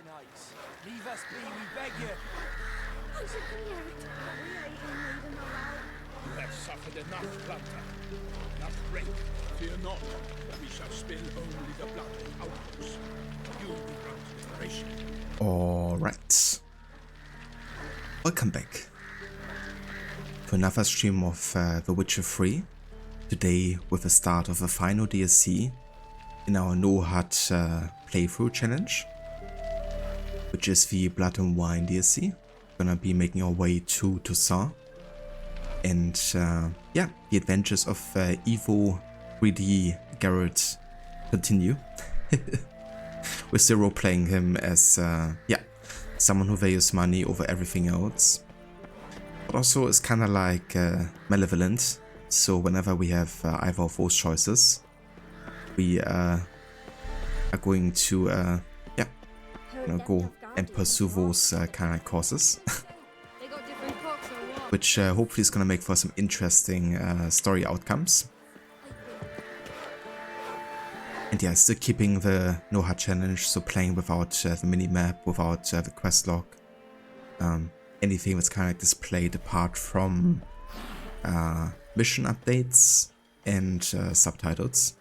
nice. Leave us be, we beg you. You have suffered enough, Plunter. Enough rape. Fear not. We shall spill only the blood of outlaws. You will grant liberation. Alright. Welcome back to another stream of The Witcher 3. Today with the start of a final DLC in our no HUD playthrough challenge, which is the Blood and Wine DLC. Gonna be making our way to Toussaint. And yeah, the adventures of Evo 3D Garrett continue. We're still role-playing him as, yeah, someone who values money over everything else. But also is kind of like malevolent. So whenever we have either of those choices, we are going to, yeah, go and pursue those kind of causes. Which hopefully is going to make for some interesting story outcomes. And yeah, still keeping the no HUD challenge, so playing without the minimap, without the quest log. Anything that's kind of like displayed apart from mission updates and subtitles.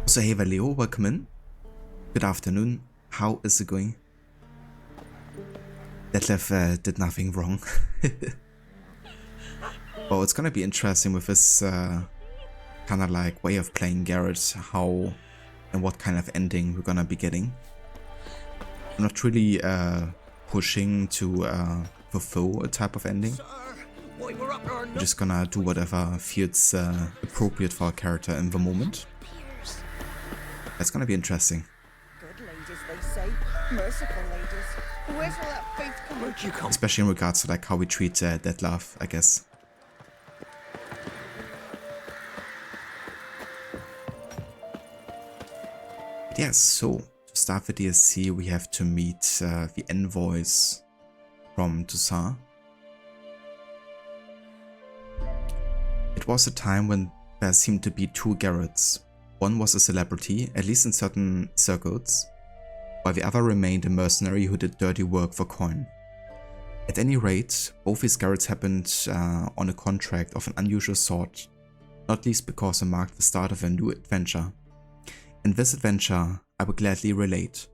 So hey Valeo, welcome in. Good afternoon. How is it going? Detlef did nothing wrong. Well, it's gonna be interesting with this kind of like way of playing Garrett, how and what kind of ending we're gonna be getting. I'm not really pushing to fulfill a type of ending. I'm just gonna do whatever feels appropriate for our character in the moment. That's gonna be interesting. Good ladies, they say. Merciful ladies. Where's all that faith coming? Where'd you come? Especially in regards to like how we treat dead love, I guess. But yeah, so to start the DLC, we have to meet the ENVOYS from Toussaint. It was a time when there seemed to be two Garretts. One was a celebrity, at least in certain circles, while the other remained a mercenary who did dirty work for coin. At any rate, both these Garretts happened on a contract of an unusual sort, not least because it marked the start of a new adventure. And this adventure I will gladly relate.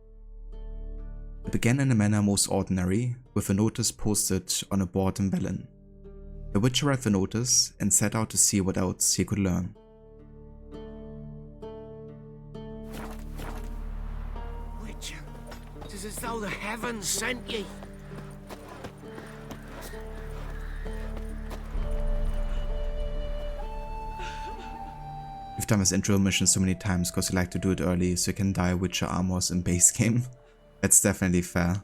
It began in a manner most ordinary, with a notice posted on a board in Velen. The Witcher read the notice and set out to see what else he could learn. Witcher, it is as though the heavens sent ye. We've done this intro mission so many times because we like to do it early so you can dye Witcher armors in base game. That's definitely fair.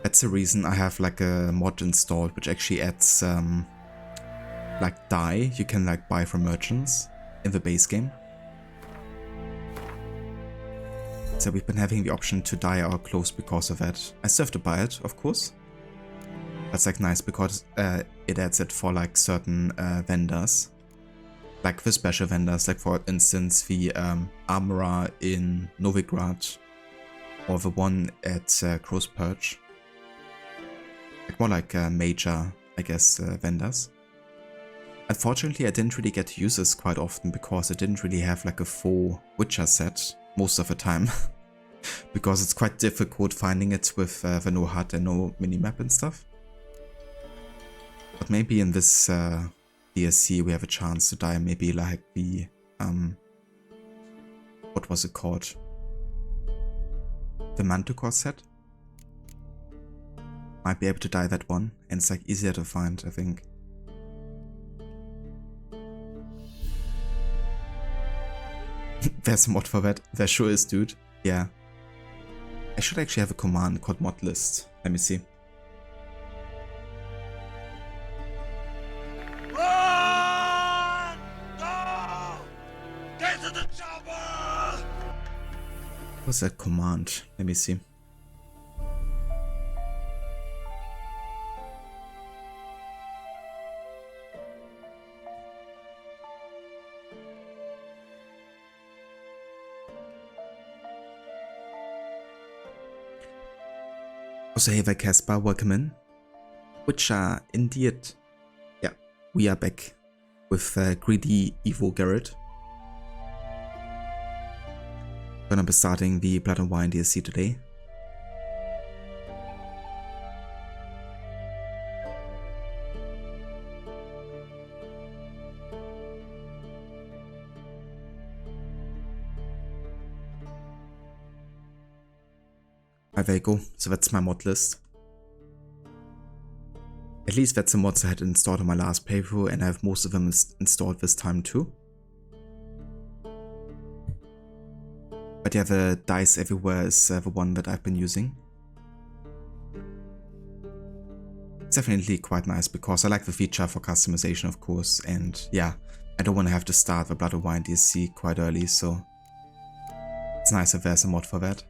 That's the reason I have like a mod installed which actually adds like dye you can like buy from merchants in the base game. So we've been having the option to dye our clothes because of that. I still have to buy it, of course. That's like nice because it adds it for like certain vendors. Like the special vendors, like for instance the armorer in Novigrad or the one at Crow's Perch. Like more like major, I guess, vendors. Unfortunately, I didn't really get to use this quite often because I didn't really have like a full Witcher set most of the time. Because it's quite difficult finding it with the no HUD and no minimap and stuff. But maybe in this DLC we have a chance to dye maybe like the what was it called? The Manticore set? Might be able to dye that one, and it's like easier to find, I think. There's a mod for that. There sure is, dude. Yeah. I should actually have a command called mod list. Let me see. Run! Go! Get to the chopper! What's that command? Let me see. Also, hey there, Casper, welcome in. Which indeed, yeah, we are back with Greedy Evo Garrett. Gonna be starting the Blood and Wine DLC today. There you go, so that's my mod list. At least that's the mods I had installed on my last playthrough, and I have most of them installed this time too. But yeah, the dice everywhere is the one that I've been using. It's definitely quite nice because I like the feature for customization, of course, and yeah, I don't want to have to start the Blood and Wine DLC quite early, so it's nice if there's a mod for that.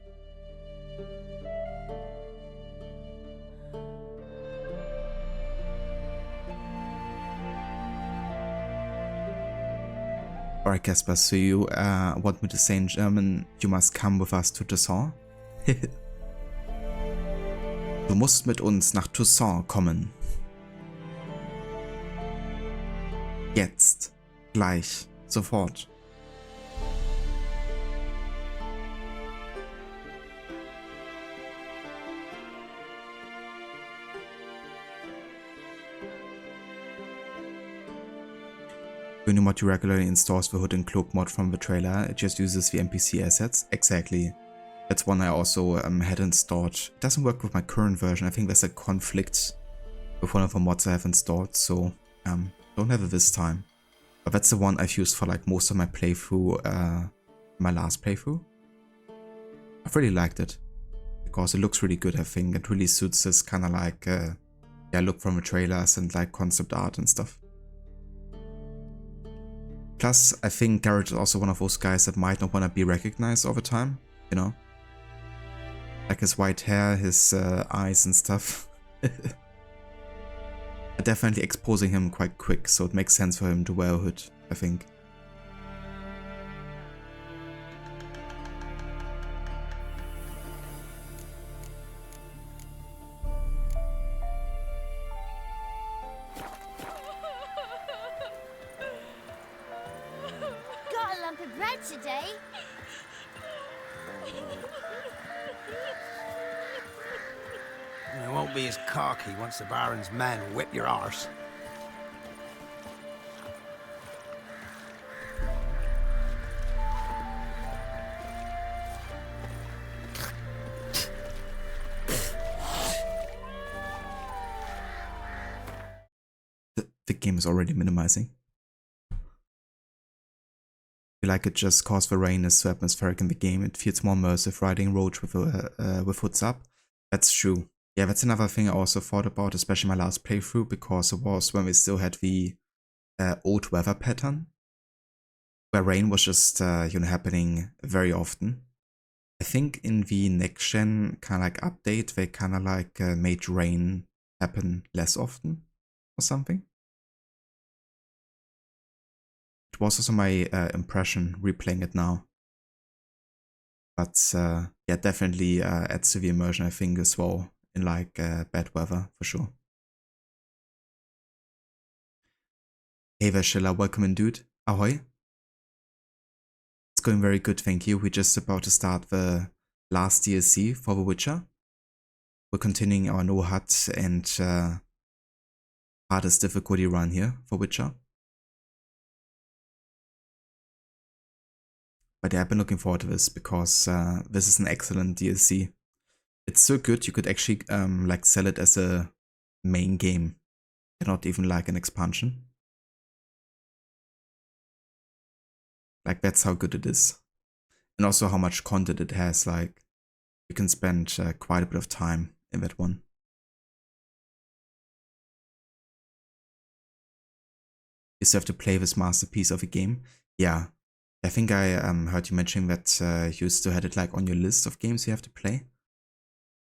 Alright, Casper, so you want me to say in German, you must come with us to Toussaint? Du musst mit uns nach Toussaint kommen. Jetzt. Gleich. Sofort. When mod regularly installs the HUD and cloak mod from the trailer, it just uses the NPC assets. Exactly. That's one I also had installed. It doesn't work with my current version. I think there's a conflict with one of the mods I have installed, so don't have it this time. But that's the one I've used for like most of my playthrough, my last playthrough. I've really liked it because it looks really good. I think it really suits this kind of like yeah, look from the trailers and like concept art and stuff. Plus, I think Garrett is also one of those guys that might not want to be recognized all the time, you know? Like his white hair, his eyes and stuff. Definitely exposing him quite quick, so it makes sense for him to wear a hood, I think. Got a lump of bread today. It won't be as cocky once the Baron's men whip your arse. The game is already minimizing. I feel like it just caused the rain is so atmospheric in the game. It feels more immersive riding road with hoods up. That's true. Yeah, that's another thing I also thought about, especially my last playthrough, because it was when we still had the old weather pattern, where rain was just you know, happening very often. I think in the next gen kind of like update, they kind of like made rain happen less often or something. It was also my impression replaying it now. But yeah, definitely adds to the immersion, I think, as well, in like bad weather, for sure. Hey there, Shilla, welcome in, dude. Ahoy. It's going very good, thank you. We're just about to start the last DLC for The Witcher. We're continuing our no HUD and hardest difficulty run here for Witcher. But yeah, I've been looking forward to this because this is an excellent DLC. It's so good you could actually like sell it as a main game and not even like an expansion. Like that's how good it is. And also how much content it has. Like you can spend quite a bit of time in that one. You still have to play this masterpiece of a game. Yeah. I think I heard you mentioning that you still had it like on your list of games you have to play.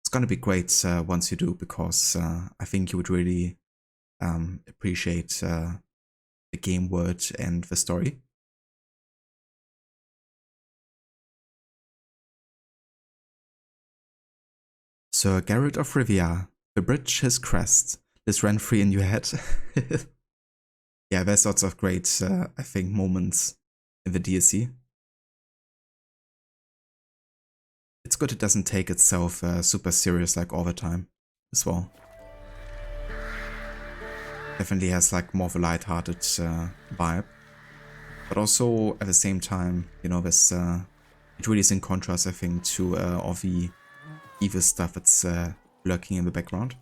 It's gonna be great once you do, because I think you would really appreciate the game world and the story. Sir Geralt of Rivia, the bridge, his crest. This ran free in your head. Yeah, there's lots of great, I think, moments in the DLC. It's good it doesn't take itself super serious like all the time as well. Definitely has like more of a light-hearted vibe. But also at the same time, you know, this it really is in contrast, I think, to all the evil stuff that's lurking in the background.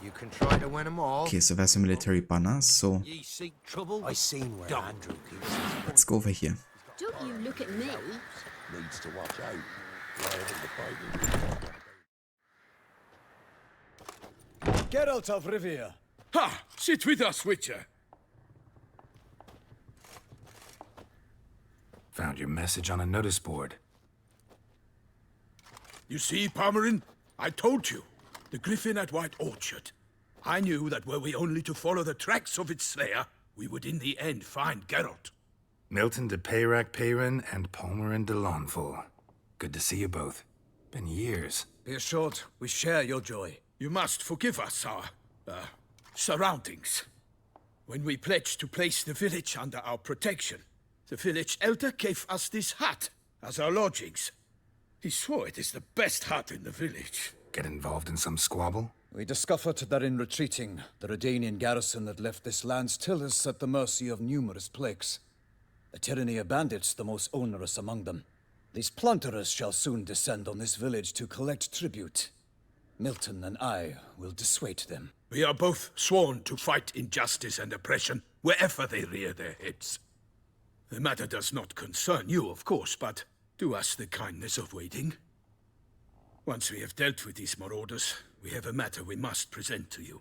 You can try to win them all. Okay, so there's a military banner, so Ye seek trouble? I seen where Andrew keeps his let's go over here. Don't you look at me. Needs to watch out. Geralt of Rivia. Ha! Sit with us, Witcher. Found your message on a notice board. You see, Palmerin, I told you. The griffin at White Orchard. I knew that were we only to follow the tracks of its slayer, we would in the end find Geralt. Milton de Peyrac Peyrin and Palmerin de Lawnful. Good to see you both. Been years. Be assured, we share your joy. You must forgive us our, surroundings. When we pledged to place the village under our protection, the village elder gave us this hut as our lodgings. He swore it is the best hut in the village. Get involved in some squabble? We discovered that in retreating, the Redanian garrison that left this land still is at the mercy of numerous plagues. The tyranny of bandits the most onerous among them. These plunderers shall soon descend on this village to collect tribute. Milton and I will dissuade them. We are both sworn to fight injustice and oppression wherever they rear their heads. The matter does not concern you, of course, but do us the kindness of waiting. Once we have dealt with these marauders, we have a matter we must present to you.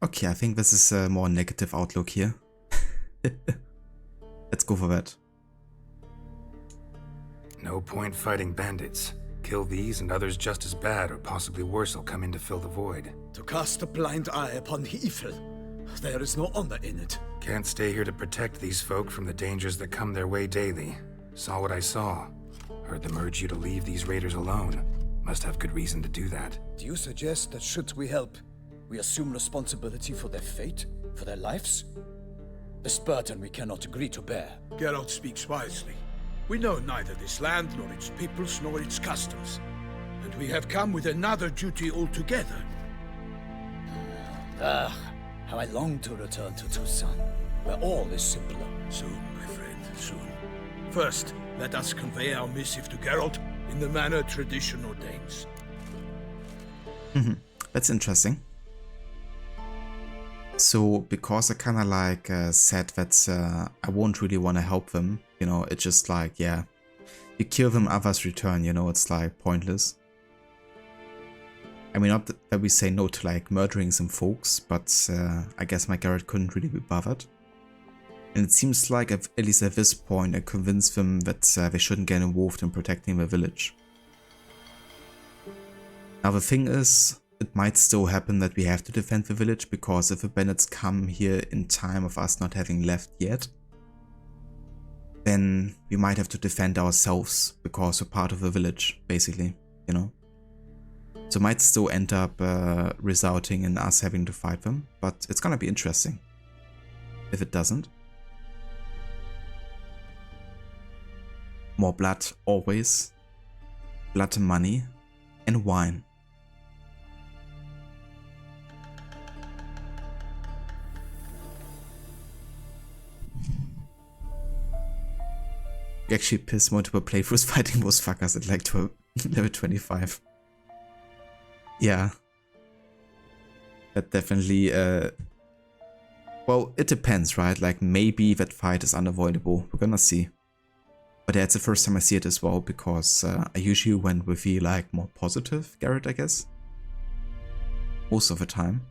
Okay, I think this is a more negative outlook here. Let's go for that. No point fighting bandits. Kill these and others just as bad or possibly worse will come in to fill the void. To cast a blind eye upon the evil. There is no honor in it. Can't stay here to protect these folk from the dangers that come their way daily. Saw what I saw. Heard them urge you to leave these raiders alone. Must have good reason to do that. Do you suggest that should we help, we assume responsibility for their fate? For their lives? This burden we cannot agree to bear. Geralt speaks wisely. We know neither this land, nor its peoples, nor its customs. And we have come with another duty altogether. Ah, how I long to return to Toussaint, where all is simpler. Soon, my friend, soon. First, let us convey our missive to Geralt in the manner tradition ordains. That's interesting. So, because I kind of like said that I won't really want to help them, you know, it's just like, yeah, you kill them, others return, you know, it's like pointless. I mean, not that we say no to like murdering some folks, but I guess my Geralt couldn't really be bothered. And it seems like, at least at this point, I convinced them that they shouldn't get involved in protecting the village. Now the thing is, it might still happen that we have to defend the village, because if the bandits come here in time of us not having left yet, then we might have to defend ourselves, because we're part of the village, basically, you know? So it might still end up resulting in us having to fight them, but it's gonna be interesting if it doesn't. More blood, always. Blood and money, and wine. You actually piss multiple playthroughs fighting those fuckers at like level 25. Yeah. That definitely, well, it depends, right? Like, maybe that fight is unavoidable. We're gonna see. But yeah, it's the first time I see it as well, because I usually went with the, like, more positive Geralt, I guess. Most of the time.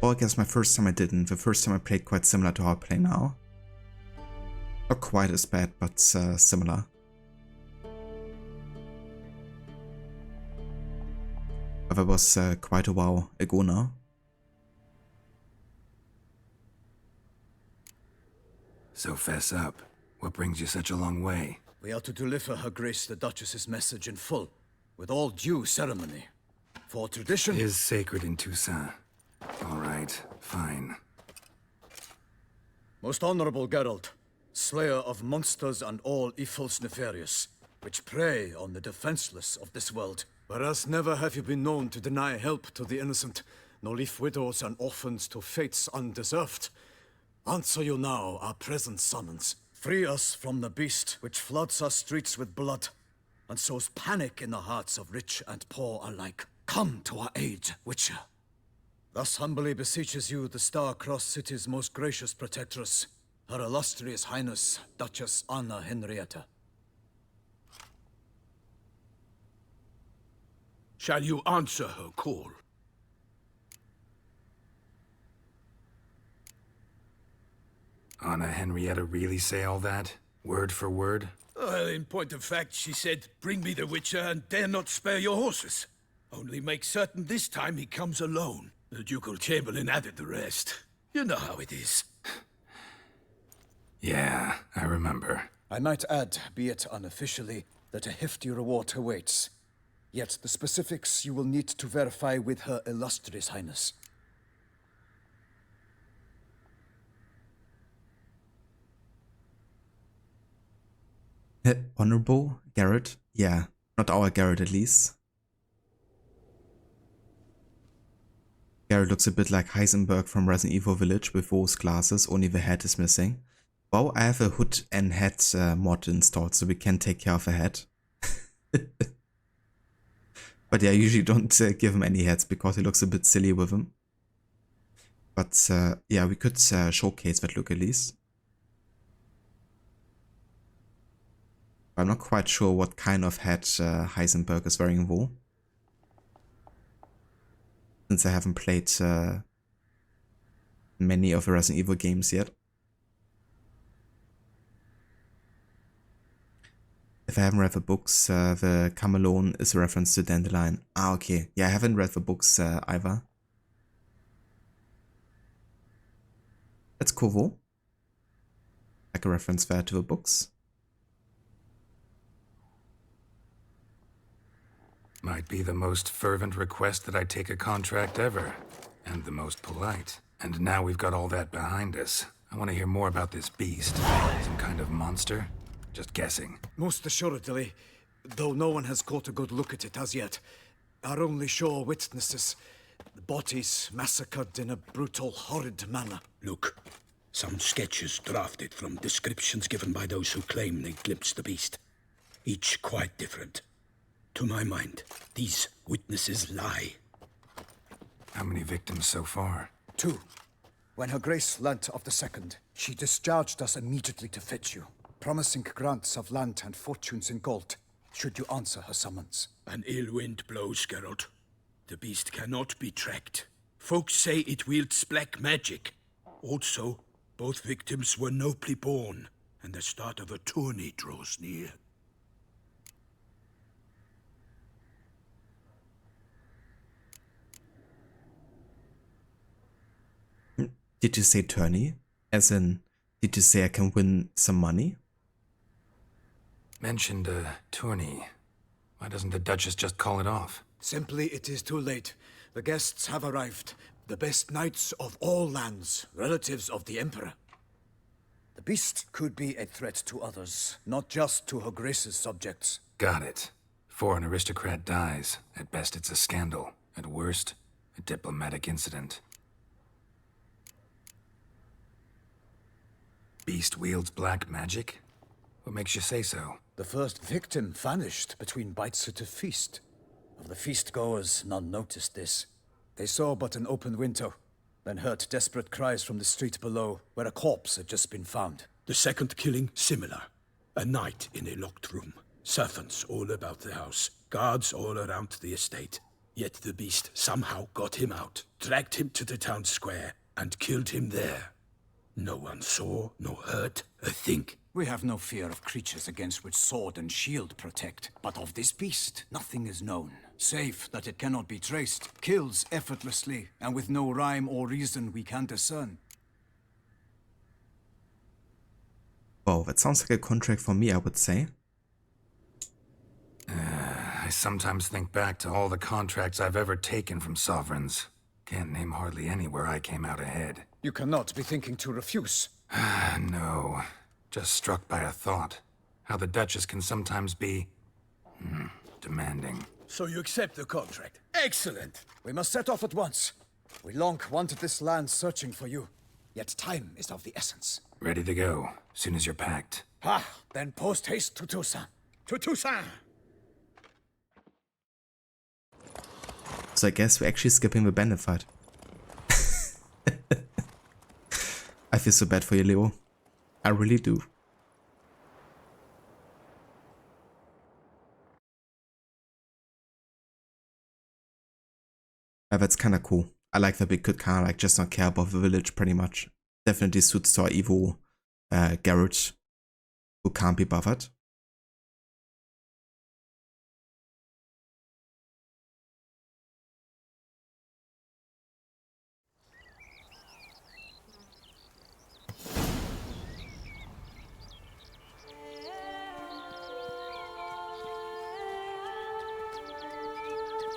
Well, I guess my first time I didn't. The first time I played quite similar to how I play now. Not quite as bad, but similar. But that was quite a while ago now. So fess up. What brings you such a long way? We are to deliver Her Grace the Duchess's message in full, with all due ceremony. For tradition Is sacred in Toussaint. All right, fine. Most honorable Geralt, slayer of monsters and all evils nefarious, which prey on the defenseless of this world. Whereas never have you been known to deny help to the innocent, nor leave widows and orphans to fates undeserved. Answer you now our present summons. Free us from the beast which floods our streets with blood, and sows panic in the hearts of rich and poor alike. Come to our aid, Witcher. Thus humbly beseeches you the Star-Crossed City's most gracious protectress, Her Illustrious Highness, Duchess Anna Henrietta. Shall you answer her call? Anna Henrietta really say all that? Word for word? Well, in point of fact, she said, bring me the Witcher and dare not spare your horses. Only make certain this time he comes alone. The Ducal Chamberlain added the rest. You know how it is. Yeah, I remember. I might add, be it unofficially, that a hefty reward awaits. Yet the specifics you will need to verify with Her Illustrious Highness. Honorable Garrett? Yeah, not our Garrett at least. Garrett looks a bit like Heisenberg from Resident Evil Village with those glasses, only the head is missing. Wow, I have a HUD and head mod installed, so we can take care of a head. But yeah, I usually don't give him any heads because he looks a bit silly with them. But yeah, we could showcase that look at least. I'm not quite sure what kind of hat Heisenberg is wearing though. Since I haven't played many of the Resident Evil games yet. If I haven't read the books, the Camelone is a reference to Dandelion. Ah, okay. Yeah, I haven't read the books either. That's cool though. Like a reference there to the books. Might be the most fervent request that I take a contract ever. And the most polite. And now we've got all that behind us. I want to hear more about this beast. Some kind of monster? Just guessing. Most assuredly, though no one has caught a good look at it as yet. Our only sure witnesses, the bodies massacred in a brutal, horrid manner. Look, some sketches drafted from descriptions given by those who claim they glimpsed the beast. Each quite different. To my mind, these witnesses lie. How many victims so far? 2. When Her Grace learnt of the second, she discharged us immediately to fetch you, promising grants of land and fortunes in gold, should you answer her summons. An ill wind blows, Geralt. The beast cannot be tracked. Folks say it wields black magic. Also, both victims were nobly born, and the start of a tourney draws near. Did you say tourney? As in, did you say I can win some money? Mentioned a tourney. Why doesn't the Duchess just call it off? Simply, it is too late. The guests have arrived. The best knights of all lands, relatives of the Emperor. The beast could be a threat to others, not just to Her Grace's subjects. Got it. Before an aristocrat dies, at best it's a scandal. At worst, a diplomatic incident. Beast wields black magic? What makes you say so? The first victim vanished between bites at a feast. Of the feast-goers, none noticed this. They saw but an open window, then heard desperate cries from the street below, where a corpse had just been found. The second killing, similar. A night in a locked room. Servants all about the house. Guards all around the estate. Yet the beast somehow got him out, dragged him to the town square, and killed him there. No one saw, nor heard a thing. We have no fear of creatures against which sword and shield protect, but of this beast, nothing is known. Save that it cannot be traced, kills effortlessly, and with no rhyme or reason we can discern. Wow, that sounds like a contract for me, I would say. I sometimes think back to all the contracts I've ever taken from sovereigns. Can't name hardly any where I came out ahead. You cannot be thinking to refuse. No. Just struck by a thought. How the Duchess can sometimes be... demanding. So you accept the contract. Excellent! We must set off at once. We long wanted this land searching for you. Yet time is of the essence. Ready to go, soon as you're packed. Then post haste to Toussaint. To Toussaint! So I guess we're actually skipping the banner fight. I feel so bad for you, Leo. I really do. Yeah, that's kinda cool. I like that we could kinda like just not care about the village pretty much. Definitely suits our Evo Garrett, who can't be bothered.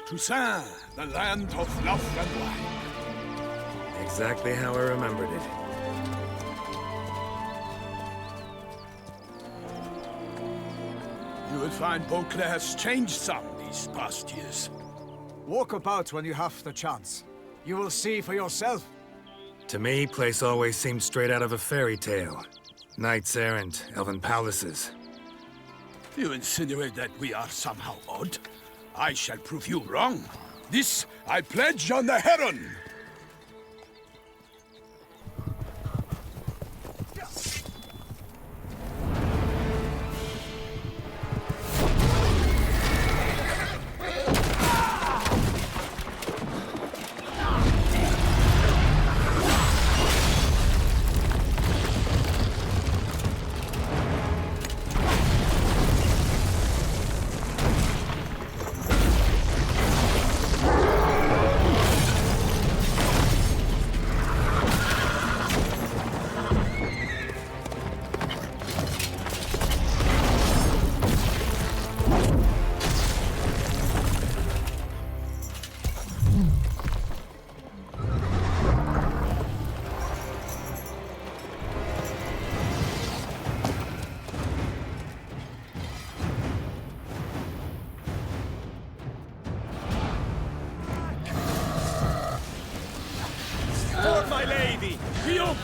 Toussaint, the land of love and wine. Exactly how I remembered it. You will find Beauclair has changed some these past years. Walk about when you have the chance. You will see for yourself. To me, place always seemed straight out of a fairy tale. Knights errant, elven palaces. You insinuate that we are somehow odd? I shall prove you wrong. This I pledge on the Heron!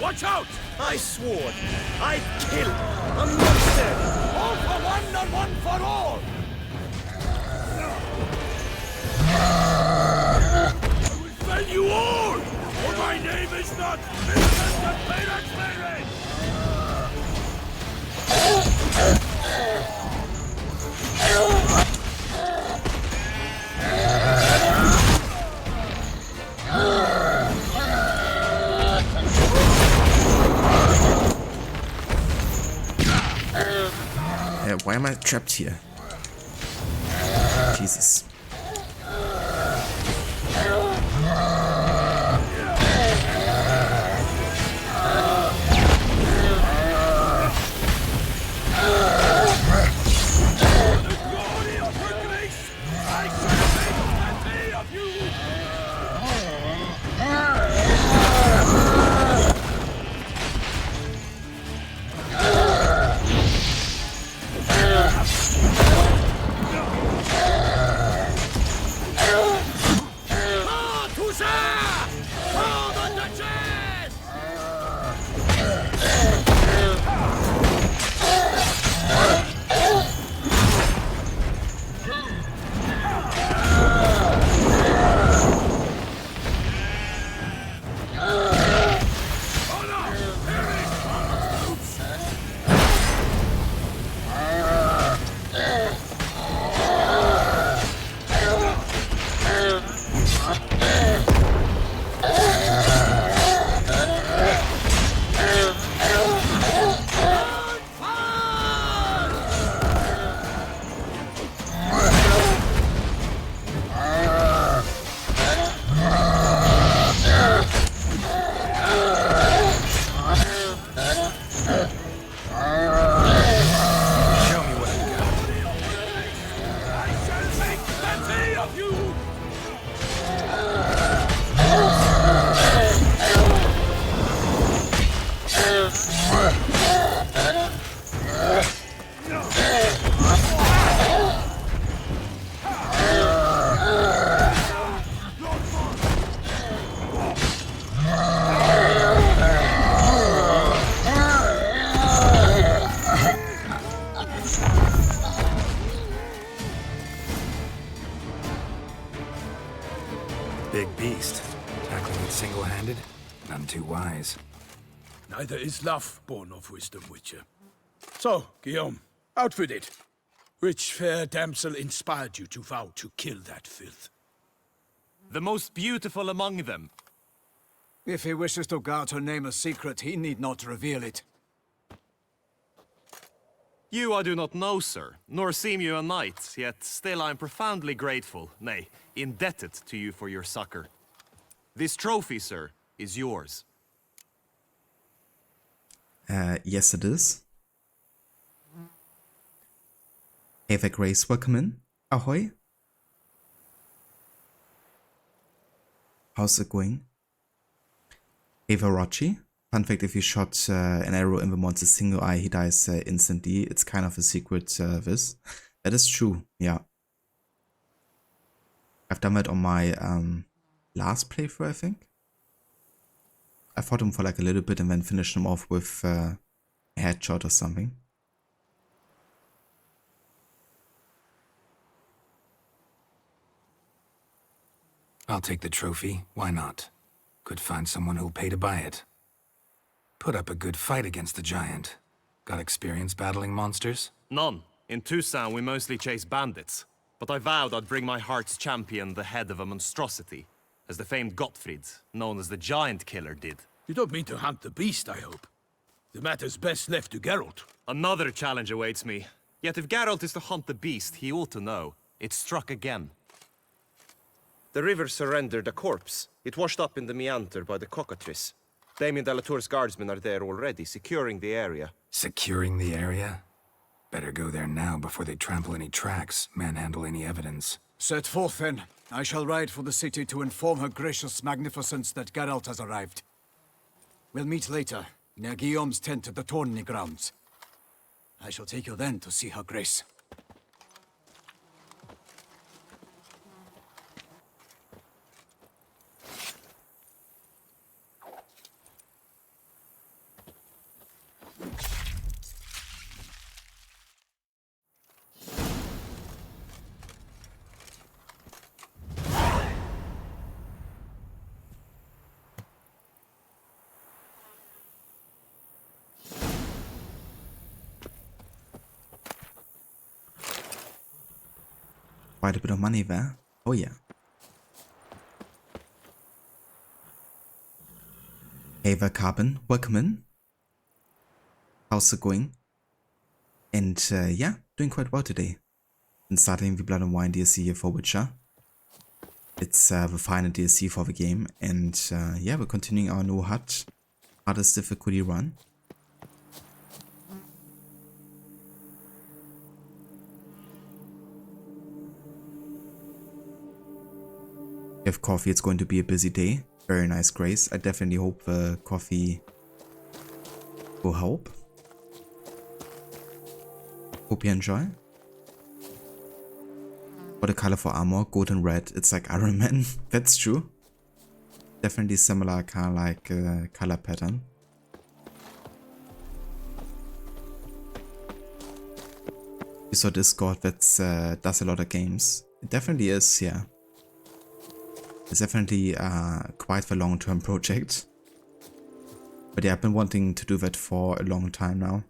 Watch out! I swore I'd kill a monster! All for one and one for all! I will fell you all! For my name is not Vincent the Payrax Payrax! Why am I trapped here? Jesus. tackling it single-handed? None too wise. Neither is love born of wisdom, Witcher. So, Guillaume, outfitted. Which fair damsel inspired you to vow to kill that filth? The most beautiful among them. If he wishes to guard her name a secret, he need not reveal it. You I do not know, sir, nor seem you a knight, yet still I am profoundly grateful, nay, indebted to you for your succor. This trophy, sir, is yours. Yes it is. Ava Grace, welcome in. Ahoy. How's it going? Ava Rochi. Fun fact, if you shot an arrow in the monster's single eye, he dies instantly. It's kind of a secret this. That is true, yeah. I've done that on my last playthrough, I think. I fought him for like a little bit and then finished him off with a headshot or something. I'll take the trophy. Why not? Could find someone who'll pay to buy it. Put up a good fight against the giant. Got experience battling monsters? None. In Toussaint we mostly chase bandits. But I vowed I'd bring my heart's champion the head of a monstrosity, as the famed Gottfried, known as the Giant Killer, did. You don't mean to hunt the beast, I hope. The matter's best left to Geralt. Another challenge awaits me. Yet if Geralt is to hunt the beast, he ought to know. It struck again. The river surrendered a corpse. It washed up in the meander by the cockatrice. Damien de la Tour's guardsmen are there already, securing the area. Securing the area? Better go there now before they trample any tracks, manhandle any evidence. Set forth then. I shall ride for the city to inform her gracious magnificence that Geralt has arrived. We'll meet later, near Guillaume's tent at the Tourney grounds. I shall take you then to see her grace. Quite a bit of money there. Oh yeah. Ava Carbon, welcome in. How's it going? And yeah, doing quite well today. Been starting the Blood and Wine DLC here for Witcher. It's the final DLC for the game, and yeah, we're continuing our new HUD, hardest difficulty run. If coffee, it's going to be a busy day. Very nice, Grace. I definitely hope the coffee will help. Hope you enjoy. What a color for armor, gold and red. It's like Iron Man. That's true. Definitely similar kind of like color pattern. You saw Discord that's does a lot of games. It definitely is, yeah. It's definitely quite the long-term project. But yeah, I've been wanting to do that for a long time now.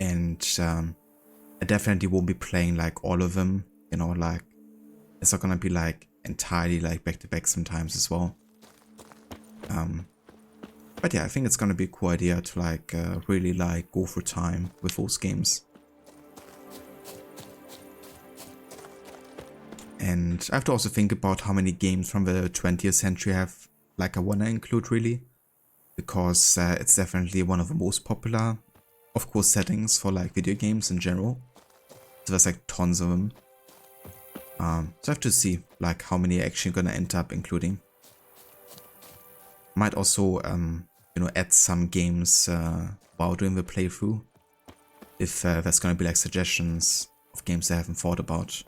And I definitely won't be playing like all of them. You know, like it's not gonna be like entirely like back-to-back sometimes as well. But yeah, I think it's gonna be a cool idea to like really like go for time with those games. And I have to also think about how many games from the 20th century I have, like I want to include really. Because it's definitely one of the most popular, of course, settings for like video games in general. So there's like tons of them. So I have to see like how many actually gonna end up including. Might also, you know, add some games while doing the playthrough. If there's gonna be like suggestions of games I haven't thought about.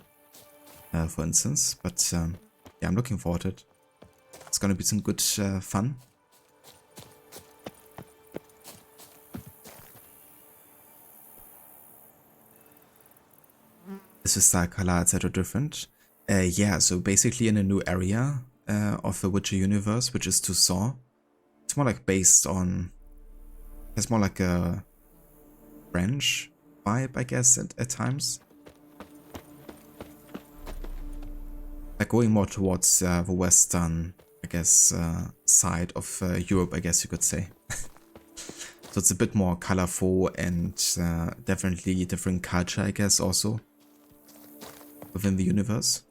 For instance, but yeah, I'm looking forward to it. It's gonna be some good fun. Is the style, color, etc. different? Yeah, so basically in a new area, of the Witcher universe, which is Toussaint. It's more like based on... It's more like a French vibe, I guess, at times. Like going more towards the western, I guess, side of Europe, I guess you could say. So it's a bit more colorful and definitely different culture, I guess, also within the universe.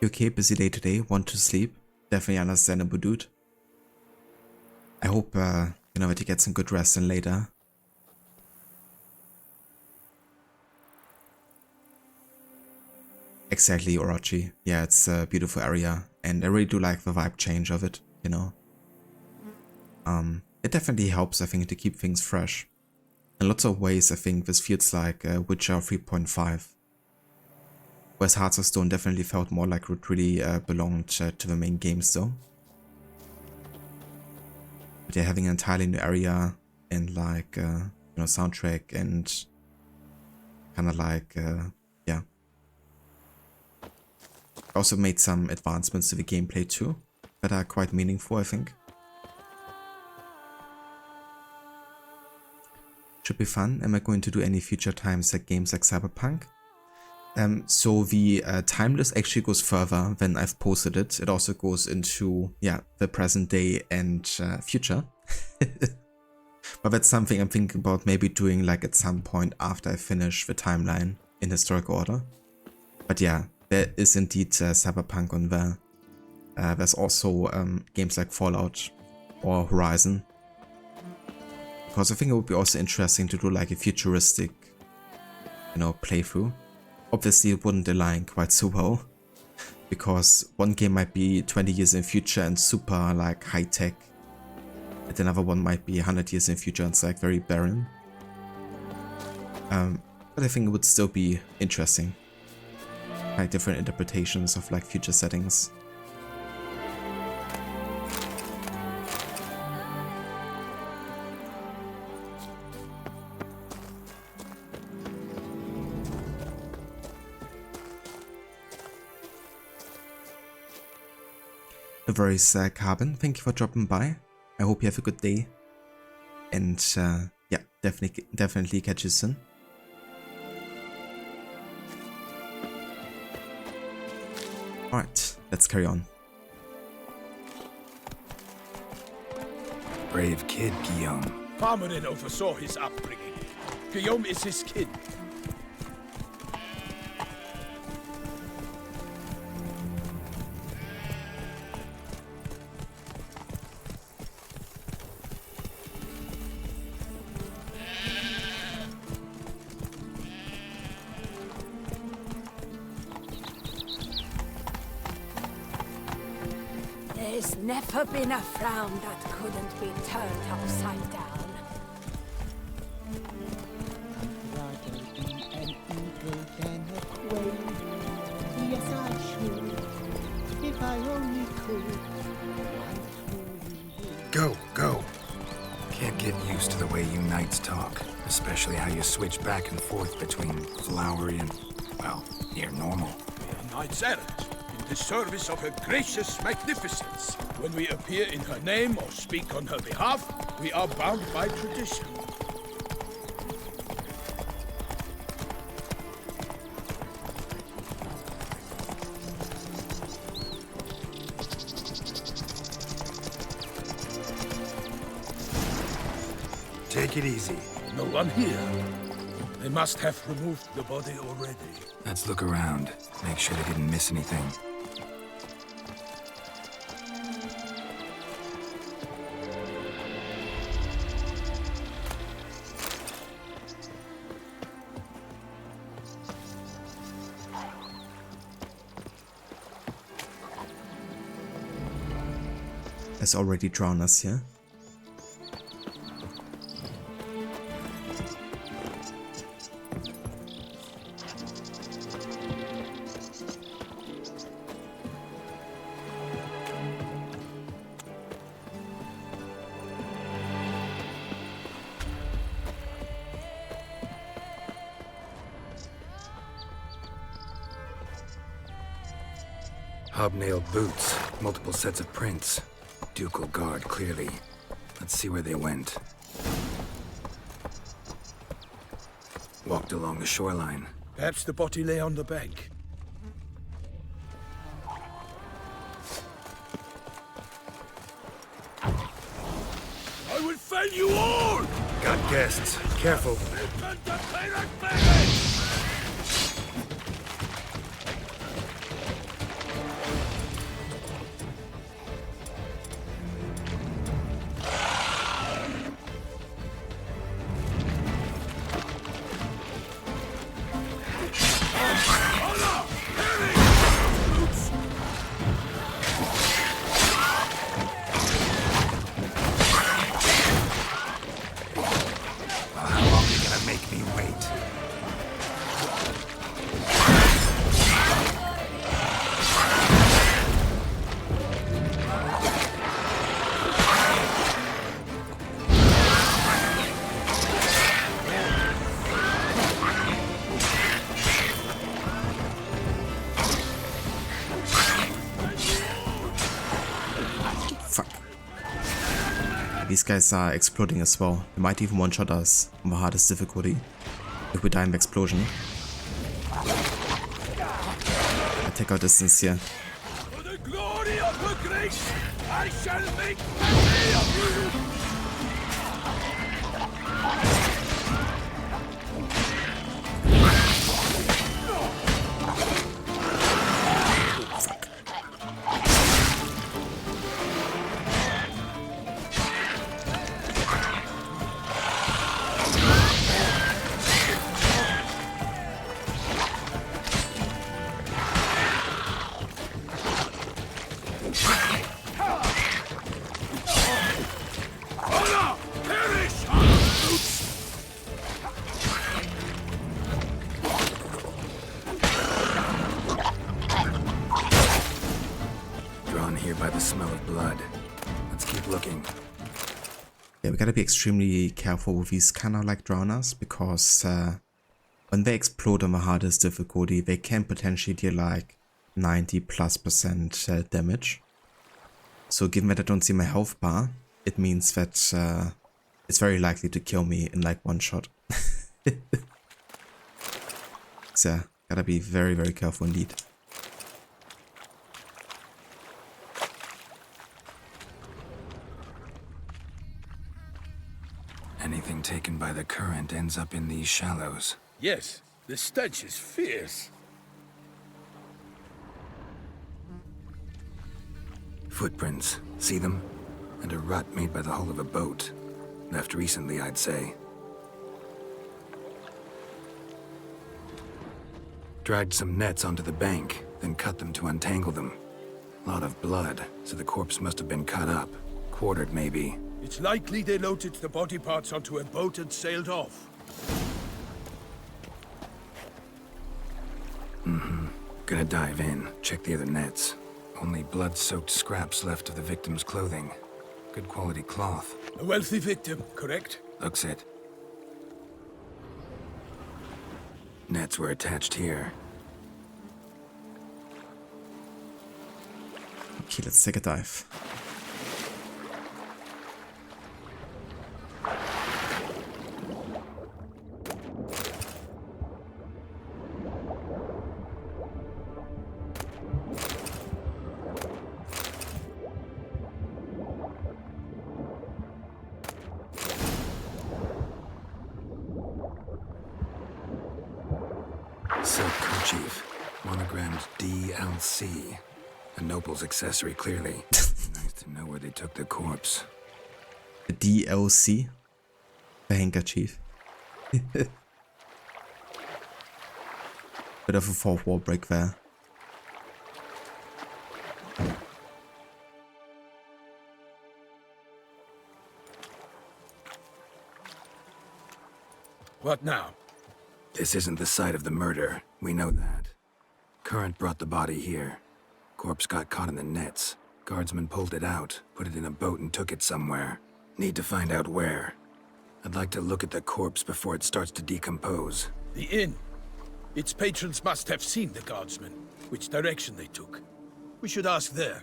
You okay? Busy day today? Want to sleep? Definitely understandable, dude. I hope you know that you get some good rest in later. Exactly, Orochi. Yeah, it's a beautiful area, and I really do like the vibe change of it, you know. It definitely helps, I think, to keep things fresh. In lots of ways, I think this feels like Witcher 3.5. Whereas Hearts of Stone definitely felt more like it really belonged to the main games, though. But yeah, having an entirely new area and like, you know, soundtrack and kind of like, yeah. Also made some advancements to the gameplay too, that are quite meaningful, I think. Should be fun. Am I going to do any future times like games like Cyberpunk? So the time list actually goes further than I've posted it. It also goes into, yeah, the present day and future. But that's something I'm thinking about maybe doing like at some point after I finish the timeline in historical order. But yeah, there is indeed Cyberpunk on there. There's also games like Fallout or Horizon. Because I think it would be also interesting to do like a futuristic, you know, playthrough. Obviously it wouldn't align quite so well, because one game might be 20 years in future and super like high tech, and another one might be 100 years in future and it's like very barren. But I think it would still be interesting, like different interpretations of like future settings. No worries, Carbon. Thank you for dropping by. I hope you have a good day. And yeah, definitely catch you soon. Alright, let's carry on. Brave kid, Guillaume. Parmarin oversaw his upbringing. Guillaume is his kid. There's never been a frown that couldn't be turned upside down. Rather be an eagle than a quail. Yes, I should. If I only could. I truly would. Go. Can't get used to the way you knights talk, especially how you switch back and forth between flowery and, well, near normal. We are knights errant, in the service of her gracious magnificence. When we appear in her name or speak on her behalf, we are bound by tradition. Take it easy. No one here. They must have removed the body already. Let's look around. Make sure they didn't miss anything. Has already drawn us here. Hobnailed boots, multiple sets of prints. Ducal guard, clearly. Let's see where they went. Walked along the shoreline. Perhaps the body lay on the bank. I will fell you all! Got guests. Careful. These guys are exploding as well. They might even one-shot us on the hardest difficulty if we die in the explosion. I take our distance here. For the glory of her grace, I shall make mercy of you! Yeah, we gotta be extremely careful with these kind of like drowners, because when they explode on the hardest difficulty, they can potentially deal like 90+% damage. So given that I don't see my health bar, it means that it's very likely to kill me in like one shot. So gotta be very, very careful indeed. Anything taken by the current ends up in these shallows. Yes, the stench is fierce. Footprints. See them? And a rut made by the hull of a boat. Left recently, I'd say. Dragged some nets onto the bank, then cut them to untangle them. Lot of blood, so the corpse must have been cut up. Quartered, maybe. It's likely they loaded the body parts onto a boat and sailed off. Gonna dive in, check the other nets. Only blood-soaked scraps left of the victim's clothing. Good quality cloth. A wealthy victim, correct? Looks it. Nets were attached here. Okay, let's take a dive. Silk kerchief. Monogrammed DLC. A noble's accessory, clearly. Nice to know where they took the corpse. The DLC? The handkerchief. Bit of a fourth wall break there. What now? This isn't the site of the murder. We know that. Current brought the body here. Corpse got caught in the nets. Guardsmen pulled it out, put it in a boat and took it somewhere. Need to find out where. I'd like to look at the corpse before it starts to decompose. The inn. Its patrons must have seen the guardsmen, which direction they took. We should ask there.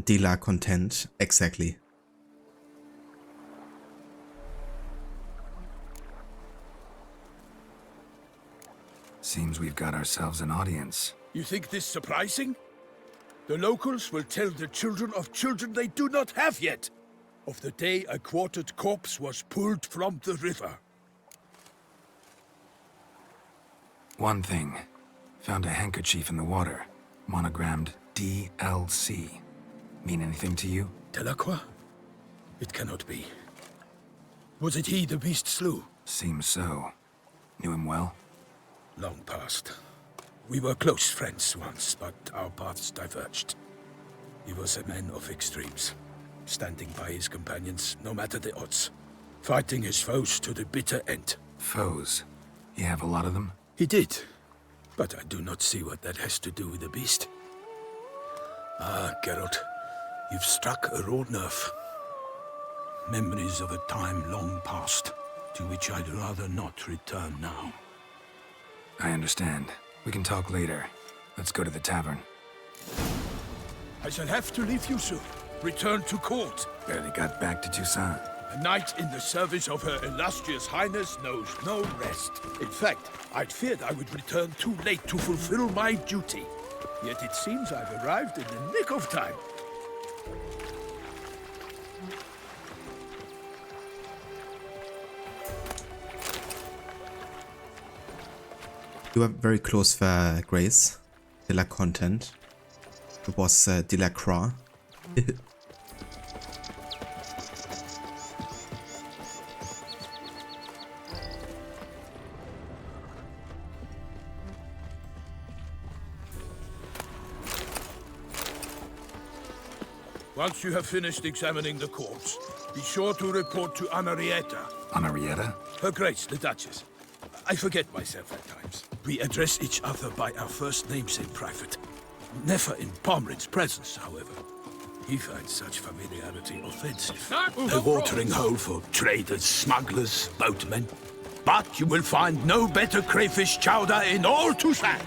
Dealer content, exactly. Seems we've got ourselves an audience. You think this surprising? The locals will tell the children of children they do not have yet, of the day a quartered corpse was pulled from the river. One thing. Found a handkerchief in the water. Monogrammed DLC. Mean anything to you? Delacroix? It cannot be. Was it he the beast slew? Seems so. Knew him well? Long past. We were close friends once, but our paths diverged. He was a man of extremes, standing by his companions no matter the odds, fighting his foes to the bitter end. Foes? You have a lot of them? He did, but I do not see what that has to do with the beast. Ah, Geralt, you've struck a raw nerve. Memories of a time long past, to which I'd rather not return now. I understand. We can talk later. Let's go to the tavern. I shall have to leave you soon. Return to court. Barely got back to Toussaint. A knight in the service of Her Illustrious Highness knows no rest. In fact, I'd feared I would return too late to fulfill my duty. Yet it seems I've arrived in the nick of time. You were very close for Grace. Dealer content. It was Delacroix. Once you have finished examining the corpse, be sure to report to Anarietta. Anarietta? Her Grace, the Duchess. I forget myself at times. We address each other by our first names in private. Never in Pomrin's presence, however. He finds such familiarity offensive. A watering hole for traders, smugglers, boatmen. But you will find no better crayfish chowder in all Toussaint.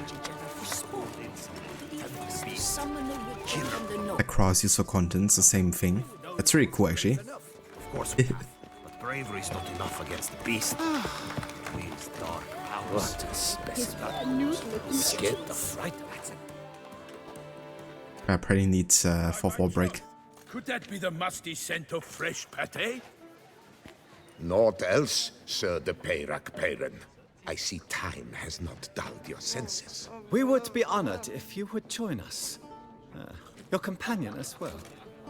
Across user contents, the same thing. That's really cool, actually. Of course we have, but bravery's not enough against the beast. These dark powers. What a specimen. Scared the fright. I probably need 4th wall break. Could that be the musty scent of fresh pate? Naught else, Sir de Peyrac Peyran. I see time has not dulled your senses. We would be honored if you would join us. Your companion as well.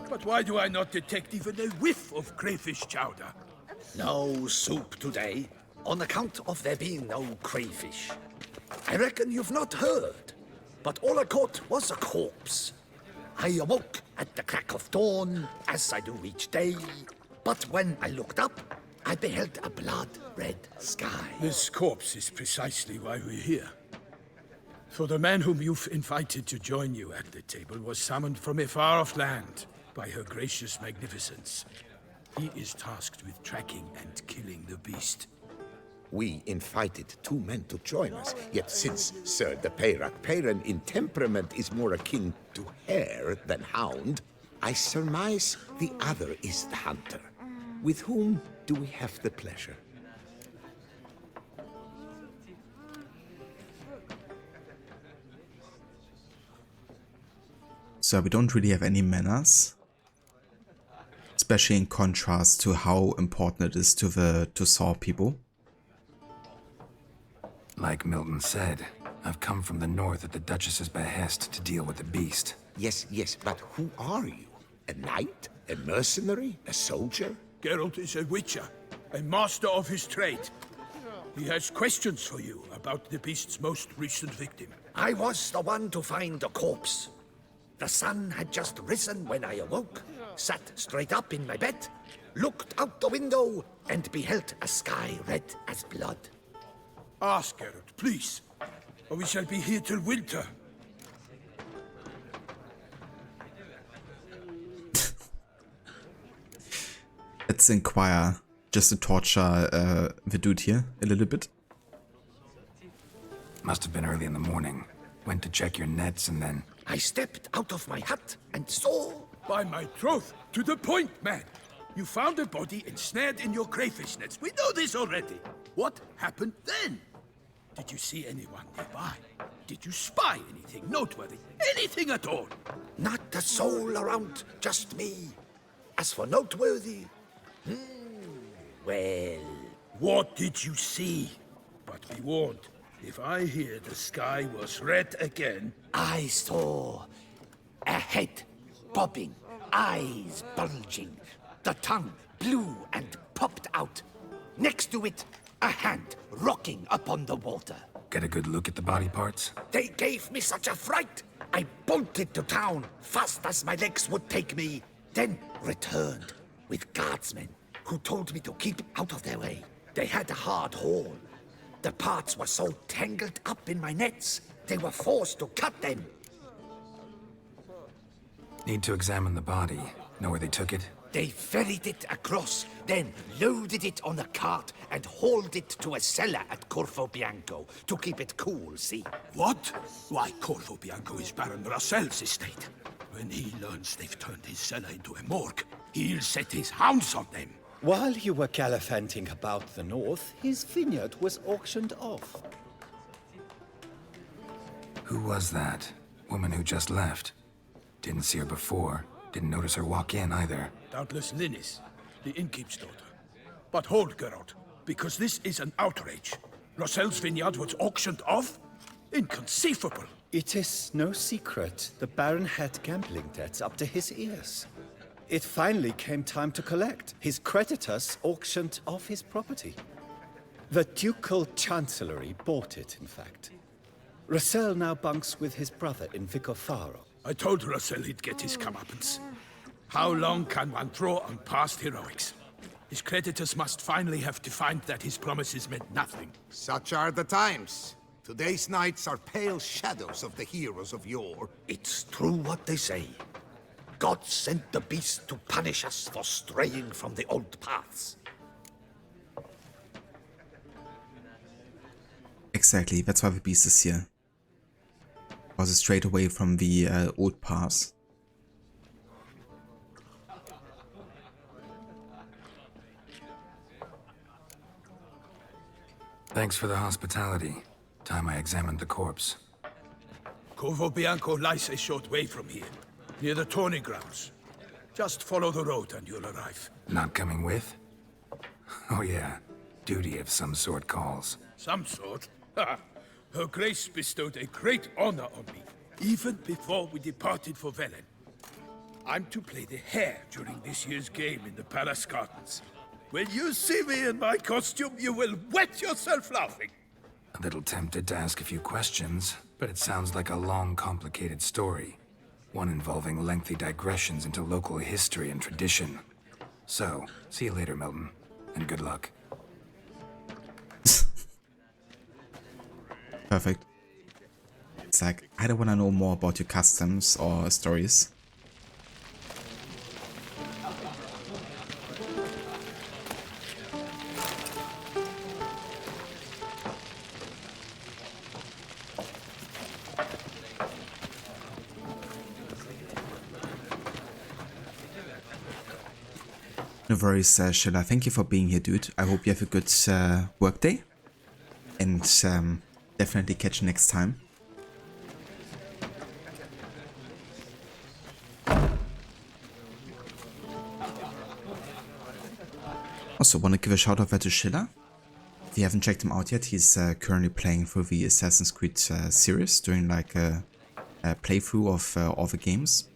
But why do I not detect even a whiff of crayfish chowder? No soup today, on account of there being no crayfish. I reckon you've not heard, but all I caught was a corpse. I awoke at the crack of dawn, as I do each day, but when I looked up, I beheld a blood-red sky. This corpse is precisely why we're here. For the man whom you've invited to join you at the table was summoned from a far-off land by her gracious magnificence. He is tasked with tracking and killing the beast. We invited 2 men to join us, yet since Sir de Peyrac Peyran in temperament is more akin to hare than hound, I surmise the other is the hunter. With whom do we have the pleasure? So we don't really have any manners. Especially in contrast to how important it is to the Toussaint people. Like Milton said, I've come from the north at the Duchess's behest to deal with the beast. Yes, but who are you? A knight? A mercenary? A soldier? Geralt is a witcher, a master of his trade. He has questions for you about the beast's most recent victim. I was the one to find the corpse. The sun had just risen when I awoke, sat straight up in my bed, looked out the window, and beheld a sky red as blood. Ask, Geralt, please, or we shall be here till winter. Let's inquire, just to torture the dude here a little bit. Must have been early in the morning. Went to check your nets and then... I stepped out of my hut and saw... By my troth, to the point, man. You found a body ensnared in your crayfish nets. We know this already. What happened then? Did you see anyone nearby? Did you spy anything noteworthy? Anything at all? Not a soul around, just me. As for noteworthy... well... What did you see? But be warned, if I hear the sky was red again... I saw a head bobbing, eyes bulging, the tongue blue and popped out. Next to it, a hand rocking upon the water. Get a good look at the body parts? They gave me such a fright. I bolted to town fast as my legs would take me, then returned with guardsmen who told me to keep out of their way. They had a hard haul. The parts were so tangled up in my nets, they were forced to cut them. Need to examine the body. Know where they took it? They ferried it across, then loaded it on a cart and hauled it to a cellar at Corvo Bianco to keep it cool, see? What? Why, Corvo Bianco is Baron Russell's estate. When he learns they've turned his cellar into a morgue, he'll set his hounds on them. While you were gallivanting about the north, his vineyard was auctioned off. Who was that? Woman who just left. Didn't see her before. Didn't notice her walk in either. Doubtless Linnis, the innkeep's daughter. But hold, Geralt, because this is an outrage. Russell's vineyard was auctioned off? Inconceivable. It is no secret the Baron had gambling debts up to his ears. It finally came time to collect. His creditors auctioned off his property. The Ducal Chancellery bought it, in fact. Russell now bunks with his brother in Vicofaro. I told Russell he'd get his comeuppance. How long can one draw on past heroics? His creditors must finally have defined that his promises meant nothing. Such are the times. Today's knights are pale shadows of the heroes of yore. It's true what they say. God sent the beast to punish us for straying from the old paths. Exactly, that's why the beast is here. Was straight away from the old paths. Thanks for the hospitality. Time I examined the corpse. Corvo Bianco lies a short way from here, near the tourney grounds. Just follow the road and you'll arrive. Not coming with? Oh yeah, duty of some sort calls. Some sort? Ha! Her Grace bestowed a great honor on me, even before we departed for Velen. I'm to play the hare during this year's game in the palace gardens. When you see me in my costume, you will wet yourself laughing. A little tempted to ask a few questions, but it sounds like a long, complicated story. One involving lengthy digressions into local history and tradition. So, see you later, Milton, and good luck. Perfect. It's like, I don't want to know more about your customs or stories. No worries, Sheila. Thank you for being here, dude. I hope you have a good work day. And definitely catch you next time. Also, want to give a shout out to Schiller. If you haven't checked him out yet, he's currently playing through the Assassin's Creed series, doing like a playthrough of all the games.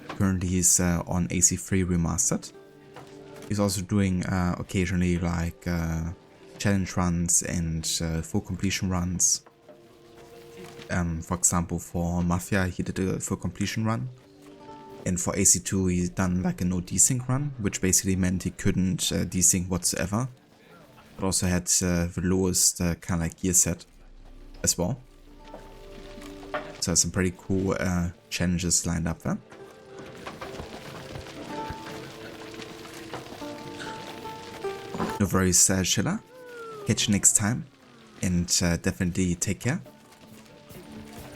Currently, he's on AC3 Remastered. He's also doing occasionally like challenge runs and full completion runs. For example, for Mafia, he did a full completion run. And for AC2, he's done like a no desync run, which basically meant he couldn't desync whatsoever. But also had the lowest kind of like gear set as well. So some pretty cool challenges lined up there. No worries, Shilla. Catch you next time. And definitely take care.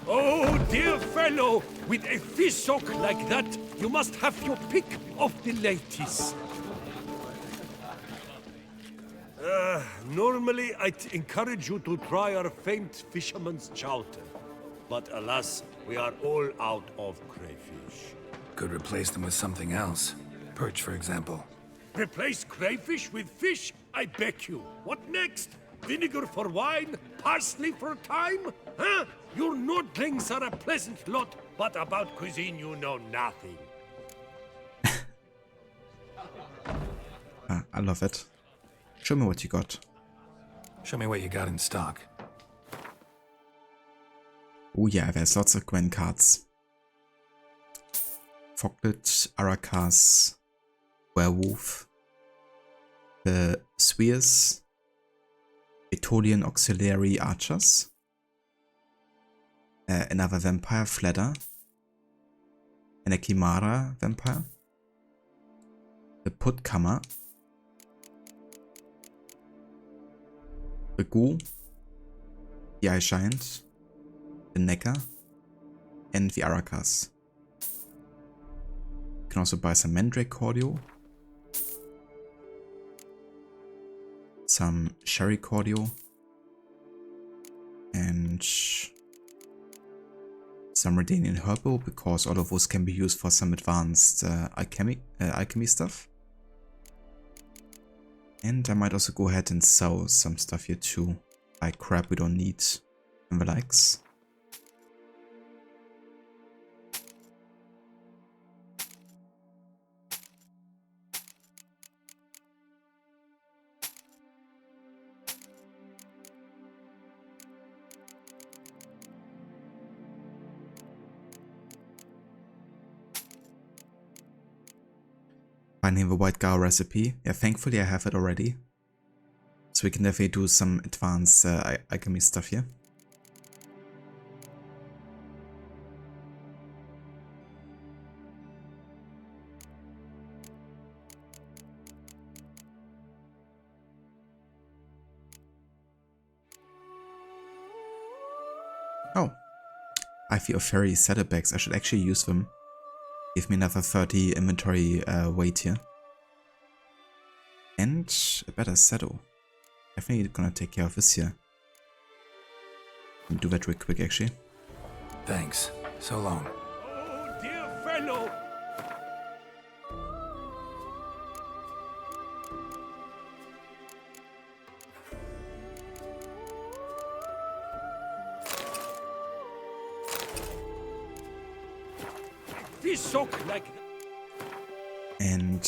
Oh, dear fellow, with a fish hook like that, you must have your pick of the latest. Normally, I'd encourage you to try our famed fisherman's chowder. But alas, we are all out of crayfish. Could replace them with something else. Perch, for example. Replace crayfish with fish? I beg you. What next? Vinegar for wine? Parsley for thyme? Huh? Your Nordlings are a pleasant lot, but about cuisine you know nothing. I love it. Show me what you got. Show me what you got in stock. Oh yeah, there's lots of Gwen cards. Foglet, Arakas, Werewolf, the Spheres, Etolian Auxiliary Archers, another Vampire, Fledder, and a Chimera Vampire, the Putkammer, the Ghoul, the Eye Giant, the Necker, and the Arakas. You can also buy some Mandrake Cordial, some Sherry Cordial, and some Redanian Herbal, because all of those can be used for some advanced alchemy stuff. And I might also go ahead and sell some stuff here too, like crap we don't need and the likes. Finding the white Gao recipe. Yeah, thankfully I have it already. So we can definitely do some advanced alchemy stuff here. Oh, I feel fairy setup bags. I should actually use them. Give me another 30 inventory weight here. And a better saddle. Definitely gonna take care of this here. Do that real quick actually. Thanks. So long. Oh, dear fellow! Like and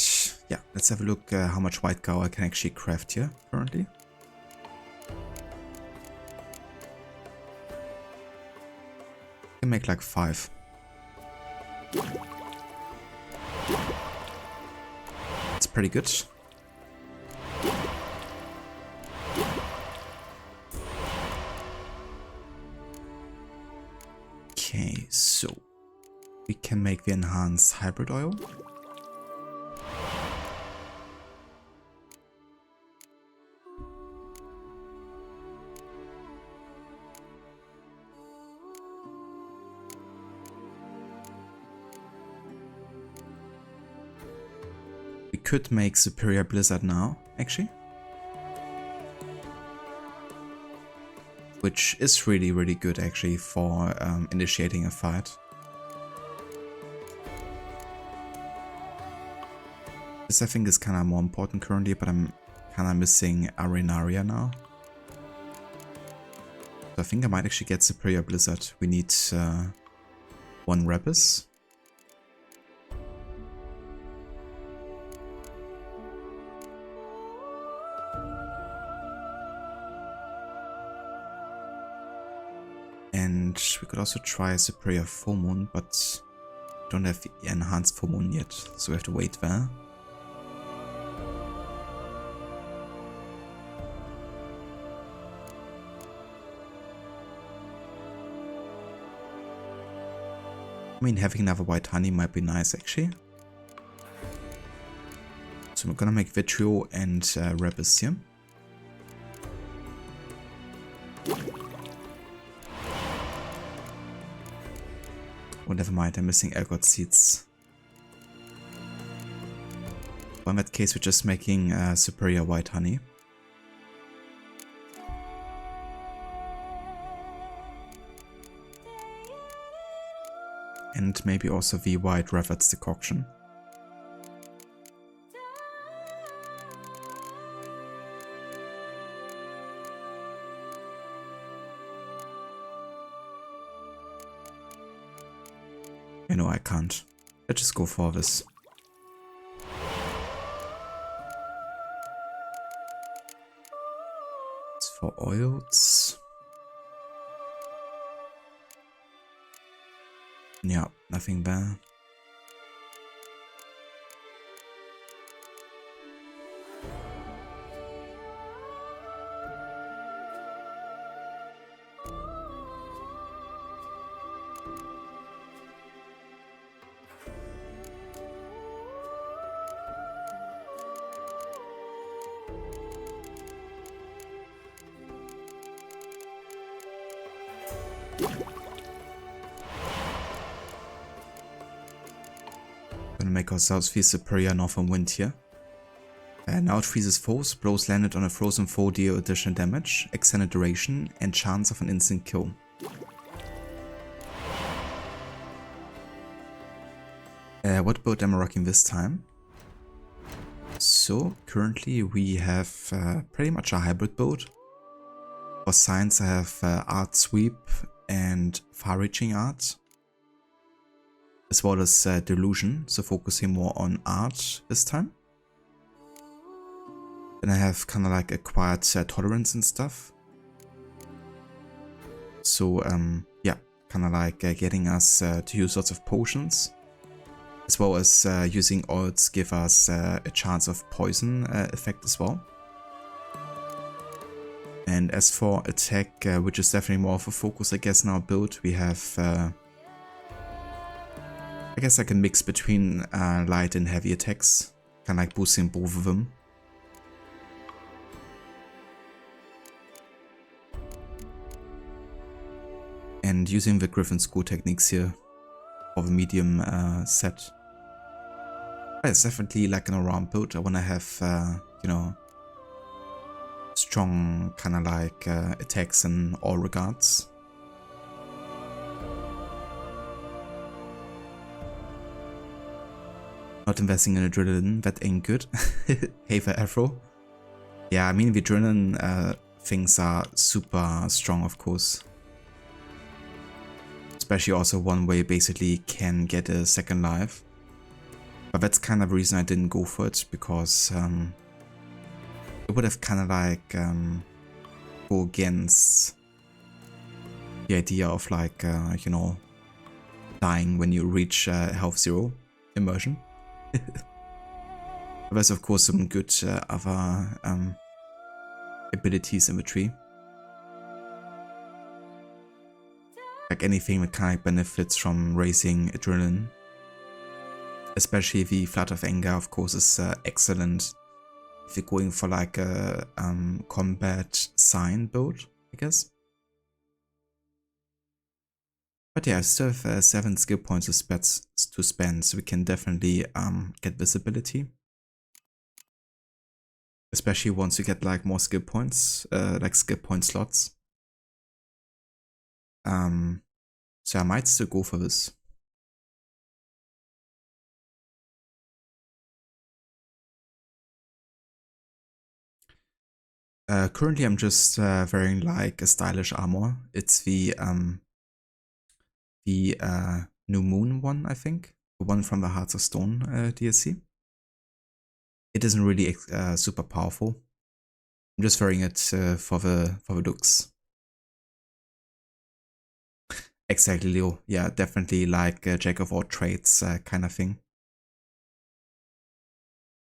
yeah, let's have a look how much white Gao I can actually craft here currently. I can make like 5. It's pretty good. Okay, so we can make the enhanced hybrid oil. We could make Superior Blizzard now, actually. Which is really, really good actually for initiating a fight. This I think is kind of more important currently, but I'm kind of missing Arenaria now. So I think I might actually get Superior Blizzard. We need 1 Rebus. And we could also try Superior Full Moon, but don't have the enhanced Full Moon yet, so we have to wait there. I mean, having another white honey might be nice actually. So So I'm gonna make Vitrio and Rebus here. Oh, never mind, I'm missing ergot seeds. Well, in that case, we're just making superior white honey. And maybe also the white Rabbit's decoction. You know, I can't. Let's just go for this. It's for oils. Yeah, nothing there. Gonna make ourselves feel superior northern wind here. Now it freezes foes, blows landed on a frozen foe deal additional damage, extended duration, and chance of an instant kill. What build am I rocking this time? So currently we have pretty much a hybrid build. For science I have art sweep and far-reaching art, as well as delusion, so focusing more on art this time. Then I have kind of like acquired tolerance and stuff. So yeah, kind of like getting us to use lots of potions, as well as using oils give us a chance of poison effect as well. And as for attack, which is definitely more of a focus I guess in our build, we have I guess like a mix between light and heavy attacks, kind of like boosting both of them. And using the Griffin School techniques here for the medium set. But it's definitely like an all-round build. I want to have, you know, strong kind of like attacks in all regards. Not investing in adrenaline, that ain't good. Hey for Afro. Yeah, I mean the adrenaline things are super strong, of course. Especially also one way basically can get a second life. But that's kind of the reason I didn't go for it, because it would have kind of like go against the idea of like, you know, dying when you reach health zero immersion. There's of course some good other abilities in the tree. Like anything that kind of benefits from raising adrenaline. Especially the Flood of Anger, of course, is excellent if you're going for like a combat sign build, I guess. But yeah, I still have 7 skill points to spend, so we can definitely get visibility. Especially once you get like more skill points, like skill point slots. So I might still go for this. Currently I'm just wearing like a stylish armor. It's the New Moon one, I think. The one from the Hearts of Stone DLC. It isn't really super powerful. I'm just wearing it for the looks. Exactly, Leo. Yeah, definitely like a jack of all trades kind of thing.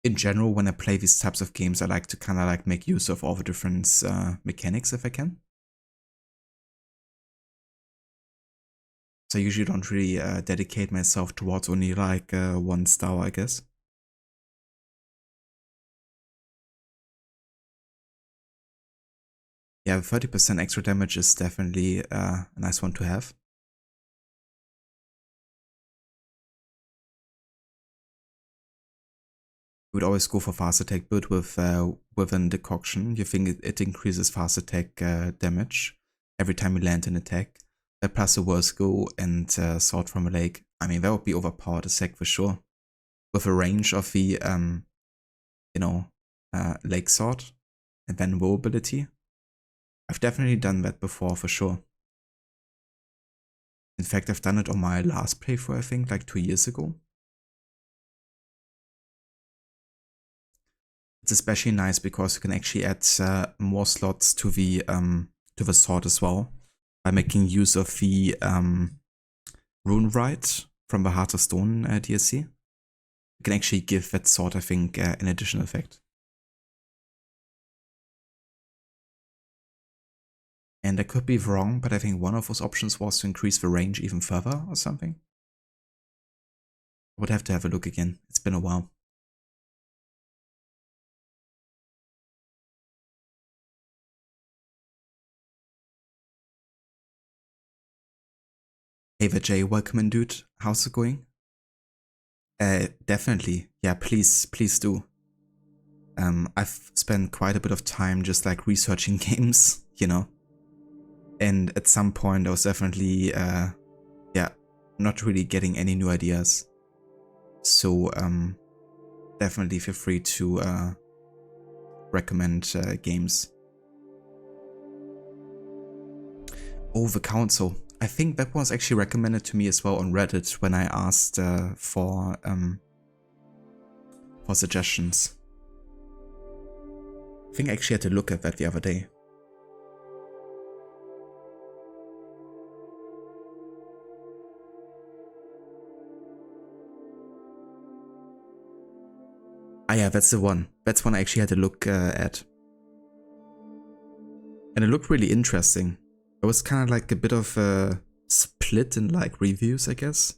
In general, when I play these types of games, I like to kind of like make use of all the different mechanics if I can. So I usually don't really dedicate myself towards only like one style, I guess. Yeah, 30% extra damage is definitely a nice one to have. Would always go for fast attack build with an decoction. You think it increases fast attack damage every time you land an attack. Plus a worse go and sword from a lake. I mean, that would be overpowered a sec for sure. With a range of the lake sword and then woe ability. I've definitely done that before for sure. In fact, I've done it on my last playthrough, I think, like 2 years ago. It's especially nice because you can actually add more slots to the sword as well by making use of the Rune Rite from the Heart of Stone DLC. You can actually give that sword, I think, an additional effect. And I could be wrong, but I think one of those options was to increase the range even further or something. I would have to have a look again. It's been a while. Hey Vijay, welcome in, dude. How's it going? Definitely. Yeah, please do. I've spent quite a bit of time just like researching games, you know. And at some point I was definitely, not really getting any new ideas. So, definitely feel free to recommend games. Oh, the council. I think that was actually recommended to me as well on Reddit when I asked for suggestions. I think I actually had to look at that the other day. Ah yeah, that's the one. That's one I actually had to look at. And it looked really interesting. It was kind of like a bit of a split in like reviews, I guess.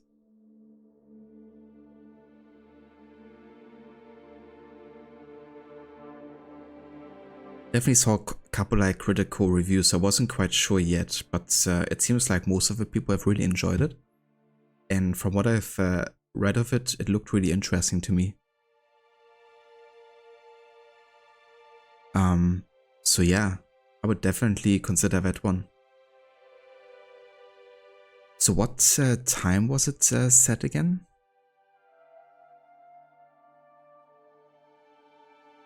Definitely saw a couple like critical reviews. I wasn't quite sure yet, but it seems like most of the people have really enjoyed it. And from what I've read of it, it looked really interesting to me. So yeah, I would definitely consider that one. So what time was it set again?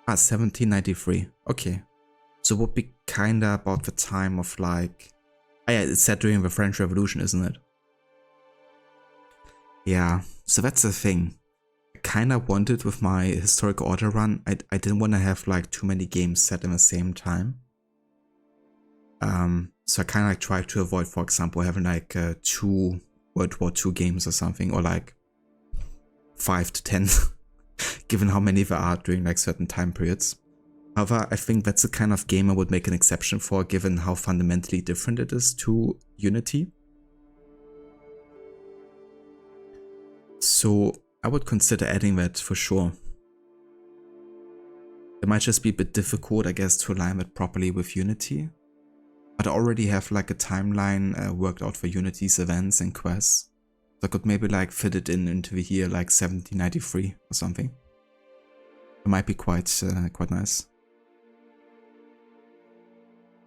Ah, 1793. Okay. So it would be kinda about the time of like... Ah yeah, it's set during the French Revolution, isn't it? Yeah, so that's the thing. I kinda wanted with my historical order run, I didn't want to have like too many games set in the same time. So I kind of like tried to avoid, for example, having like 2 World War II games or something, or like 5 to 10, given how many there are during like certain time periods. However, I think that's the kind of game I would make an exception for, given how fundamentally different it is to Unity. So I would consider adding that for sure. It might just be a bit difficult, I guess, to align it properly with Unity. But I already have like a timeline worked out for Unity's events and quests. So I could maybe like fit it into the year like 1793 or something. It might be quite nice.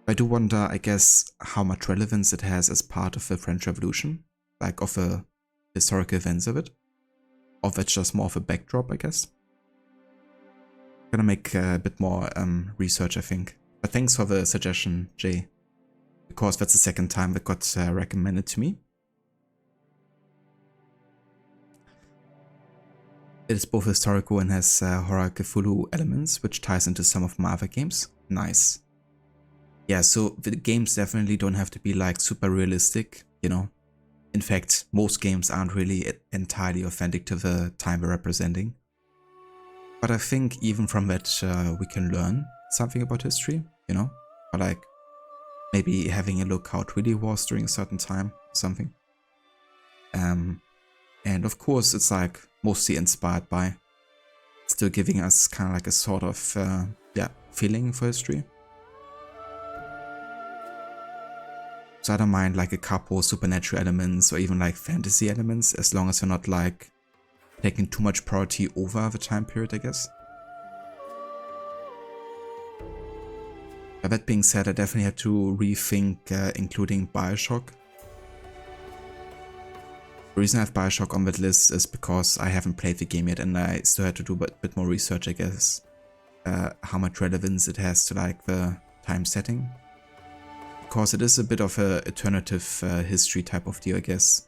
I do wonder, I guess, how much relevance it has as part of the French Revolution. Like of the historical events of it. Or if it's just more of a backdrop, I guess. I'm gonna make a bit more research, I think. But thanks for the suggestion, Jay. Because that's the second time that got recommended to me. It is both historical and has horror Cthulhu elements, which ties into some of my other games. Nice. Yeah, so the games definitely don't have to be like super realistic, you know. In fact, most games aren't really entirely authentic to the time they're representing. But I think even from that we can learn something about history, you know. Or like maybe having a look how it really was during a certain time or something. And of course it's like mostly inspired by, still giving us kind of like a sort of feeling for history. So I don't mind like a couple supernatural elements or even like fantasy elements, as long as they're not like taking too much priority over the time period, I guess. But that being said, I definitely had to rethink including Bioshock. The reason I have Bioshock on that list is because I haven't played the game yet and I still had to do a bit more research, I guess. How much relevance it has to like the time setting. Because it is a bit of a alternative history type of deal, I guess.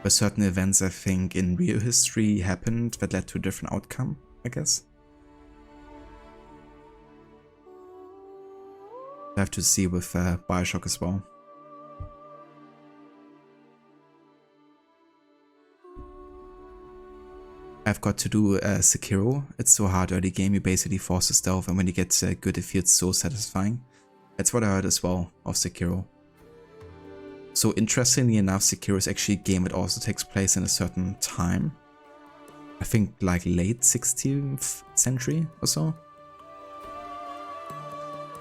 Where certain events I think in real history happened that led to a different outcome, I guess. I have to see with Bioshock as well. I've got to do Sekiro. It's so hard early game, you basically force a stealth, and when you get good it feels so satisfying. That's what I heard as well of Sekiro. So interestingly enough, Sekiro is actually a game that also takes place in a certain time. I think like late 16th century or so.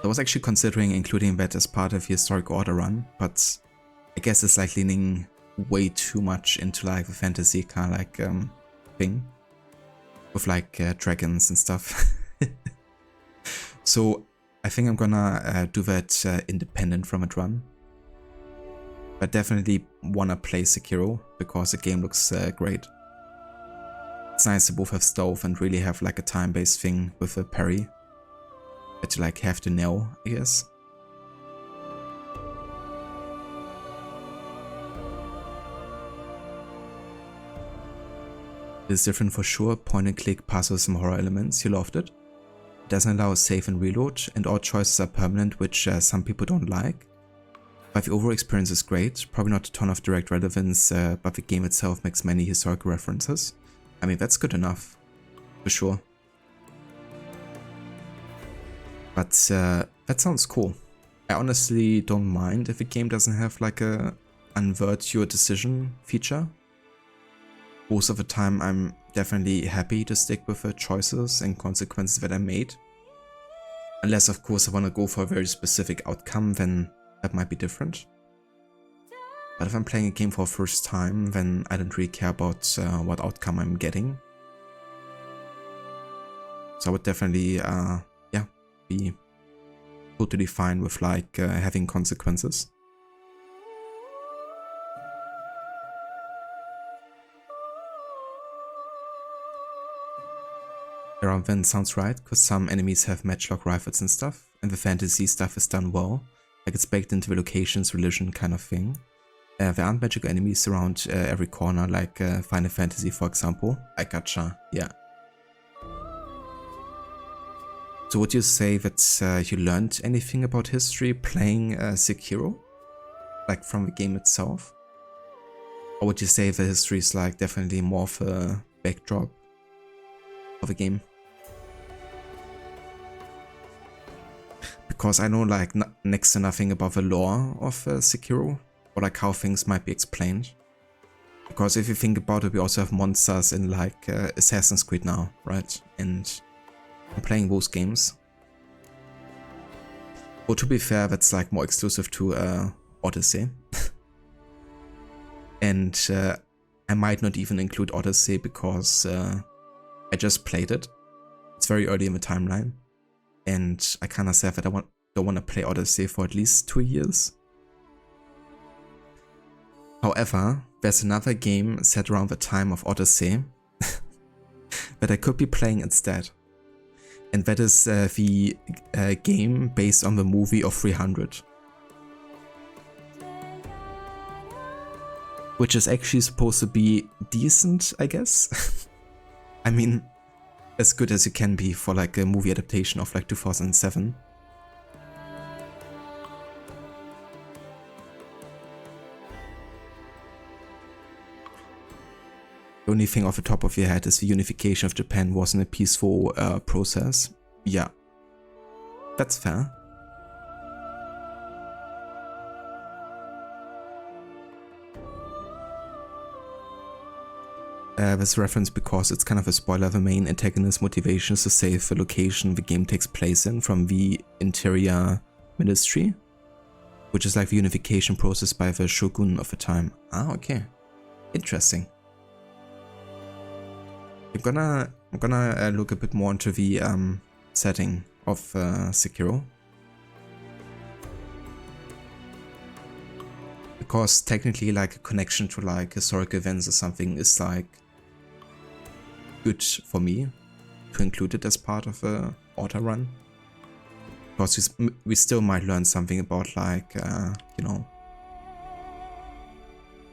I was actually considering including that as part of the historic order run, but I guess it's like leaning way too much into like the fantasy kind of like thing. With like dragons and stuff. So I think I'm gonna do that independent from it run. I definitely wanna play Sekiro because the game looks great. It's nice to both have stealth and really have like a time-based thing with a parry. That you like have to nail, I guess. It is different for sure, point and click puzzles, some horror elements, you loved it. It doesn't allow a save and reload, and all choices are permanent, which some people don't like. But the overall experience is great, probably not a ton of direct relevance, but the game itself makes many historical references. I mean, that's good enough, for sure. But that sounds cool. I honestly don't mind if a game doesn't have like a invert your decision feature. Most of the time I'm definitely happy to stick with the choices and consequences that I made. Unless of course I want to go for a very specific outcome, then that might be different. But if I'm playing a game for the first time, then I don't really care about what outcome I'm getting. So I would definitely be totally fine with like having consequences. Around then sounds right, because some enemies have matchlock rifles and stuff, and the fantasy stuff is done well, like it's baked into the location's religion kind of thing. There aren't magical enemies around every corner, like Final Fantasy for example. I gotcha, yeah. So would you say that you learned anything about history playing Sekiro? Like from the game itself? Or would you say the history is like definitely more of a backdrop of the game? Because I know like next to nothing about the lore of Sekiro, or like how things might be explained. Because if you think about it, we also have monsters in like Assassin's Creed now, right? And I'm playing those games. Well, to be fair, that's like more exclusive to Odyssey. And I might not even include Odyssey because I just played it. It's very early in the timeline. And I kind of said that I don't want to play Odyssey for at least 2 years. However, there's another game set around the time of Odyssey that I could be playing instead. And that is the game based on the movie of 300. Which is actually supposed to be decent, I guess. I mean, as good as it can be for like a movie adaptation of like 2007. The only thing off the top of your head is the unification of Japan wasn't a peaceful process. Yeah, that's fair. This reference because it's kind of a spoiler. The main antagonist's motivation is to save the location the game takes place in from the Interior Ministry. which is like the unification process by the shogun of the time. Ah, okay. Interesting. I'm gonna look a bit more into the setting of Sekiro. Because technically like a connection to like historical events or something is like good for me to include it as part of a auto run. Because we still might learn something about like, you know,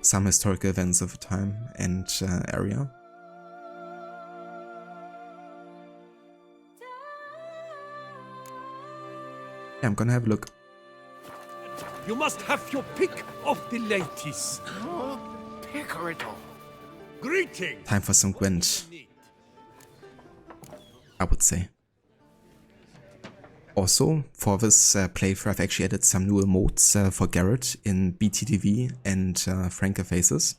some historical events of the time and area. Yeah, I'm gonna have a look. You must have your pick of the ladies. Pickerital. Greetings. Time for some Gwent, I would say. Also, for this playthrough, I've actually added some new emotes for Garrett in BTTV and Franker Faces.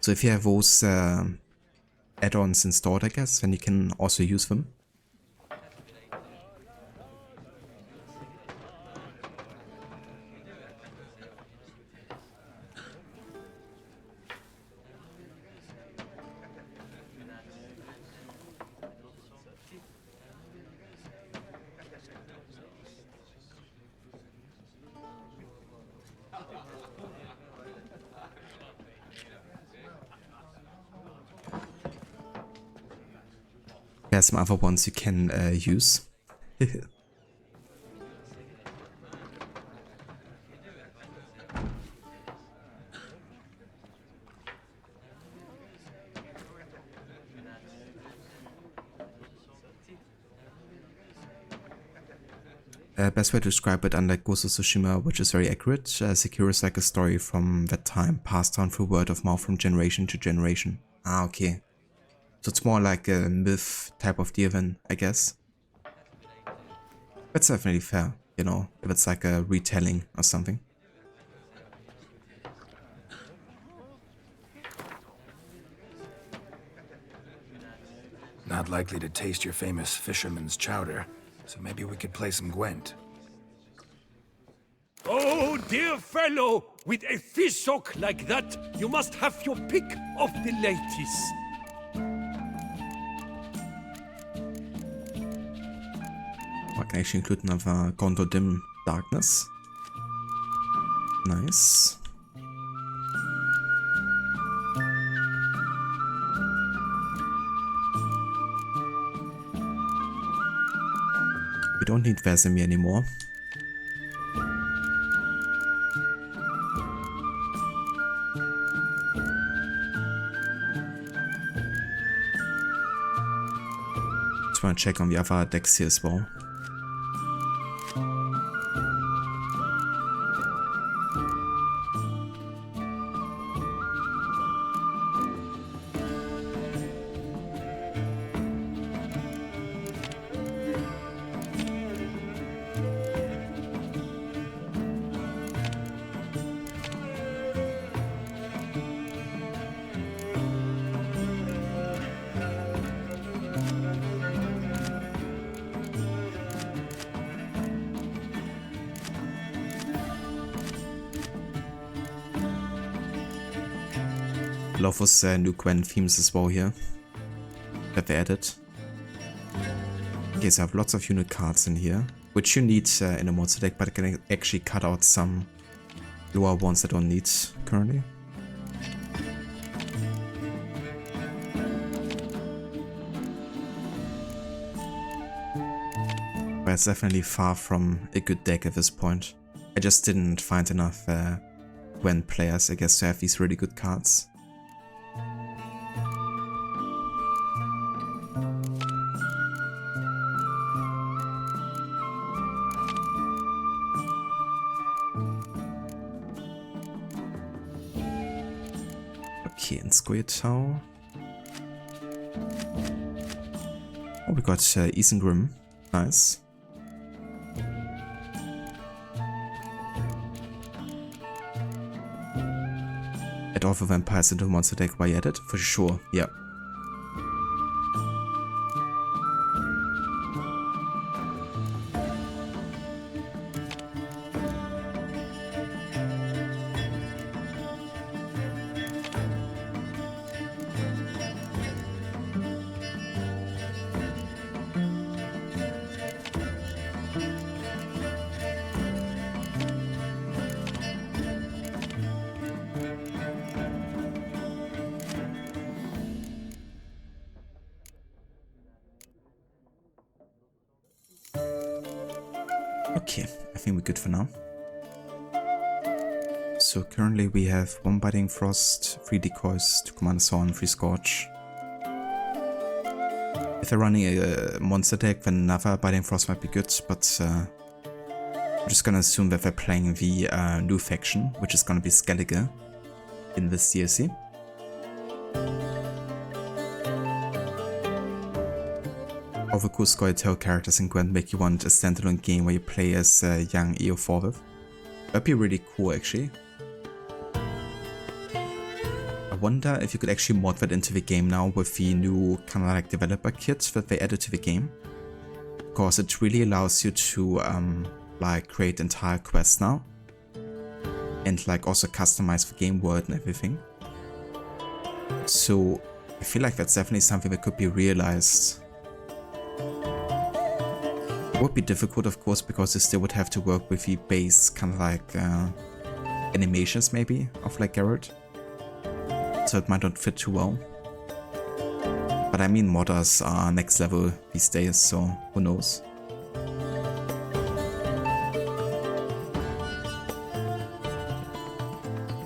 So if you have those add-ons installed, I guess, then you can also use them. There are some other ones you can use. Best way to describe it, unlike Ghost of Tsushima, which is very accurate, Sekiro is like a story from that time, passed down through word of mouth from generation to generation. Ah, okay. So it's more like a myth type of deal then, I guess. That's definitely fair, you know, if it's like a retelling or something. Not likely to taste your famous fisherman's chowder, so maybe we could play some Gwent. Oh, dear fellow, with a fish hook like that, you must have your pick of the ladies. I can actually include another Gondo Dim Darkness. Nice. We don't need Vesemir anymore. Just want to check on the other decks here as well. Love those new Gwent themes as well here that they added. Okay, so I have lots of unit cards in here, which you need in a monster deck, but I can actually cut out some lower ones I don't need currently. But it's definitely far from a good deck at this point. I just didn't find enough Gwent players, I guess, to have these really good cards. Okay, in Square Tower. Oh, we got Isengrim. Nice. Add all the vampires into monster deck by added? For sure, yeah. Okay, I think we're good for now. So currently we have 1 Biting Frost, 3 Decoys, 2 Commander Sawn, 3 Scorch. If they're running a monster deck, then another Biting Frost might be good, but I'm just gonna assume that they're playing the new faction, which is gonna be Skellige in this DLC. All the cool Scoia'tael characters in Gwent make you want a standalone game where you play as young Eoforvith. That'd be really cool, actually. I wonder if you could actually mod that into the game now with the new kind of like developer kit that they added to the game. Because it really allows you to like create entire quests now. And like also customize the game world and everything. So I feel like that's definitely something that could be realized. It would be difficult, of course, because you still would have to work with the base kind of like animations maybe of like Geralt. So it might not fit too well. But I mean, modders are next level these days, so who knows.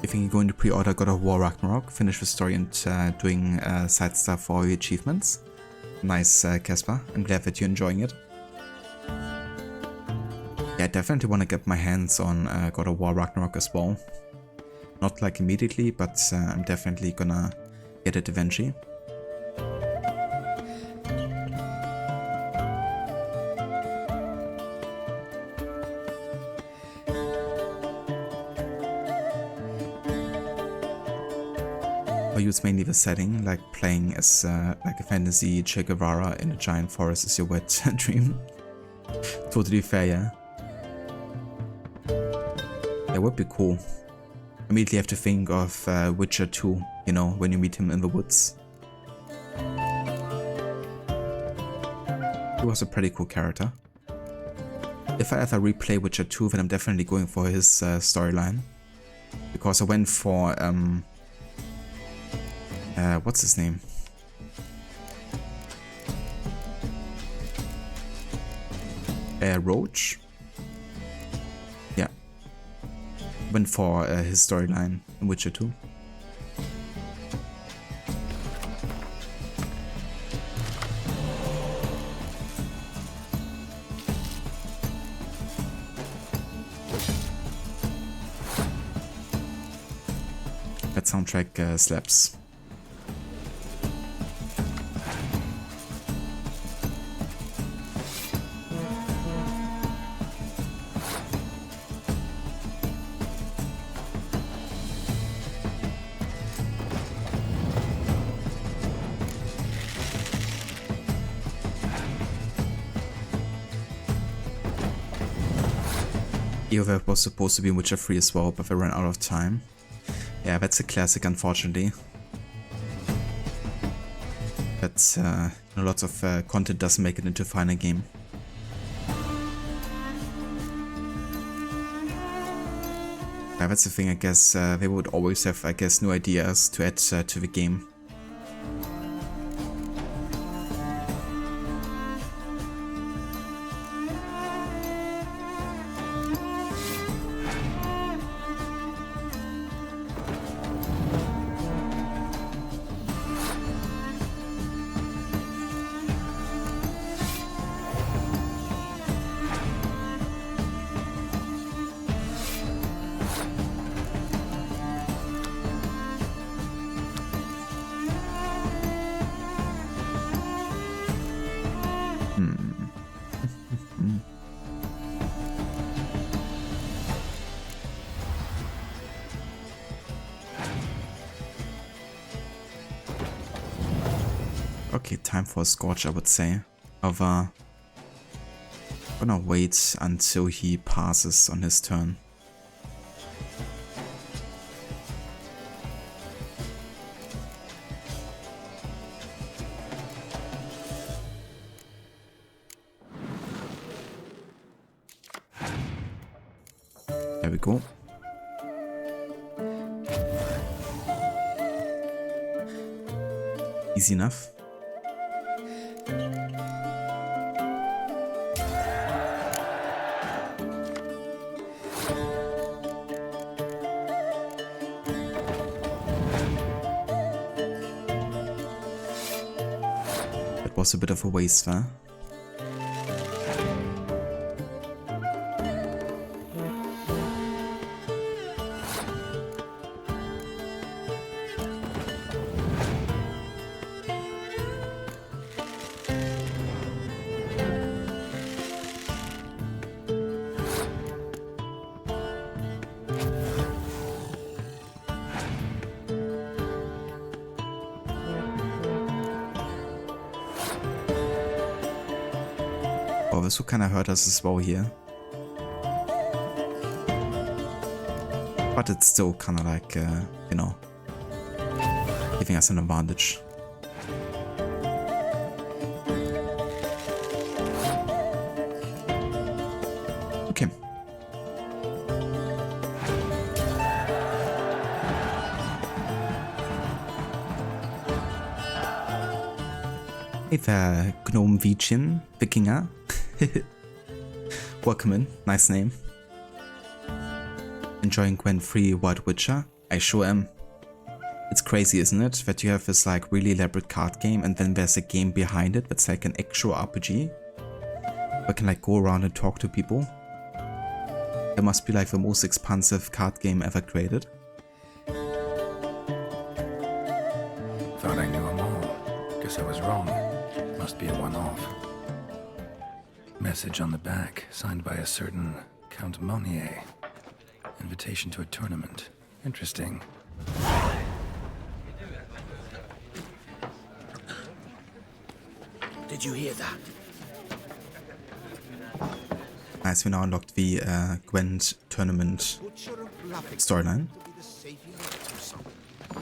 I think you're going to pre-order God of War Ragnarok, finish the story and doing side stuff for all the achievements. Nice, Casper. I'm glad that you're enjoying it. Yeah, I definitely want to get my hands on God of War Ragnarok as well. Not like immediately, but I'm definitely gonna get it eventually. I use mainly the setting, like playing as like a fantasy Che Guevara in a giant forest is your wet dream. Totally fair, yeah. That would be cool. Immediately have to think of Witcher 2, you know, when you meet him in the woods. He was a pretty cool character. If I ever replay Witcher 2, then I'm definitely going for his storyline. Because I went for, what's his name? Roach? Yeah. Went for his storyline in Witcher 2. That soundtrack slaps. EOF was supposed to be in Witcher 3 as well, but they ran out of time. Yeah, that's a classic, unfortunately. But lots of content doesn't make it into a final game. Yeah, that's the thing, I guess. They would always have, I guess, new ideas to add to the game. Okay, time for a Scorch, I would say. However, I'm gonna wait until he passes on his turn. There we go. Easy enough. That was a bit of a waste there. Oh, so kind of hurt us as well here. But it's still kind of like, you know, giving us an advantage. Okay. Hey there, Gnome Vichen, Wikinger. Welcome in, nice name. Enjoying Gwent Free White Witcher? I sure am. It's crazy, isn't it? That you have this like really elaborate card game and then there's a game behind it that's like an actual RPG. Where can like go around and talk to people. It must be like the most expansive card game ever created. Thought I knew them all. Guess I was wrong. Must be a one-off. Message on the back, signed by a certain Count Monnier. Invitation to a tournament. Interesting. Did you hear that? Nice, we now unlocked the Gwent tournament storyline.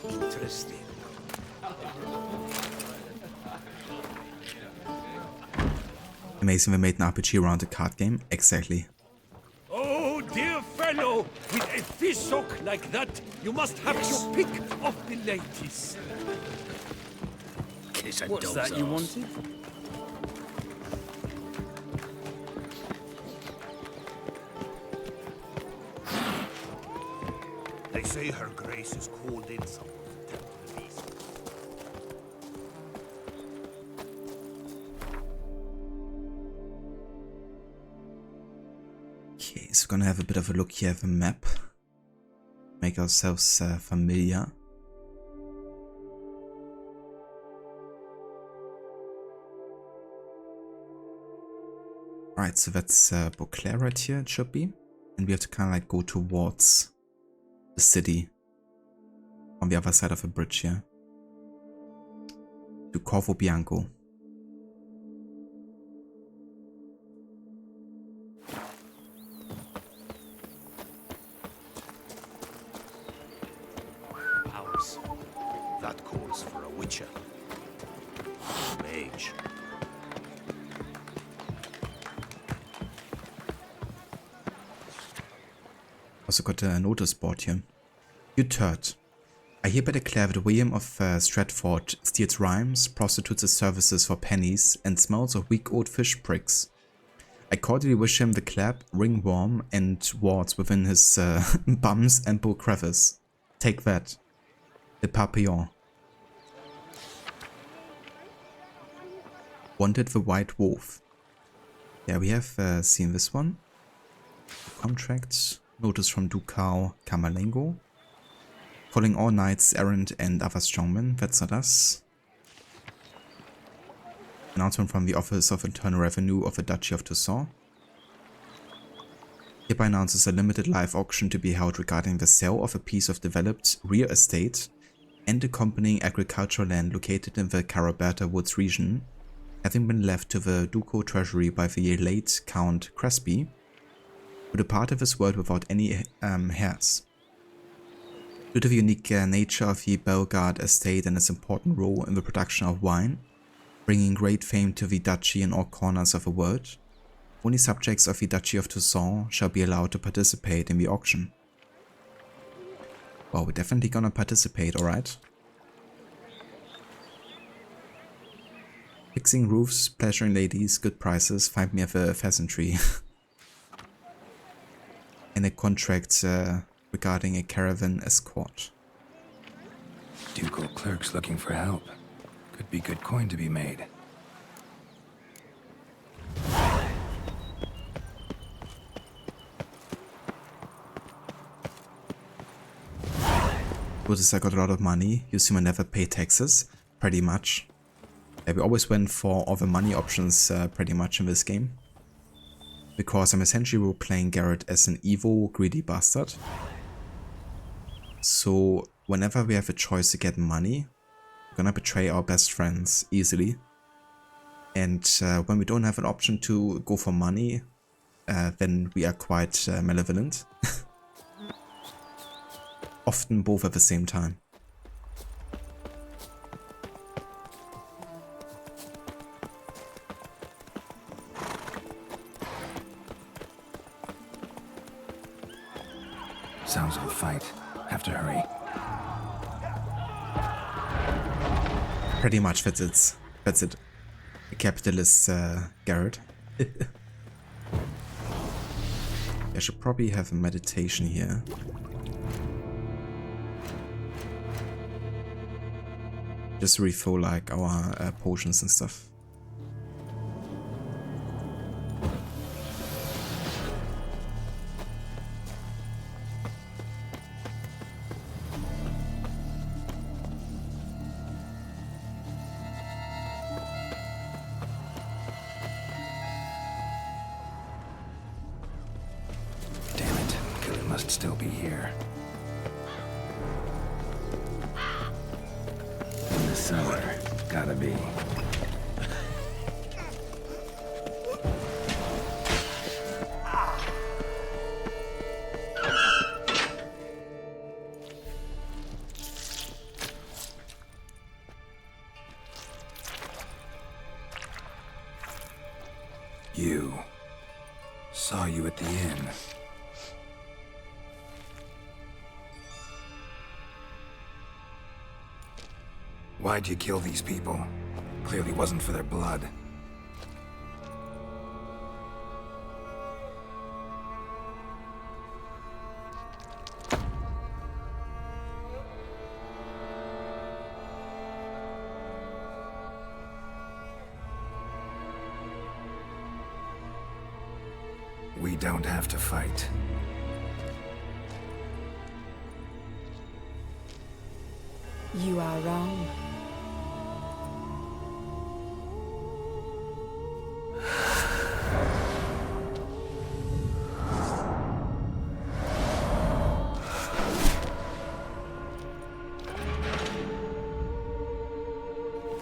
Interesting. Amazing, we made an RPG around a card game. Exactly. Oh, dear fellow, with a fish hook like that, you must have your pick of the ladies. Kiss a What's dog's that you arse. wanted? They say her grace is called in some temple beast. Okay, so we're gonna have a bit of a look here at the map. Make ourselves familiar. Alright, so that's Beauclair right here, it should be. And we have to kind of like go towards the city on the other side of the bridge here. To Corvo Bianco. Powers. That calls for a witcher. Mage. Also got a notice board here. You turd. I hereby declare that William of Stratford steals rhymes, prostitutes his services for pennies, and smells of weak old fish pricks. I cordially wish him the clap, ringworm, and warts within his bums and bull crevice. Take that. The Papillon. Wanted the White Wolf. Yeah, we have seen this one. Contracts. Notice from Ducal Camerlengo. Calling all knights errant and other strongmen. That's not us. Announcement from the Office of Internal Revenue of the Duchy of Toussaint. Hereby announces a limited live auction to be held regarding the sale of a piece of developed real estate and accompanying agricultural land located in the Caraberta Woods region, having been left to the ducal treasury by the late Count Crespi, who departed this world without any heirs. Due to the unique nature of the Bellegarde estate and its important role in the production of wine, bringing great fame to the duchy in all corners of the world, only subjects of the Duchy of Toussaint shall be allowed to participate in the auction. Well, we're definitely gonna participate, alright? Fixing roofs, pleasuring ladies, good prices, find me at the pheasantry. And a contract regarding a caravan escort. Ducal clerks looking for help. Could be good coin to be made. Good as I got a lot of money. You assume I never pay taxes, pretty much. Yeah, we always went for all the money options pretty much in this game. Because I'm essentially role-playing Garrett as an evil, greedy bastard. So whenever we have a choice to get money, we're gonna betray our best friends easily. And when we don't have an option to go for money, then we are quite malevolent. Often both at the same time. Sounds of a fight. Have to hurry. Pretty much that's it. That's it. A capitalist Garrett. I should probably have a meditation here. Just refill like our potions and stuff. Damn it, killer must still be here. In the cellar, gotta be. You. Saw you at the inn. Why'd you kill these people? Clearly wasn't for their blood. We don't have to fight. You are wrong.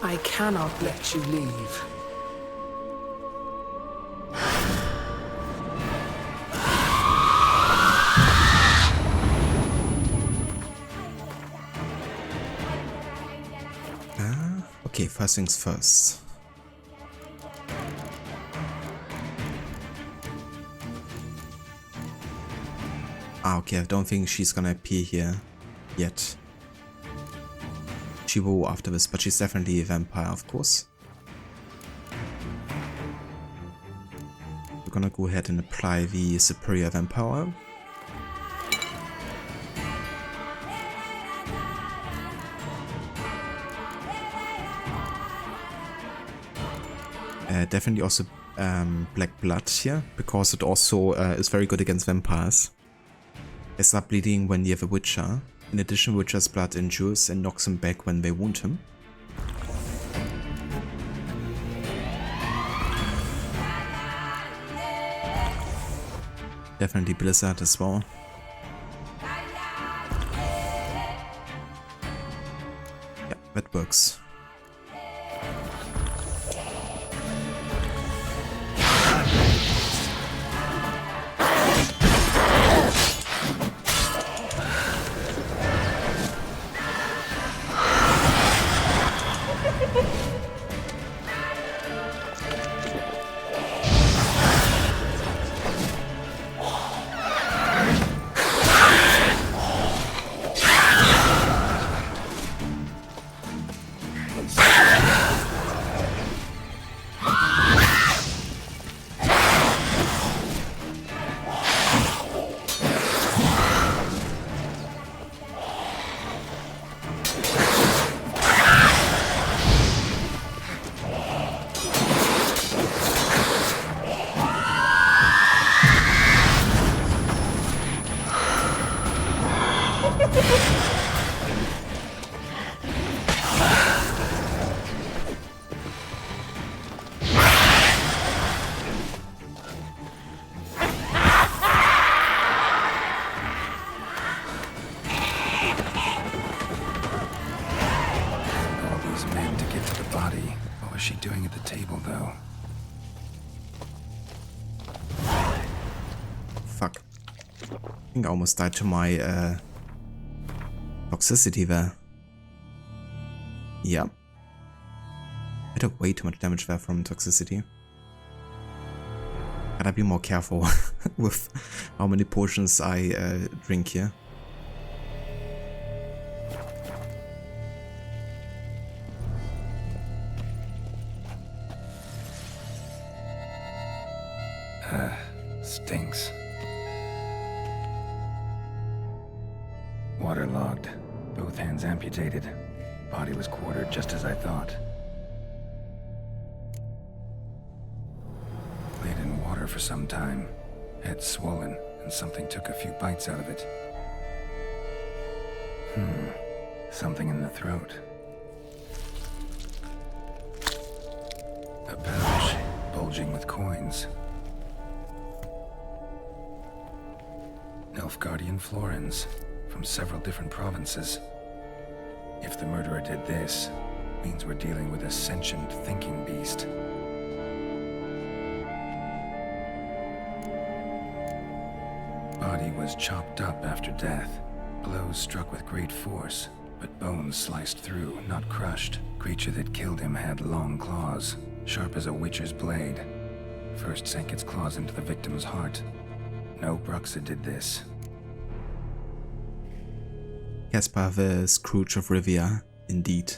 I cannot let you leave. Okay, first things first. Okay, I don't think she's gonna appear here yet. She will after this, but she's definitely a vampire, of course. We're gonna go ahead and apply the superior vampire. Definitely also black blood here, because it also is very good against vampires. They start bleeding when you have a Witcher. In addition, Witcher's blood endures and knocks him back when they wound him. Definitely Blizzard as well. Yeah, that works. body. What was she doing at the table, though? Fuck. I think I almost died to my toxicity there. Yeah. I took way too much damage there from toxicity. Gotta be more careful with how many potions I drink here. Stinks. Waterlogged. Both hands amputated. Body was quartered just as I thought. Laid in water for some time. Head swollen, and something took a few bites out of it. Something in the throat. A pouch, bulging with coins. Nilfgaardian florins, from several different provinces. If the murderer did this, means we're dealing with a sentient thinking beast. Body was chopped up after death. Blows struck with great force, but bones sliced through, not crushed. Creature that killed him had long claws, sharp as a witcher's blade. First sank its claws into the victim's heart. No Bruxa did this. Caspar the Scrooge of Rivia, indeed.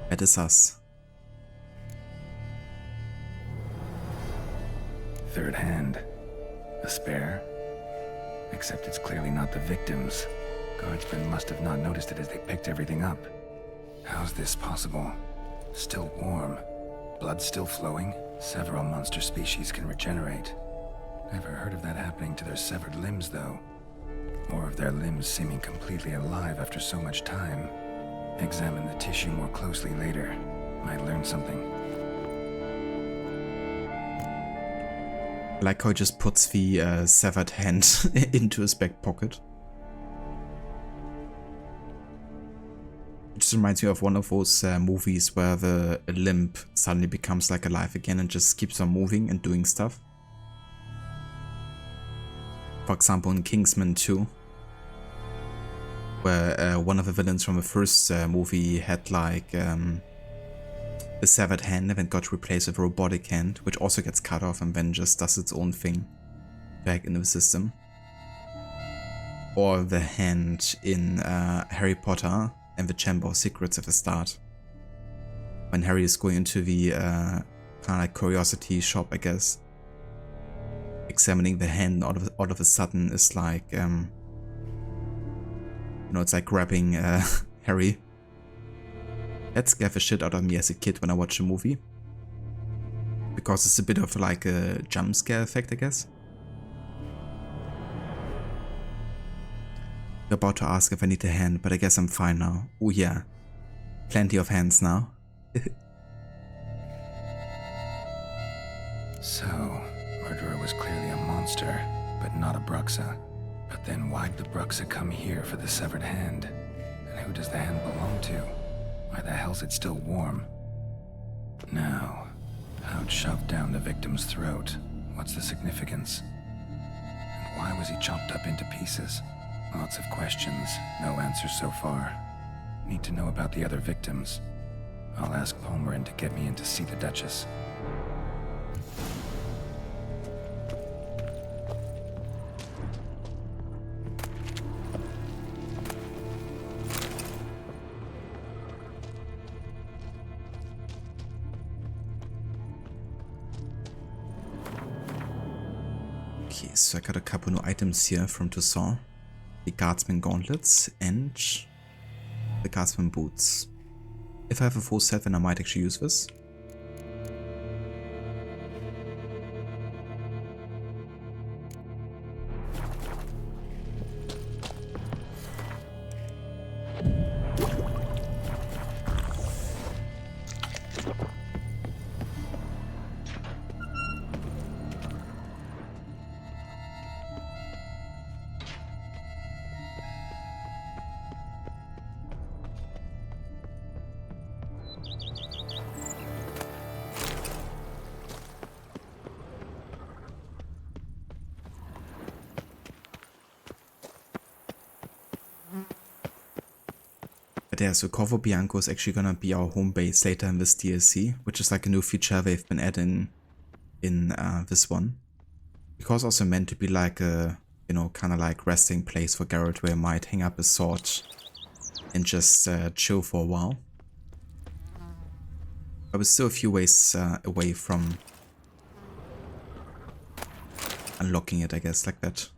That is us. Third hand. A spare? Except it's clearly not the victim's. Guardsmen must have not noticed it as they picked everything up. How's this possible? Still warm. Blood still flowing? Several monster species can regenerate. Never heard of that happening to their severed limbs, though. Or of their limbs seeming completely alive after so much time. Examine the tissue more closely later. Might learn something. I like how he just puts the severed hand into his back pocket. It just reminds me of one of those movies where the limb suddenly becomes like alive again and just keeps on moving and doing stuff. For example, in Kingsman 2, where one of the villains from the first movie had like a severed hand and then got replaced with a robotic hand, which also gets cut off and then just does its own thing back into the system. Or the hand in Harry Potter and the Chamber of Secrets at the start. When Harry is going into the kind of like curiosity shop, I guess. Examining the hand all of a sudden is like, you know, it's like grabbing Harry. That scared the shit out of me as a kid when I watched the movie. Because it's a bit of like a jump scare effect, I guess. You're about to ask if I need a hand, but I guess I'm fine now. Oh yeah, plenty of hands now. So, murderer was clearly a monster, but not a Bruxa. But then why'd the Bruxa come here for the severed hand? And who does the hand belong to? Why the hell's it still warm? Now, how'd shoved down the victim's throat? What's the significance? And why was he chopped up into pieces? Lots of questions, no answers so far. Need to know about the other victims. I'll ask Palmerin to get me in to see the Duchess. Okay, so I got a couple new items here from Toussaint. The Guardsman Gauntlets and the Guardsman Boots. If I have a full set, then I might actually use this. yeah, so Corvo Bianco is actually gonna be our home base later in this DLC, which is like a new feature they've been adding in this one. Because also meant to be like a, you know, kind of like resting place for Geralt where he might hang up his sword and just chill for a while. But we're still a few ways away from unlocking it, I guess, like that.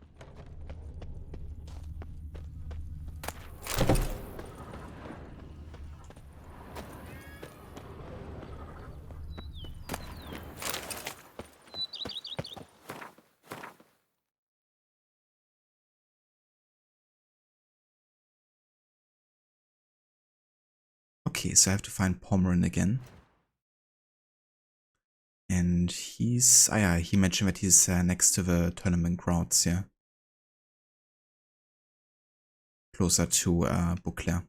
Okay, so I have to find Pomeran again. And he's... ah yeah, he mentioned that he's next to the tournament grounds, yeah. Closer to Beauclair.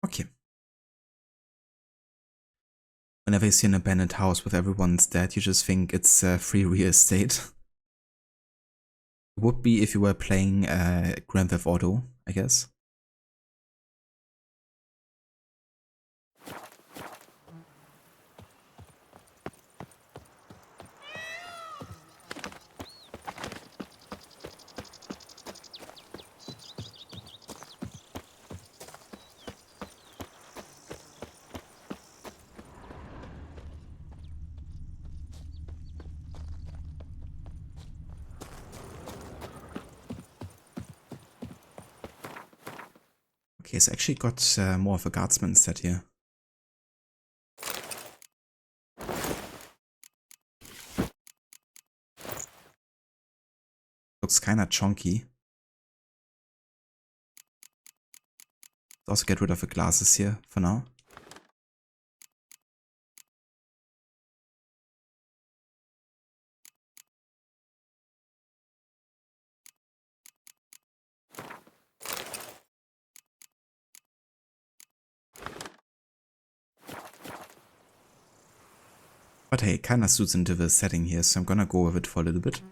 Okay. Whenever you see an abandoned house with everyone's dead, you just think it's free real estate. It would be if you were playing Grand Theft Auto, I guess. Okay, it's actually got more of a guardsman set here. Looks kinda chunky. Let's also get rid of the glasses here for now. But hey, it kinda suits into the setting here, so I'm gonna go with it for a little bit.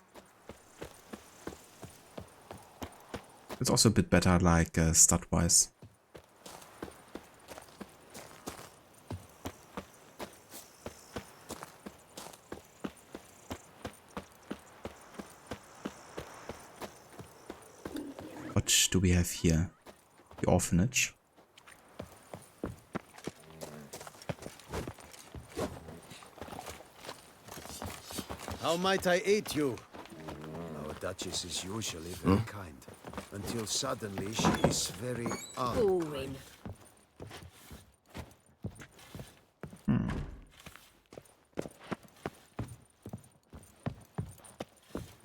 It's also a bit better, like, stud-wise. What do we have here? The orphanage. How might I aid you? Our Duchess is usually very kind, until suddenly she is very Owen.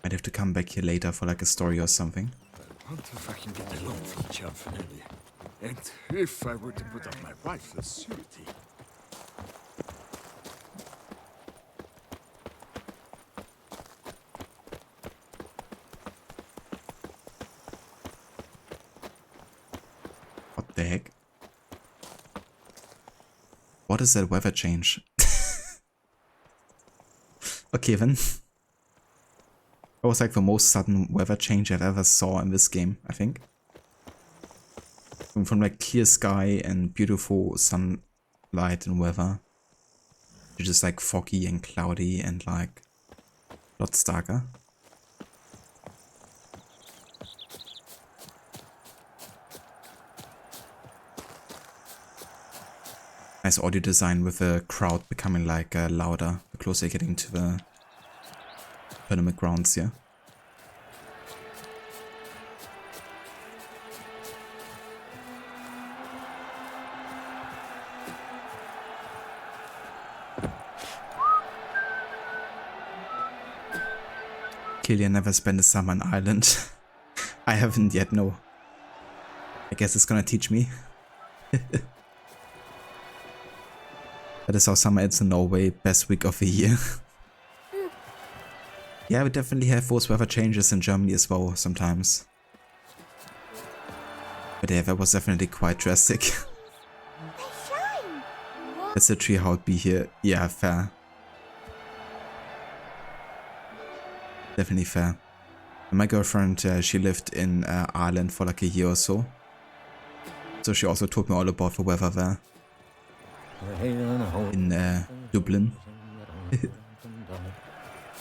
Might have to come back here later for like a story or something. I wonder if I can get a loan from Gianfinelli. And if I were to put up my wife as surety. What the heck? What is that weather change? Okay then. That was like the most sudden weather change I've ever saw in this game, I think. From like clear sky and beautiful sunlight and weather to just like foggy and cloudy and like a lot darker. Nice audio design with the crowd becoming like louder the closer you're getting to the tournament grounds here. Killian never spent a summer in Ireland. I haven't yet, no. I guess it's gonna teach me. That is how summer ends in Norway, best week of the year. Yeah, we definitely have those weather changes in Germany as well sometimes. But yeah, that was definitely quite drastic. That's literally how it'd be here. Yeah, fair. Definitely fair. And my girlfriend, she lived in Ireland for like a year or so. So she also told me all about the weather there in Dublin.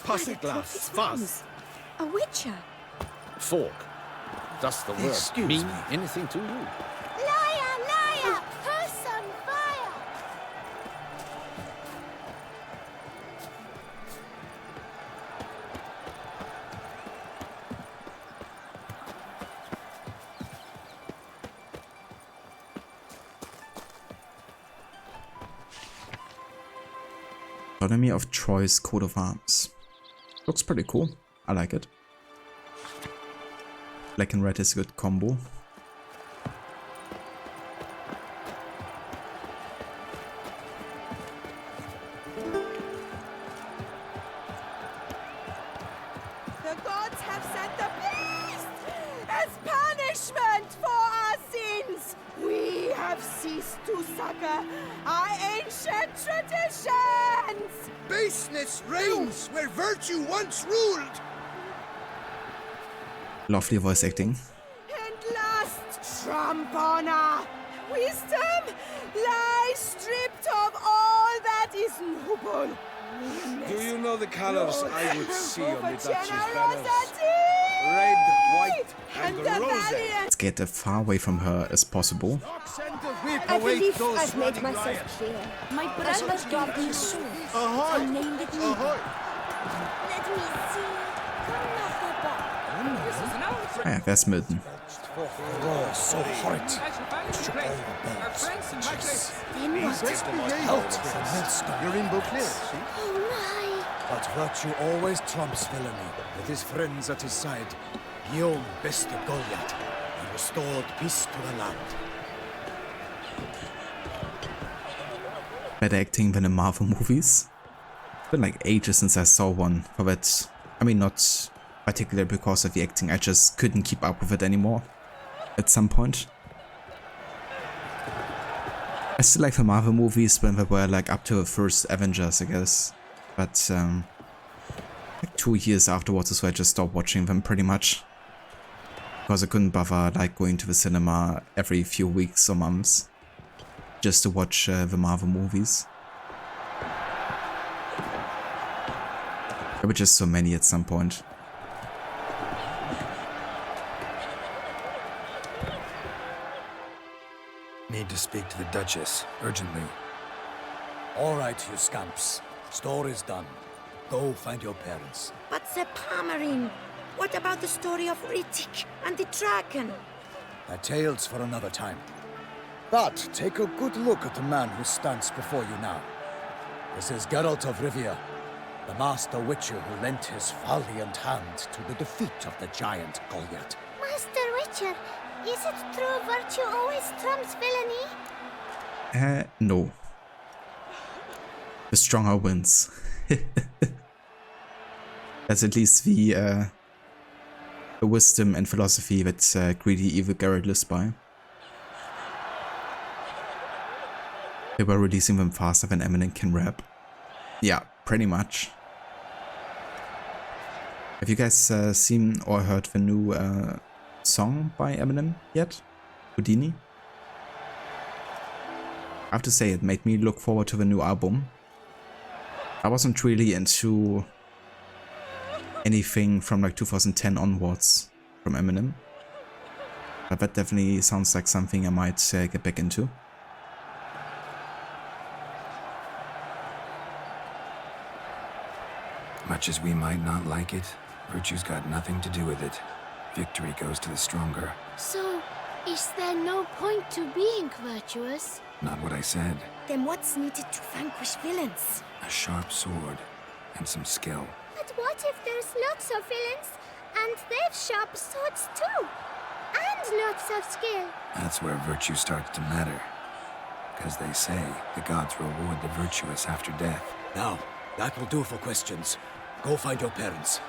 Pass it, lass, fast. A witcher. Fork. Does the word Excuse mean me. anything to you? Liar, liar! House on fire! Economy of Troy's coat of arms. Looks pretty cool. I like it. Black and red is a good combo. The gods have sent the beast as punishment for our sins. We have ceased to succor our ancient traditions. Baseness reigns where virtue once ruled. Lovely voice acting. And lust trump honor. Wisdom lies stripped of all that is noble. Do you know the colors I would see on the Duchess' banners? Generosity! Red, white, and the rose. valiant. Let's get as far away from her as possible. I believe I've made myself clear. My brother gave me a sword. I named it Needle. Let me see. Ah ja, wer ist Milton? Oh, so hot. Then what? You're in Beauclair, see? Oh my! But virtue always trumps villainy. With his friends at his side, Guillaume bested Goliath and restored peace to the land. Better acting than in Marvel movies. It's been like ages since I saw one for that. I mean, not particularly because of the acting, I just couldn't keep up with it anymore at some point. I still like the Marvel movies when they were like up to the first Avengers, I guess. But like 2 years afterwards is where I just stopped watching them pretty much. Because I couldn't bother like going to the cinema every few weeks or months just to watch the Marvel movies. There were just so many at some point. Need to speak to the Duchess, urgently. All right, you scamps. Story's done. Go find your parents. But Sir Palmerin, what about the story of Rittik and the dragon? A tale's for another time. But take a good look at the man who stands before you now. This is Geralt of Rivia, the master witcher who lent his valiant hand to the defeat of the giant Goliath. Master Witcher, is it true virtue always trumps villainy? No. The stronger wins. That's at least the wisdom and philosophy that greedy evil Geralt lives by. They were releasing them faster than Eminem can rap. Yeah, pretty much. Have you guys seen or heard the new song by Eminem yet? Houdini? I have to say, it made me look forward to the new album. I wasn't really into anything from like 2010 onwards from Eminem. But that definitely sounds like something I might get back into. Much as we might not like it, virtue's got nothing to do with it. Victory goes to the stronger. So, is there no point to being virtuous? Not what I said. Then what's needed to vanquish villains? A sharp sword and some skill. But what if there's lots of villains and they've sharp swords too? And lots of skill. That's where virtue starts to matter. Because they say the gods reward the virtuous after death. Now, that will do for questions. Go find your parents.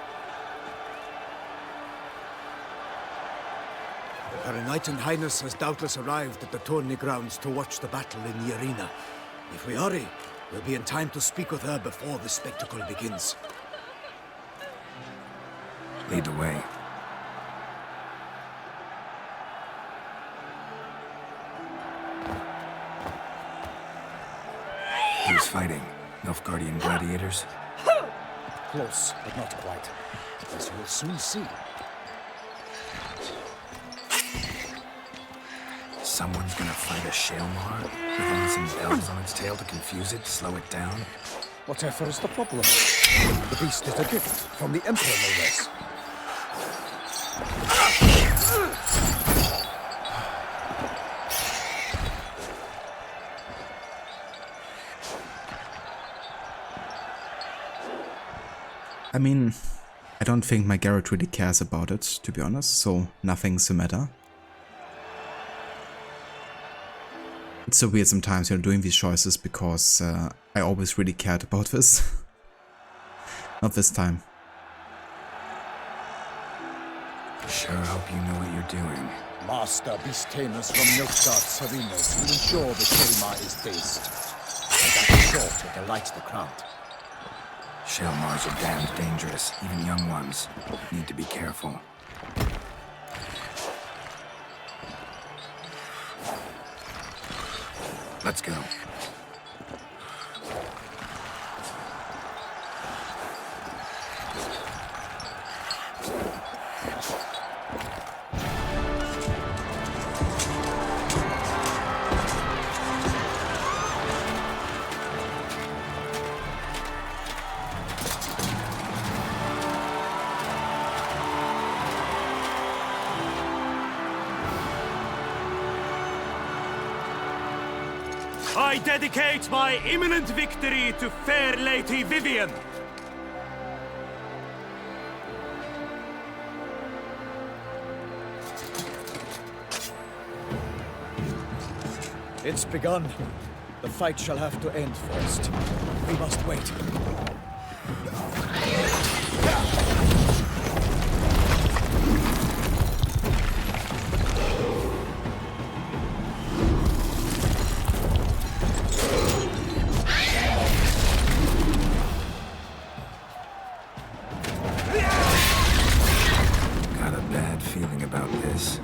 Her Enlightened Highness has doubtless arrived at the tourney grounds to watch the battle in the arena. If we hurry, we'll be in time to speak with her before the spectacle begins. Lead the way. Who's fighting? Nilfgaardian gladiators? Close, but not quite. As you will soon see. Someone's gonna fight a Shaelmar? With only some bells on its tail to confuse it, slow it down? Whatever is the problem? The beast is a gift from the Emperor, no less. I mean, I don't think my Garrett really cares about it, to be honest, so nothing's the matter. It's so weird sometimes, you know, doing these choices because I always really cared about this. Not this time. Sure hope you know what you're doing. Master beast tamers from Nilfgaard's arenas will ensure the Shaelmar is faced. And that is sure to delight the crowd. Shaelmars are damned dangerous, even young ones. Need to be careful. Let's go. I dedicate my imminent victory to fair Lady Vivian. It's begun. The fight shall have to end first. We must wait. Got a bad feeling about this.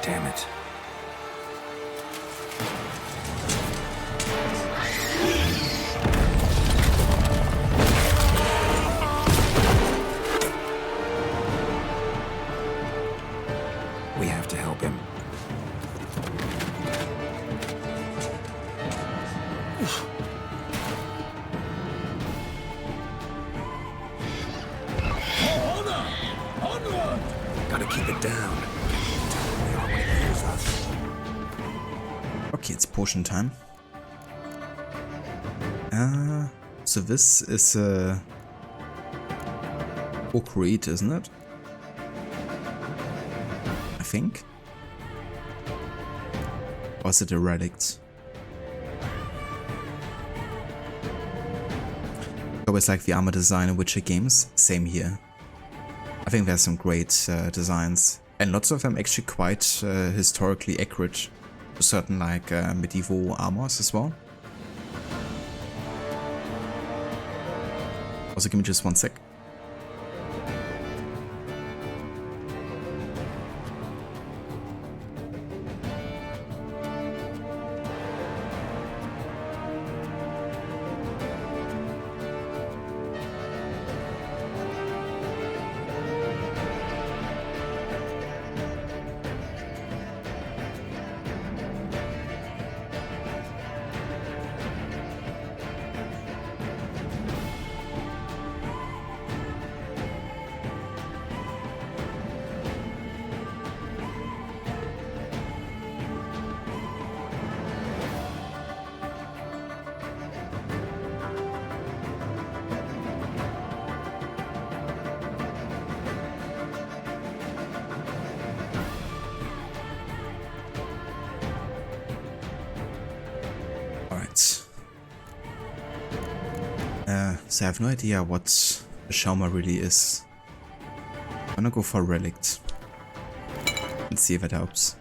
Damn it. We have to help him. Gotta keep it down. Okay, it's potion time. So this is a Oak Reed, isn't it? I think. Or is it a relict? I always like the armor design in Witcher games. Same here. I think there's some great designs, and lots of them actually quite historically accurate to certain like medieval armors as well. Also, give me just 1 sec. So I have no idea what a Shaelmar really is. I'm gonna go for Relict and see if it helps.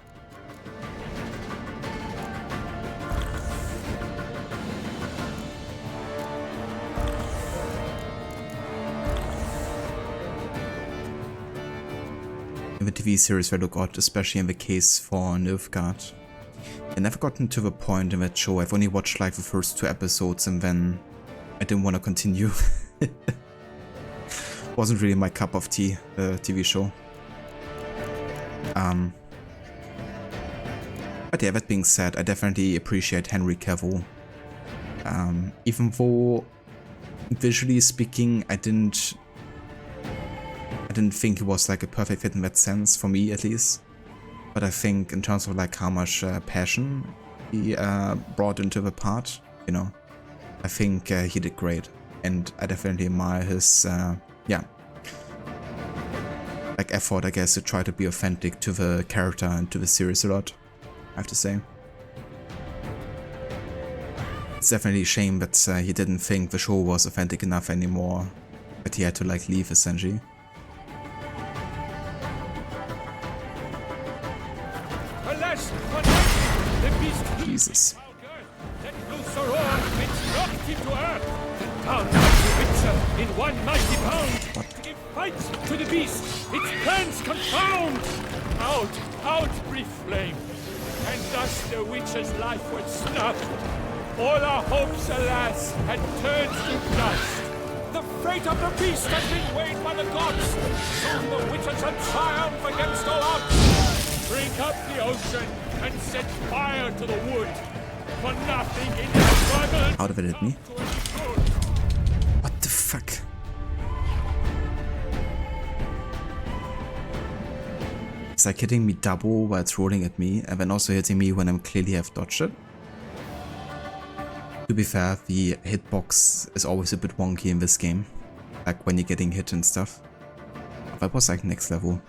In the TV series where look odd, especially in the case for Nilfgaard. I never gotten to the point in that show. I've only watched like the first 2 episodes and then I didn't want to continue. Wasn't really my cup of tea, the TV show. But yeah, that being said, I definitely appreciate Henry Cavill. Even though visually speaking, I didn't think he was like a perfect fit in that sense, for me at least. But I think in terms of like how much passion he brought into the part, you know, I think he did great. And I definitely admire his, yeah, like effort, I guess, to try to be authentic to the character and to the series a lot, I have to say. It's definitely a shame that he didn't think the show was authentic enough anymore, that he had to like leave essentially. Jesus. In one mighty pound, give fight to the beast, its plans confound! Out, brief flame, and thus the witch's life was snuffed. All our hopes, alas, had turned to dust. The fate of the beast has been weighed by the gods. Soon the witches shall triumph against all odds. Drink up the ocean and set fire to the wood. For nothing in the struggle. How did it hit me? What the fuck? It's like hitting me double while it's rolling at me, and then also hitting me when I'm clearly have dodged it. To be fair, the hitbox is always a bit wonky in this game, like when you're getting hit and stuff. That was like next level.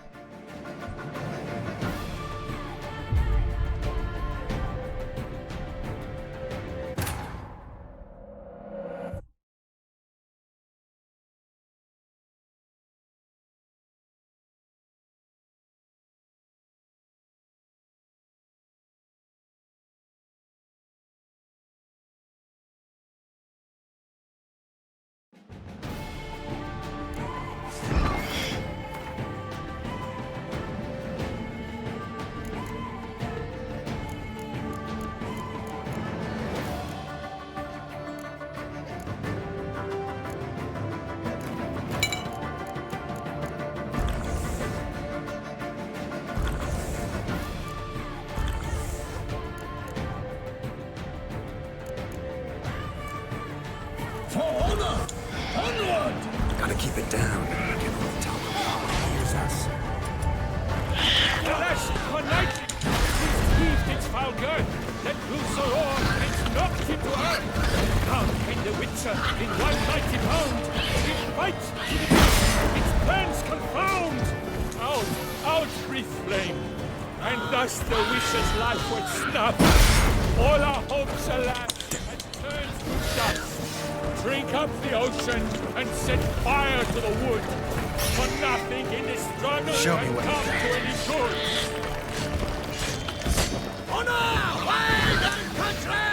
Gotta keep it down. Get on the top of the power. Here's us. Alas, for night, heaved its foul girth, let loose a roar, and it's knocked into earth. Down came the witcher in one mighty pound. It fights to the beast, its plans confound. Out, brief flame, and thus the witcher's life was snuffed. All our hopes, alas, had turned to dust. Drink up the ocean and set fire to the wood. For nothing in this struggle can come to any good. Honor, land and country!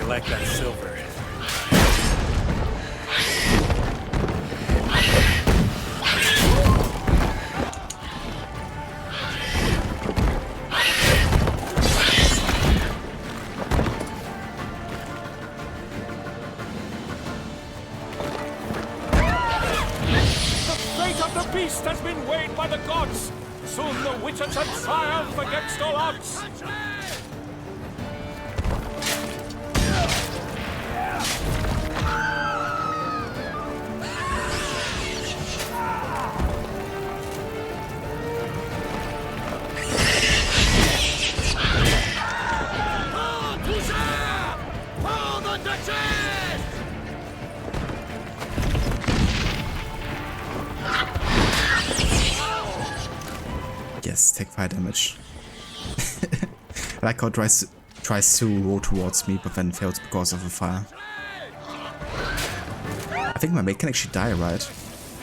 Like that silver. The fate of the beast has been weighed by the gods. Soon the witches shall triumph against all odds. Yes, take fire damage. I like how it tries to roll towards me, but then fails because of a fire. I think my mate can actually die, right?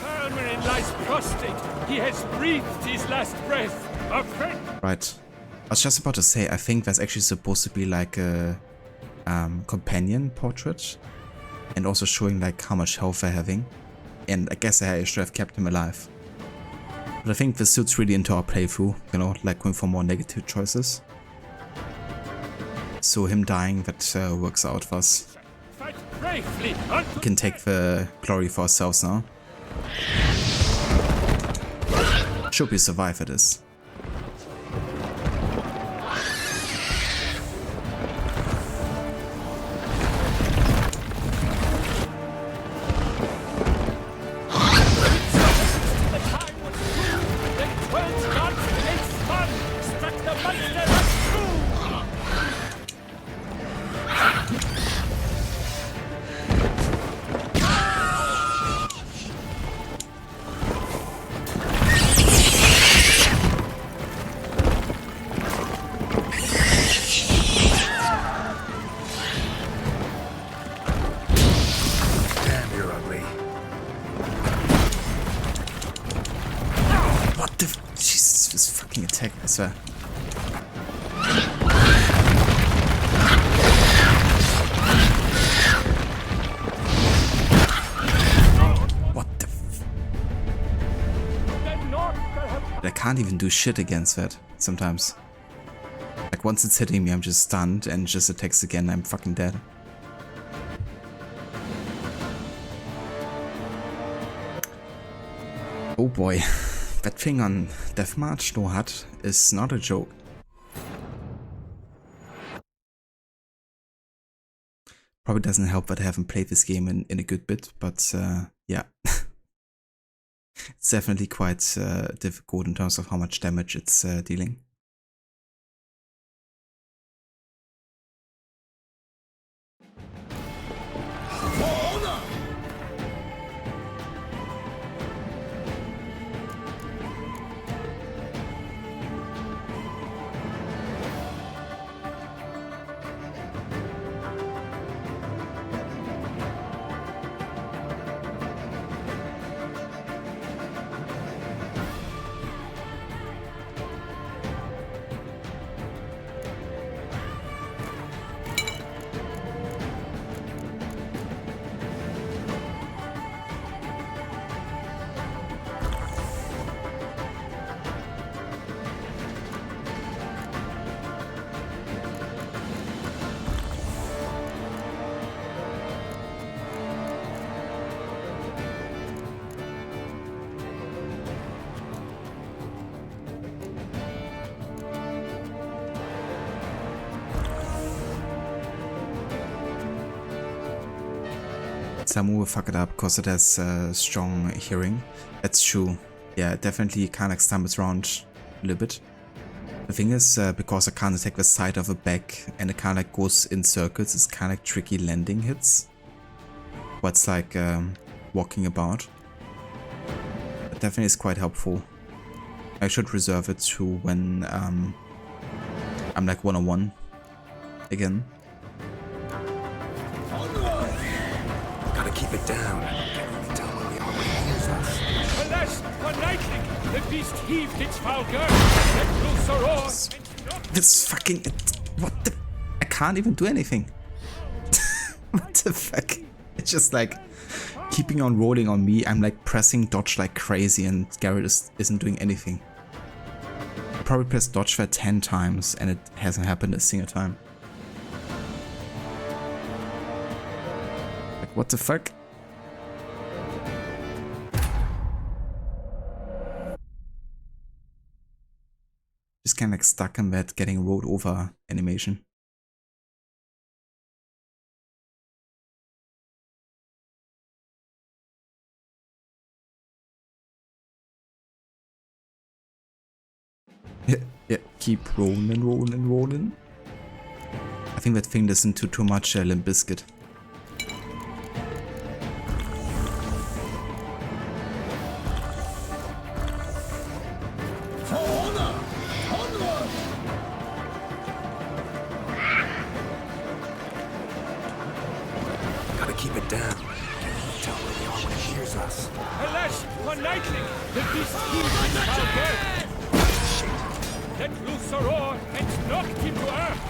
Hermann lies prostrate. He has breathed his last breath. A friend. Right. I was just about to say, I think that's actually supposed to be like a companion portrait. And also showing like how much health they're having. And I guess I should have kept him alive. But I think this suits really into our playthrough, you know, like going for more negative choices. So him dying, that works out for us. We can take the glory for ourselves now. Should we survive this? I can't even do shit against that sometimes. Like once it's hitting me, I'm just stunned, and just attacks again, I'm fucking dead. Oh boy, that thing on Deathmarch, no HUD, is not a joke. Probably doesn't help that I haven't played this game in a good bit, but yeah. It's definitely quite difficult in terms of how much damage it's dealing. Samu will fuck it up because it has strong hearing. That's true. Yeah, it definitely kind of stumbles around a little bit. The thing is, because I can't attack the side of the back and it kind of like goes in circles, it's kind of like tricky landing hits. What's like walking about. It definitely is quite helpful. I should reserve it to when I'm like one-on-one again. Keep it down. Alas, for Nightling, the beast heaved its foul girth, let loose a roar. This fucking... What the... I can't even do anything. What the fuck? It's just like keeping on rolling on me. I'm like pressing dodge like crazy and Garrett isn't doing anything. I probably pressed dodge for 10 times and it hasn't happened a single time. What the fuck? Just kind of like stuck in that getting rolled over animation. Yeah, keep rolling, rolling, rolling. I think that thing listened to too much Limp Bizkit. down. Tell where we are when it hears us. Alas, for nightling, the beast heeds his foul birth. Let loose a roar and knocked him to earth.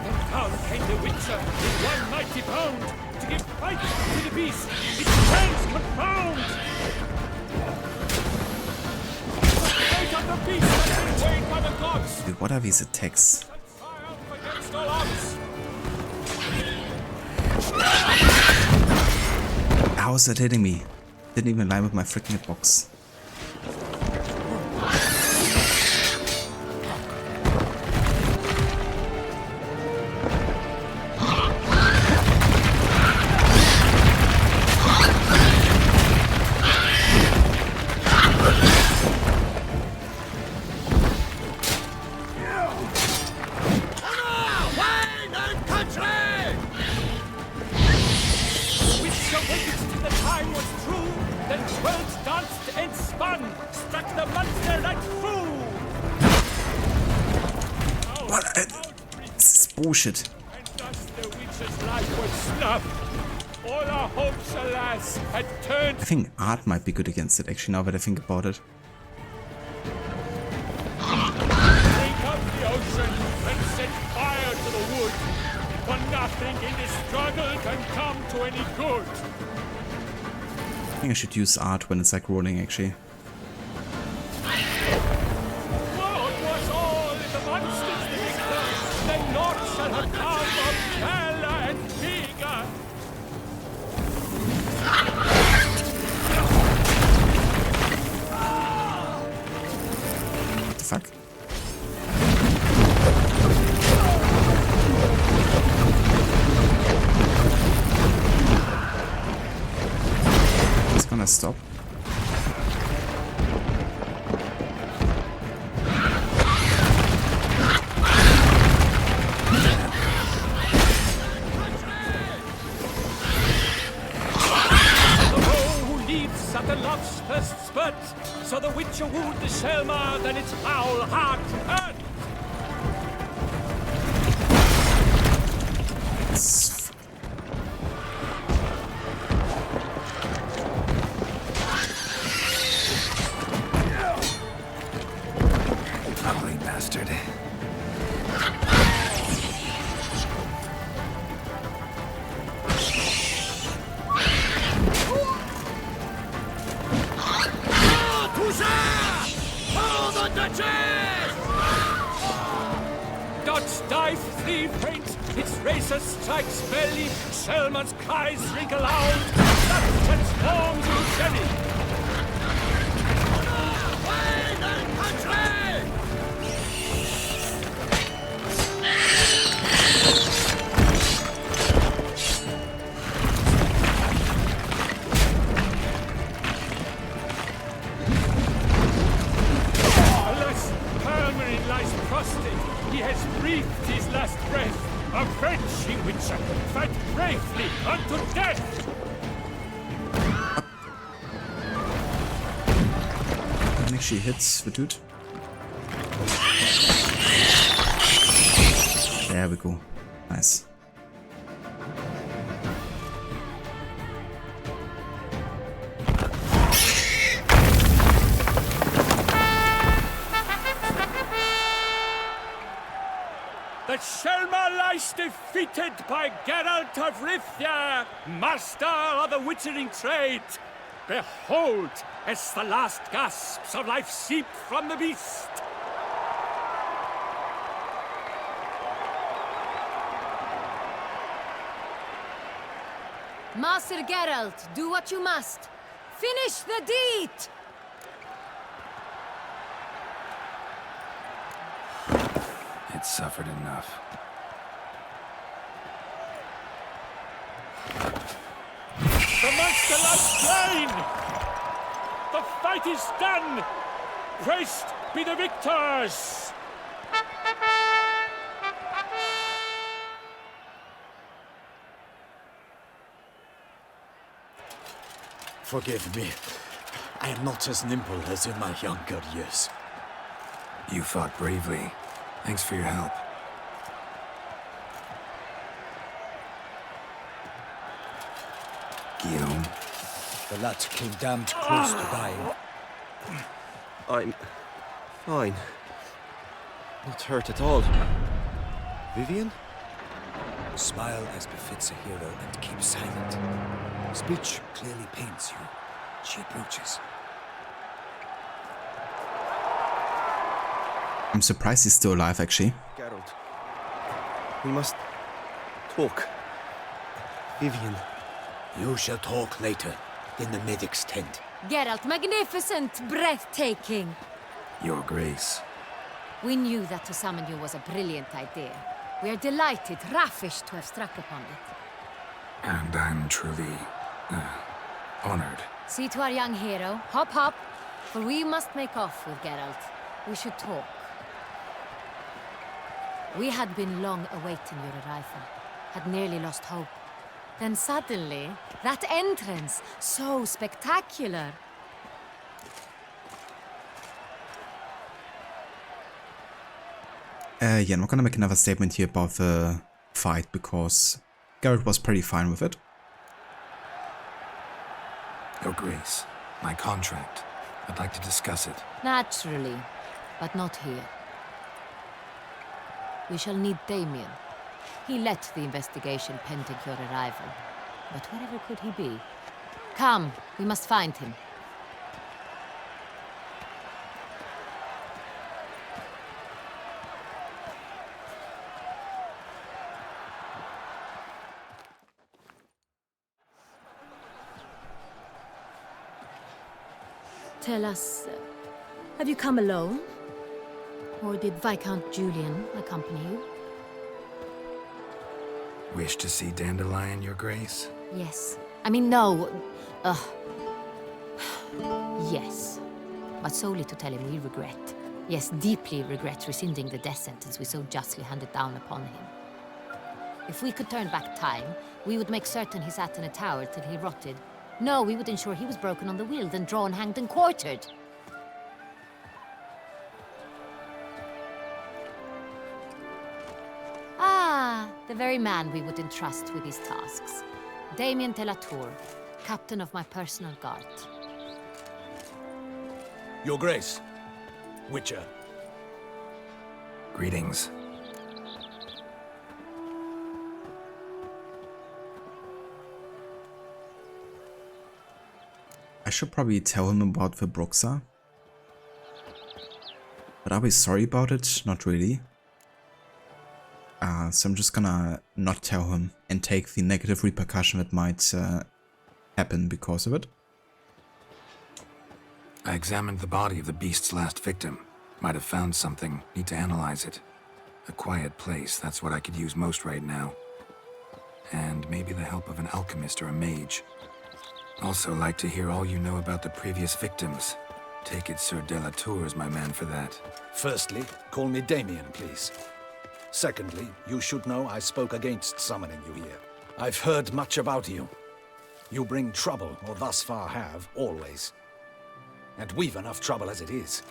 Then down came the Witcher with one mighty bound to give fight to the beast. Its hands confound. The fate of the beast has been weighed by the gods. Dude, what are these attacks? Triumph against all odds. How is that hitting me? Didn't even line with my freaking hitbox. Bullshit. And thus the witch's life was snuffed. All our hopes, alas, had turned. I think art might be good against it, actually, now that I think about it. Drink up the ocean and set fire to the wood. For nothing in this struggle can come to any good. I think I should use art when it's like rolling, actually. What was all in the monsters the victor? Then naught shall have come of valor and vigor. What the fuck? It's gonna stop. At the love's first spurt, so the witcher wooed the Selma, then its foul heart hurt. Ugly bastard. Toussaint! For the Duchess! Dots dive, three faint, its racer strikes belly, Selma's cries ring aloud, that transforms to jelly. Wine and country! Lies prostrate, he has breathed his last breath. Avenge, ye witcher, fight bravely unto death! I think she hits the dude. There we go. Nice. That Selma lies defeated by Geralt of Rivia, master of the witchering trade. Behold, as the last gasps of life seep from the beast. Master Geralt, do what you must. Finish the deed! It suffered enough. The monster lies slain! The fight is done! Praised be the victors! Forgive me. I am not as nimble as in my younger years. You fought bravely. Thanks for your help. Guillaume? The lad came damned close to dying. I'm fine. Not hurt at all. Vivian? Smile as befits a hero and keep silent. Speech clearly pains you. She approaches. I'm surprised he's still alive, actually. Geralt. We must talk. Vivian. You shall talk later, in the medic's tent. Geralt, magnificent, breathtaking. Your Grace. We knew that to summon you was a brilliant idea. We are delighted, ravished to have struck upon it. And I'm truly, honored. See to our young hero. Hop, hop. For we must make off with Geralt. We should talk. We had been long awaiting your arrival. Had nearly lost hope. Then suddenly, that entrance, so spectacular. Yeah, I'm not gonna make another statement here about the fight because Garrett was pretty fine with it. Your Grace, my contract. I'd like to discuss it. Naturally, but not here. We shall need Damien. He led the investigation pending your arrival. But wherever could he be? Come, we must find him. Tell us, have you come alone? Or did Viscount Julian accompany you? Wish to see Dandelion, Your Grace? Yes. I mean, no. Yes. But solely to tell him we regret. Yes, deeply regret rescinding the death sentence we so justly handed down upon him. If we could turn back time, we would make certain he sat in a tower till he rotted. No, we would ensure he was broken on the wheel, then drawn, hanged, and quartered. Ah, the very man we would entrust with these tasks. Damien de la Tour, captain of my personal guard. Your Grace, Witcher. Greetings. I should probably tell him about the Bruxa. But are we sorry about it? Not really. So I'm just gonna not tell him and take the negative repercussion that might happen because of it. I examined the body of the beast's last victim. Might have found something. Need to analyze it. A quiet place, that's what I could use most right now. And maybe the help of an alchemist or a mage. Also like to hear all you know about the previous victims. Take it Sir de la Tour is my man for that. Firstly, call me Damien, please. Secondly, you should know I spoke against summoning you here. I've heard much about you. You bring trouble, or thus far have, always. And we've enough trouble as it is.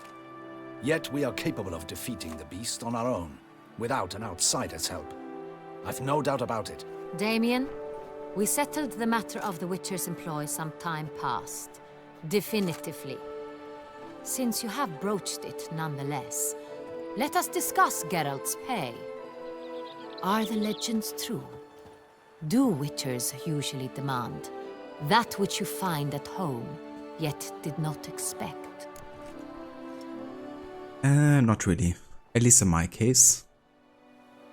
Yet we are capable of defeating the beast on our own, without an outsider's help. I've no doubt about it. Damien, we settled the matter of the Witcher's employ some time past. Definitively. Since you have broached it nonetheless, let us discuss Geralt's pay. Are the legends true? Do Witchers usually demand that which you find at home, yet did not expect? Not really. At least in my case.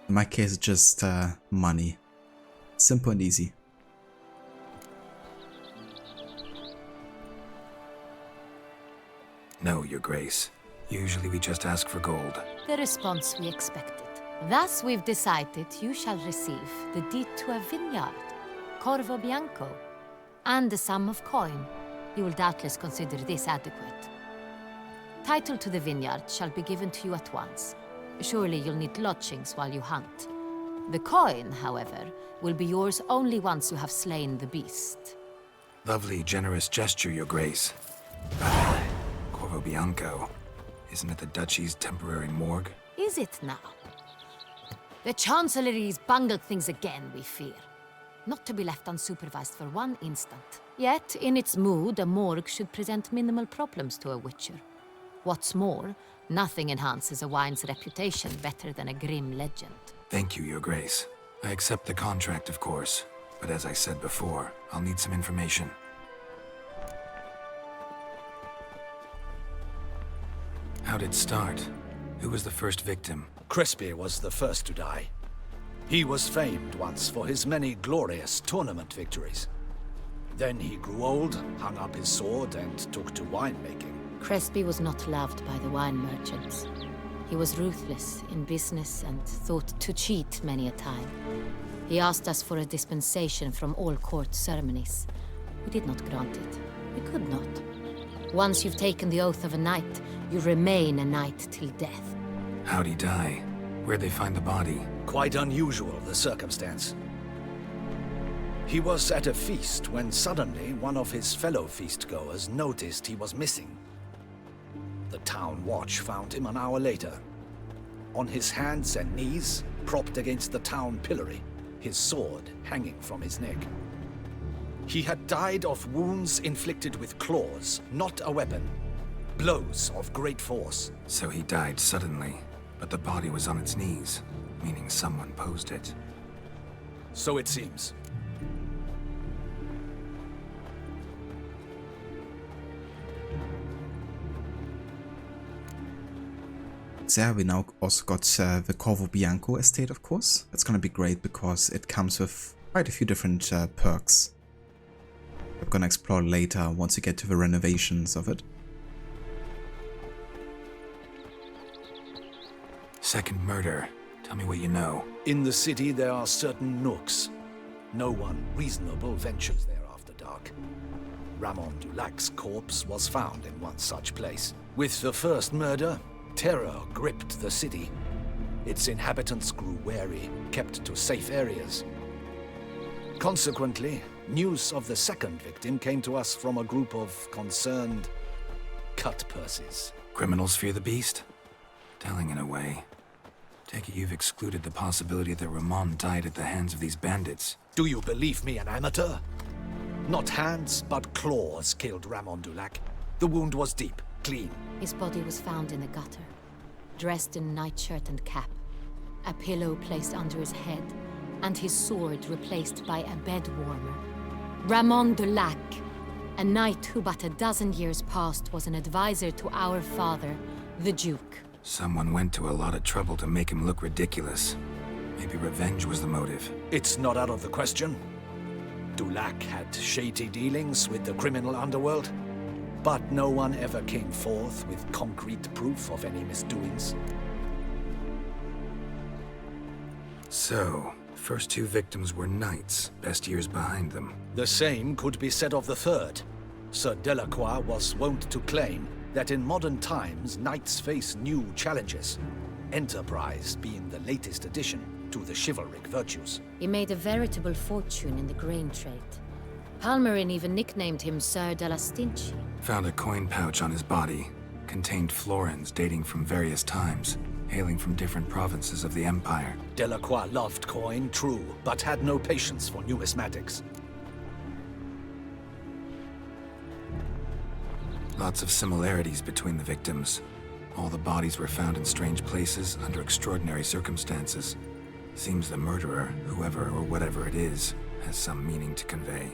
In my case, it's just money. Simple and easy. No, Your Grace. Usually we just ask for gold. The response we expected. Thus we've decided you shall receive the deed to a vineyard, Corvo Bianco, and the sum of coin. You will doubtless consider this adequate. Title to the vineyard shall be given to you at once. Surely you'll need lodgings while you hunt. The coin, however, will be yours only once you have slain the beast. Lovely, generous gesture, Your Grace. Corvo Bianco. Isn't it the Duchy's temporary morgue? Is it now? The Chancellery's bungled things again, we fear. not to be left unsupervised for one instant. Yet, in its mood, a morgue should present minimal problems to a witcher. What's more, nothing enhances a wine's reputation better than a grim legend. Thank you, Your Grace. I accept the contract, of course. But as I said before, I'll need some information. How'd it start? Who was the first victim? Crespi was the first to die. He was famed once for his many glorious tournament victories. Then he grew old, hung up his sword, and took to winemaking. Crespi was not loved by the wine merchants. He was ruthless in business and thought to cheat many a time. He asked us for a dispensation from all court ceremonies. We did not grant it. We could not. Once you've taken the oath of a knight, you remain a knight till death. How'd he die? Where'd they find the body? Quite unusual, the circumstance. He was at a feast when suddenly one of his fellow feastgoers noticed he was missing. The town watch found him an hour later. On his hands and knees, propped against the town pillory, his sword hanging from his neck. He had died of wounds inflicted with claws, not a weapon. Blows of great force. So he died suddenly, but the body was on its knees, meaning someone posed it. So it seems. There we now also got the Corvo Bianco estate, of course. It's gonna be great because it comes with quite a few different perks. We're gonna explore later once we get to the renovations of it. Second murder. Tell me what you know. In the city there are certain nooks. No one reasonable ventures there after dark. Ramon Dulac's corpse was found in one such place. With the first murder, terror gripped the city. Its inhabitants grew wary, kept to safe areas. Consequently, news of the second victim came to us from a group of concerned cut-purses. Criminals fear the beast? Telling in a way. Take it you've excluded the possibility that Ramon died at the hands of these bandits. Do you believe me an amateur? Not hands, but claws killed Ramon Dulac. The wound was deep, clean. His body was found in a gutter, dressed in nightshirt and cap, a pillow placed under his head, and his sword replaced by a bed warmer. Ramon Dulac, a knight who but a dozen years past was an advisor to our father, the Duke. Someone went to a lot of trouble to make him look ridiculous. Maybe revenge was the motive. It's not out of the question. Dulac had shady dealings with the criminal underworld, but no one ever came forth with concrete proof of any misdoings. So, first two victims were knights, best years behind them. The same could be said of the third. Sir Delacroix was wont to claim that in modern times, knights face new challenges, enterprise being the latest addition to the chivalric virtues. He made a veritable fortune in the grain trade. Palmerin even nicknamed him Sir de la Stinchi. Found a coin pouch on his body. Contained florins dating from various times, hailing from different provinces of the Empire. Delacroix loved coin, true, but had no patience for numismatics. Lots of similarities between the victims. All the bodies were found in strange places under extraordinary circumstances. Seems the murderer, whoever or whatever it is, has some meaning to convey.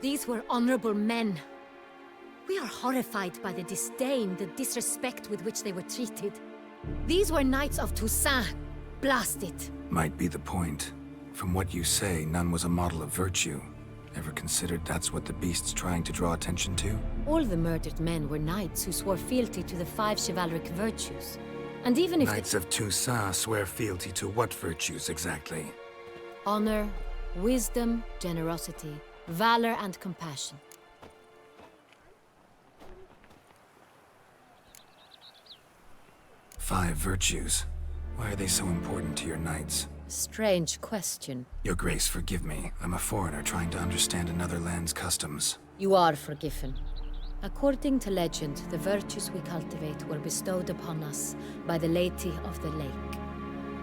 These were honorable men. We are horrified by the disdain, the disrespect with which they were treated. These were knights of Toussaint. Blast it. Might be the point. From what you say, none was a model of virtue. Ever considered that's what the beast's trying to draw attention to? All the murdered men were knights who swore fealty to the 5 chivalric virtues. And even if Knights of Toussaint swear fealty to what virtues exactly? honor, wisdom, generosity, valor, and compassion. Five virtues. Why are they so important to your knights? Strange question. Your Grace, forgive me. I'm a foreigner trying to understand another land's customs. You are forgiven. According to legend, the virtues we cultivate were bestowed upon us by the Lady of the Lake.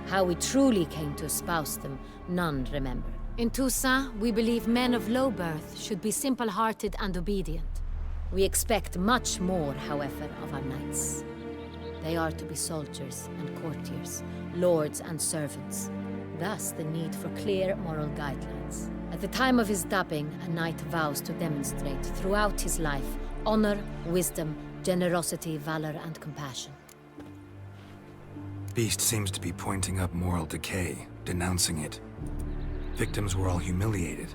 How we truly came to espouse them, none remember. In Toussaint, we believe men of low birth should be simple-hearted and obedient. We expect much more, however, of our knights. They are to be soldiers and courtiers, lords and servants. Thus, the need for clear moral guidelines. At the time of his dubbing, a knight vows to demonstrate throughout his life honor, wisdom, generosity, valor, and compassion. Beast seems to be pointing up moral decay, denouncing it. Victims were all humiliated.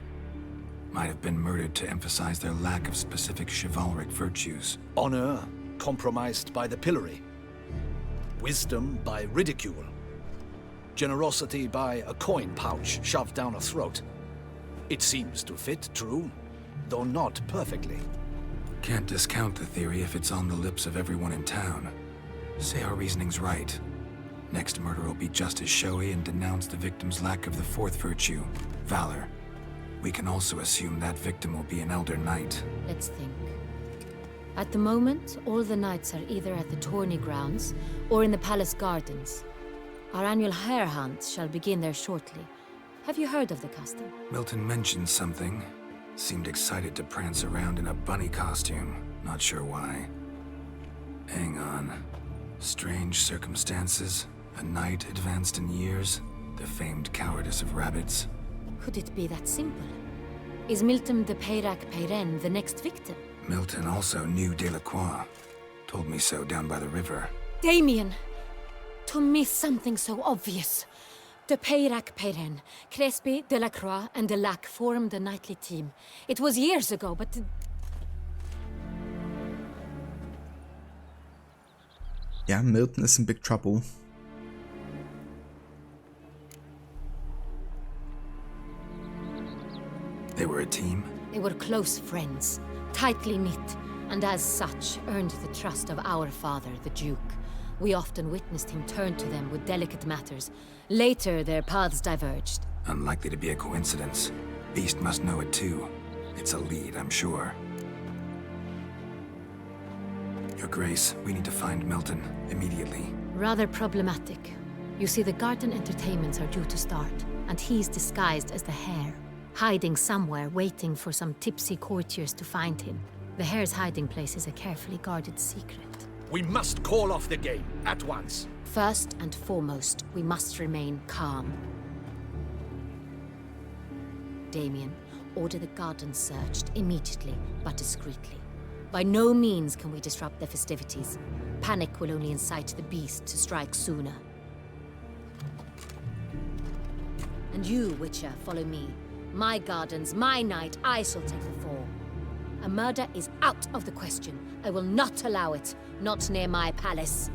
Might have been murdered to emphasize their lack of specific chivalric virtues. Honor compromised by the pillory. Wisdom by ridicule. Generosity by a coin pouch shoved down a throat. It seems to fit, true, though not perfectly. Can't discount the theory if it's on the lips of everyone in town. Say our reasoning's right. Next murder will be just as showy and denounce the victim's lack of the fourth virtue, valor. We can also assume that victim will be an elder knight. Let's think. At the moment, all the knights are either at the tourney grounds or in the palace gardens. Our annual hare hunt shall begin there shortly. Have you heard of the custom? Milton mentioned something. Seemed excited to prance around in a bunny costume. Not sure why. Hang on. Strange circumstances. A knight advanced in years. The famed cowardice of rabbits. Could it be that simple? Is Milton de Peyrac-Peyren the next victim? Milton also knew Delacroix. Told me so down by the river. Damien! To miss something so obvious. De Peyrac-Peyren, Crespi, Delacroix, and Delac formed a knightly team. It was years ago, but... Yeah, Milton is in big trouble. They were a team? They were close friends, tightly knit, and as such earned the trust of our father, the Duke. We often witnessed him turn to them with delicate matters. Later, their paths diverged. Unlikely to be a coincidence. Beast must know it too. It's a lead, I'm sure. Your Grace, we need to find Milton, immediately. Rather problematic. You see, the garden entertainments are due to start, and he's disguised as the hare, hiding somewhere, waiting for some tipsy courtiers to find him. The hare's hiding place is a carefully guarded secret. We must call off the game, at once. First and foremost, we must remain calm. Damien, order the garden searched immediately, but discreetly. By no means can we disrupt the festivities. Panic will only incite the beast to strike sooner. And you, Witcher, follow me. My gardens, my night, I shall take the fall. A murder is out of the question. I will not allow it. Not near my palace.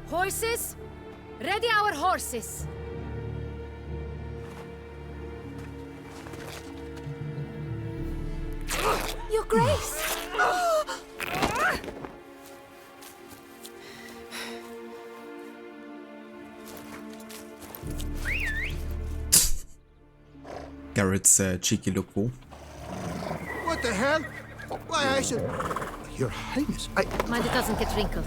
Horses? Ready our horses! Your Grace! Garrett's cheeky look. What the hell? Why, I should... Your Highness, Mind it doesn't get wrinkled.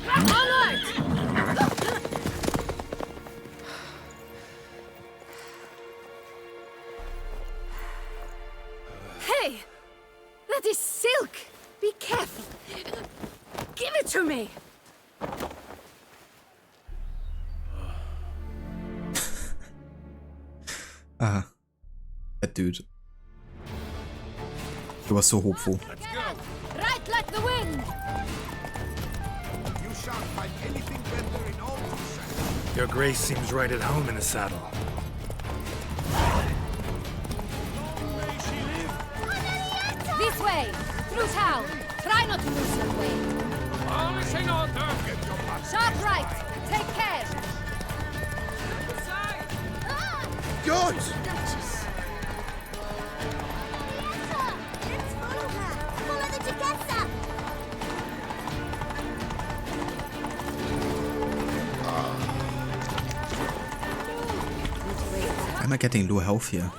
Onward! Hey! That is silk! Be careful! Give it to me! That dude. He was so hopeful. Right like the wind! You shan't find anything better in all Toussaint. Your Grace seems right at home in the saddle. This way! Through town! Try not to lose your way! Sharp right! Take care! God! Why am I getting low health here?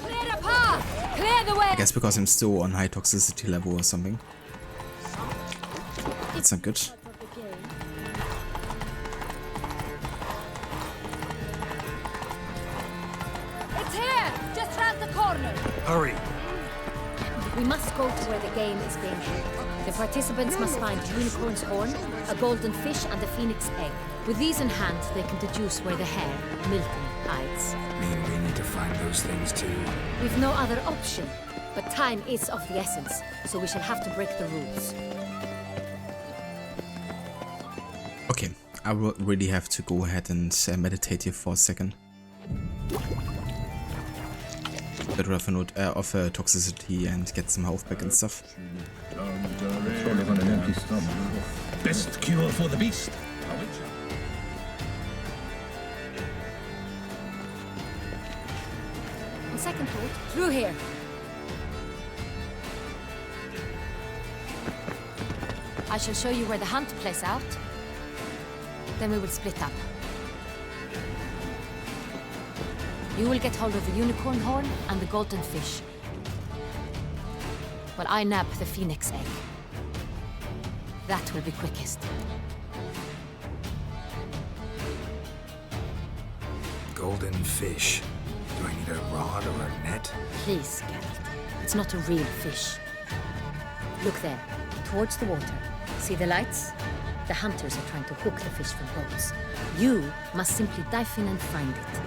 Clear the path! Clear the way! I guess because I'm still on high toxicity level or something. That's not good. Hurry. We must go to where the game is being held. The participants must find a unicorn's horn, a golden fish, and a phoenix egg. With these in hand, they can deduce where the hare, Milton, hides. Mean we need to find those things too? We've no other option, but time is of the essence, so we shall have to break the rules. Okay, I will really have to go ahead and meditate here for a second. Get rid of a note of toxicity and get some health back and stuff. Best cure for the beast. On second thought, through here. I shall show you where the hunt plays out. Then we will split up. You will get hold of the unicorn horn and the golden fish, while I nab the phoenix egg. That will be quickest. Golden fish. Do I need a rod or a net? Please, Geralt. It's not a real fish. Look there, towards the water. See the lights? The hunters are trying to hook the fish from boats. You must simply dive in and find it.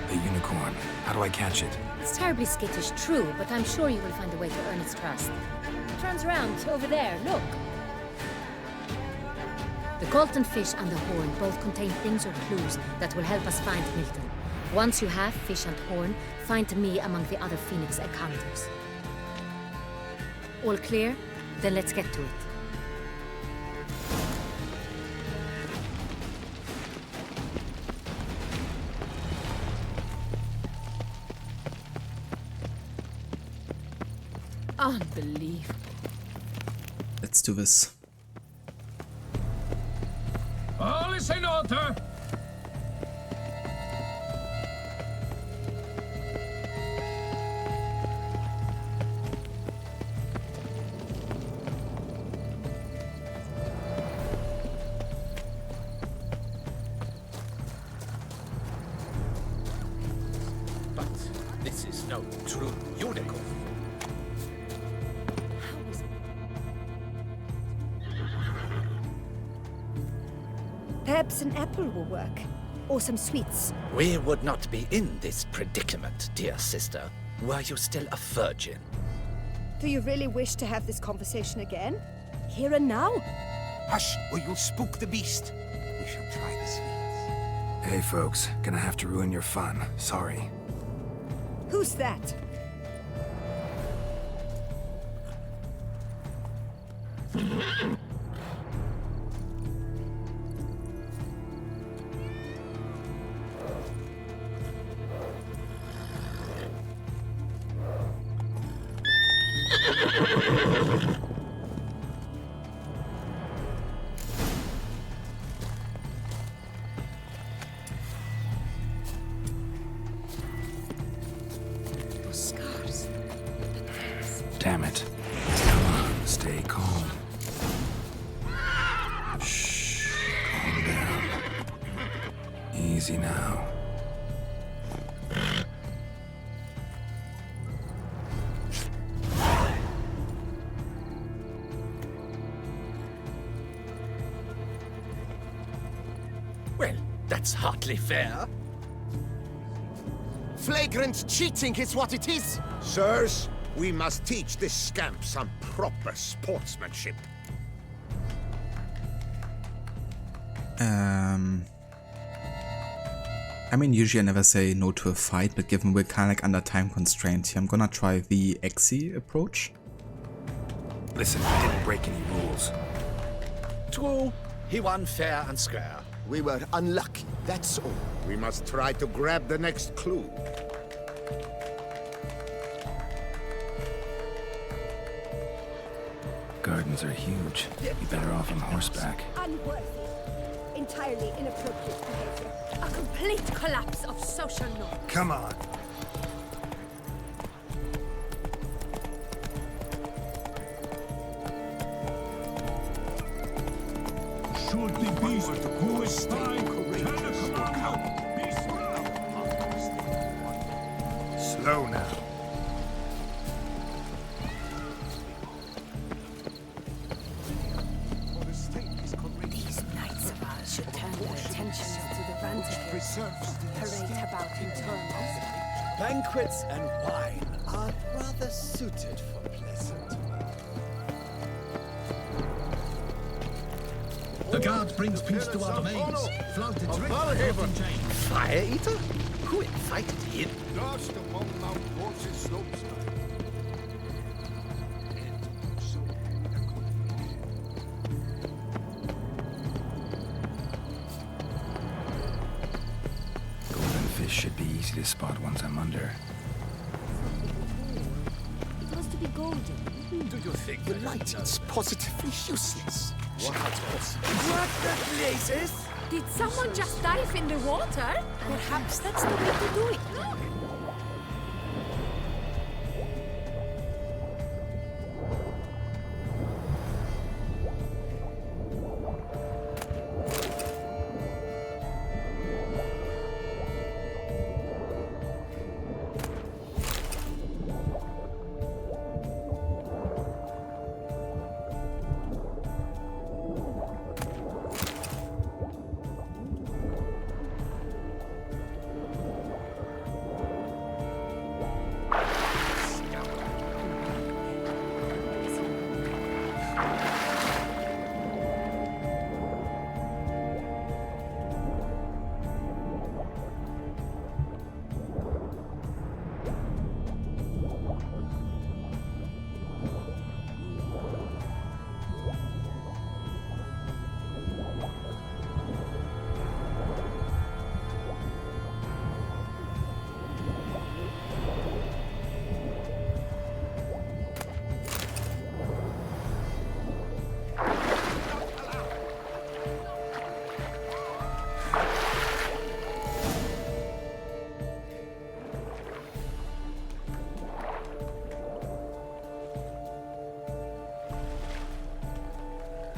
The unicorn. How do I catch it? It's terribly skittish, true, but I'm sure you will find a way to earn its trust. It turns around, over there, look. The golden fish and the horn both contain things or clues that will help us find Milton. Once you have fish and horn, find me among the other phoenix egg hunters. All clear? Then let's get to it. Unbelievable. Let's do this. All is in order. But this is no true unicorn. Perhaps an apple will work. Or some sweets. We would not be in this predicament, dear sister, were you still a virgin. Do you really wish to have this conversation again? Here and now? Hush, or you'll spook the beast. We shall try the sweets. Hey folks, gonna have to ruin your fun. Sorry. Who's that? Scars. Damn it. Come on, stay calm. Shh, calm down. Easy now. Well, that's hardly fair. Flagrant cheating is what it is. Sirs, we must teach this scamp some proper sportsmanship. I mean, usually I never say no to a fight, but given we're kind of like under time constraint here, I'm gonna try the XE approach. Listen, I didn't break any rules. True, he won fair and square. We were unlucky, that's all. We must try to grab the next clue. Gardens are huge. Be better off on horseback. Unworthy. Entirely inappropriate behavior. A complete collapse of social norms. Come on. Should the beast who is spying turn a command out? Go now. These knights of ours should turn their attentions to the Vantages parade about in turmoil. Banquets and wine are rather suited for pleasant. The guard brings peace to our domains. Flouted chain. Fire eater? Who invited him? Lost among Mount Horse's slopes. Golden fish should be easy to spot once I'm under. It was to be golden. Do you think The light is positively useless. What the blazes? Did someone just dive in the water? Perhaps that's the way to do it.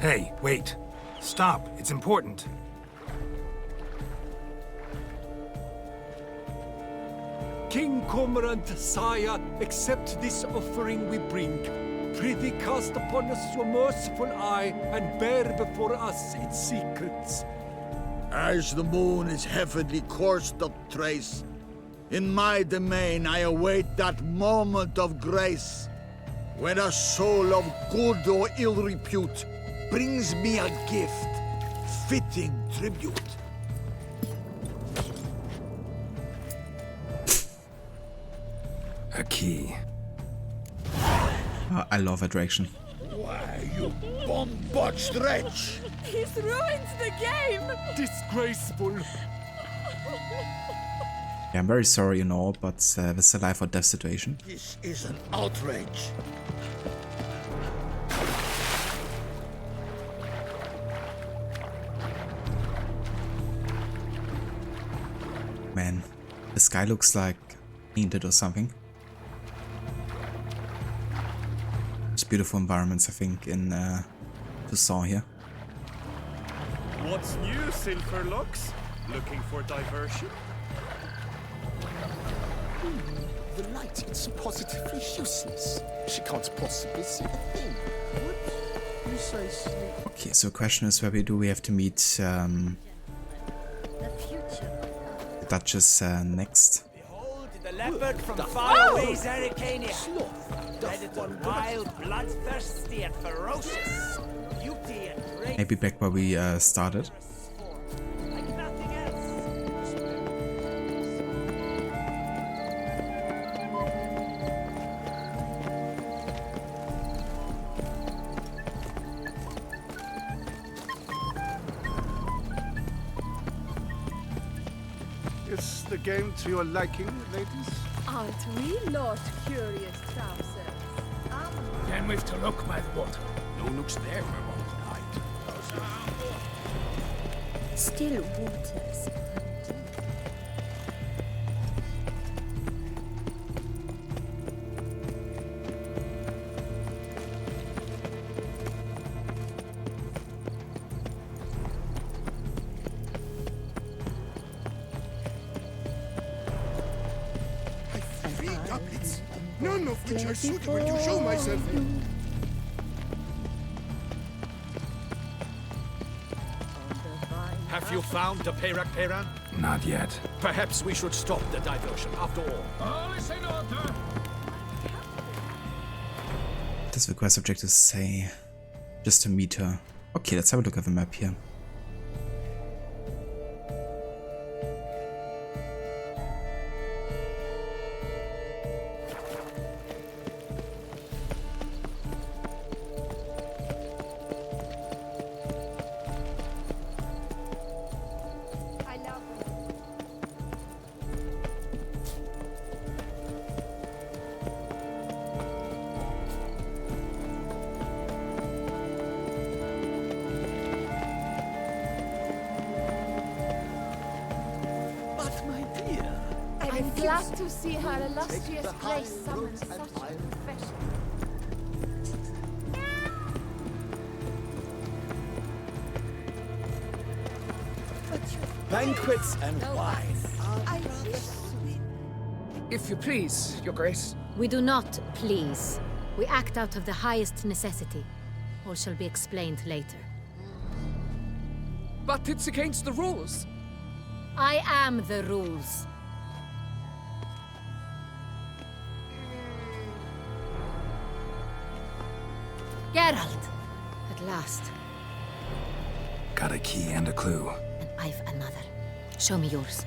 Hey, wait. Stop. It's important. King Cormorant, sire, accept this offering we bring. Prithee cast upon us your merciful eye, and bear before us its secrets. As the moon is heavenly course doth trace, in my domain I await that moment of grace, when a soul of good or ill repute brings me a gift, fitting tribute. A key. I love that direction. Why, you bomb-botched wretch! He's ruined the game! Disgraceful! Yeah, I'm very sorry, you know, but this is a life or death situation. This is an outrage. Man, the sky looks like painted or something. There's beautiful environments, I think, in Toussaint here. What's new, Silverlocks? Looking for diversion? The light is positively useless. She can't possibly see a thing. What precisely? Okay, so the question is, where do we have to meet the Duchess next? Behold the leopard from faraway Zerricania. Predator wild, bloodthirsty and ferocious. Beauty and grace. Maybe back where we started. Like nothing else. Is the game to your liking, ladies? Aren't we, Lord Curious Trousers? Then we've to look by the water. No looks there for one night. Still waters. none of which are suitable to show myself in. Have you found the Peyran? Not yet. Perhaps we should stop the diversion after all. All is in order. Does the quest objective say? Just to meet her. Okay, let's have a look at the map here. I'm glad to see her illustrious grace summon such a profession. Banquets and wine. If you please, Your Grace. We do not please. We act out of the highest necessity. All shall be explained later. But it's against the rules. I am the rules. Geralt! At last. Got a key and a clue. And I've another. Show me yours.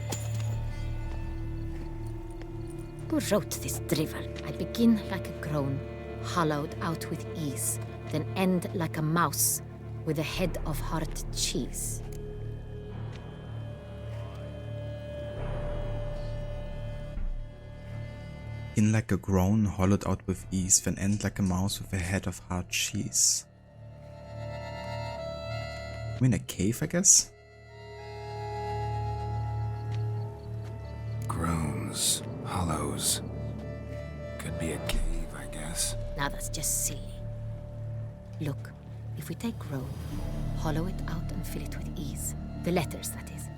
Who wrote this drivel? I begin like a groan, hollowed out with ease, then end like a mouse, with a head of hard cheese. In like a groan, hollowed out with ease, then end like a mouse with a head of hard cheese. I'm in a cave, I guess? Groans, hollows. Could be a cave, I guess. Now that's just silly. Look, if we take groan, hollow it out and fill it with ease, the letters that is,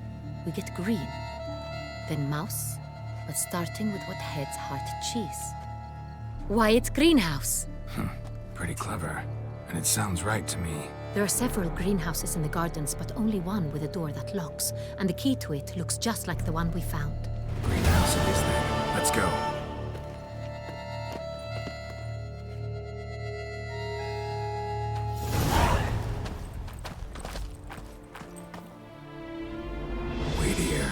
we get green. Then mouse, but starting with what heads heart cheese. Why, it's greenhouse. Pretty clever. And it sounds right to me. There are several greenhouses in the gardens, but only one with a door that locks, and the key to it looks just like the one we found. Greenhouse it is then. Let's go. Wait here.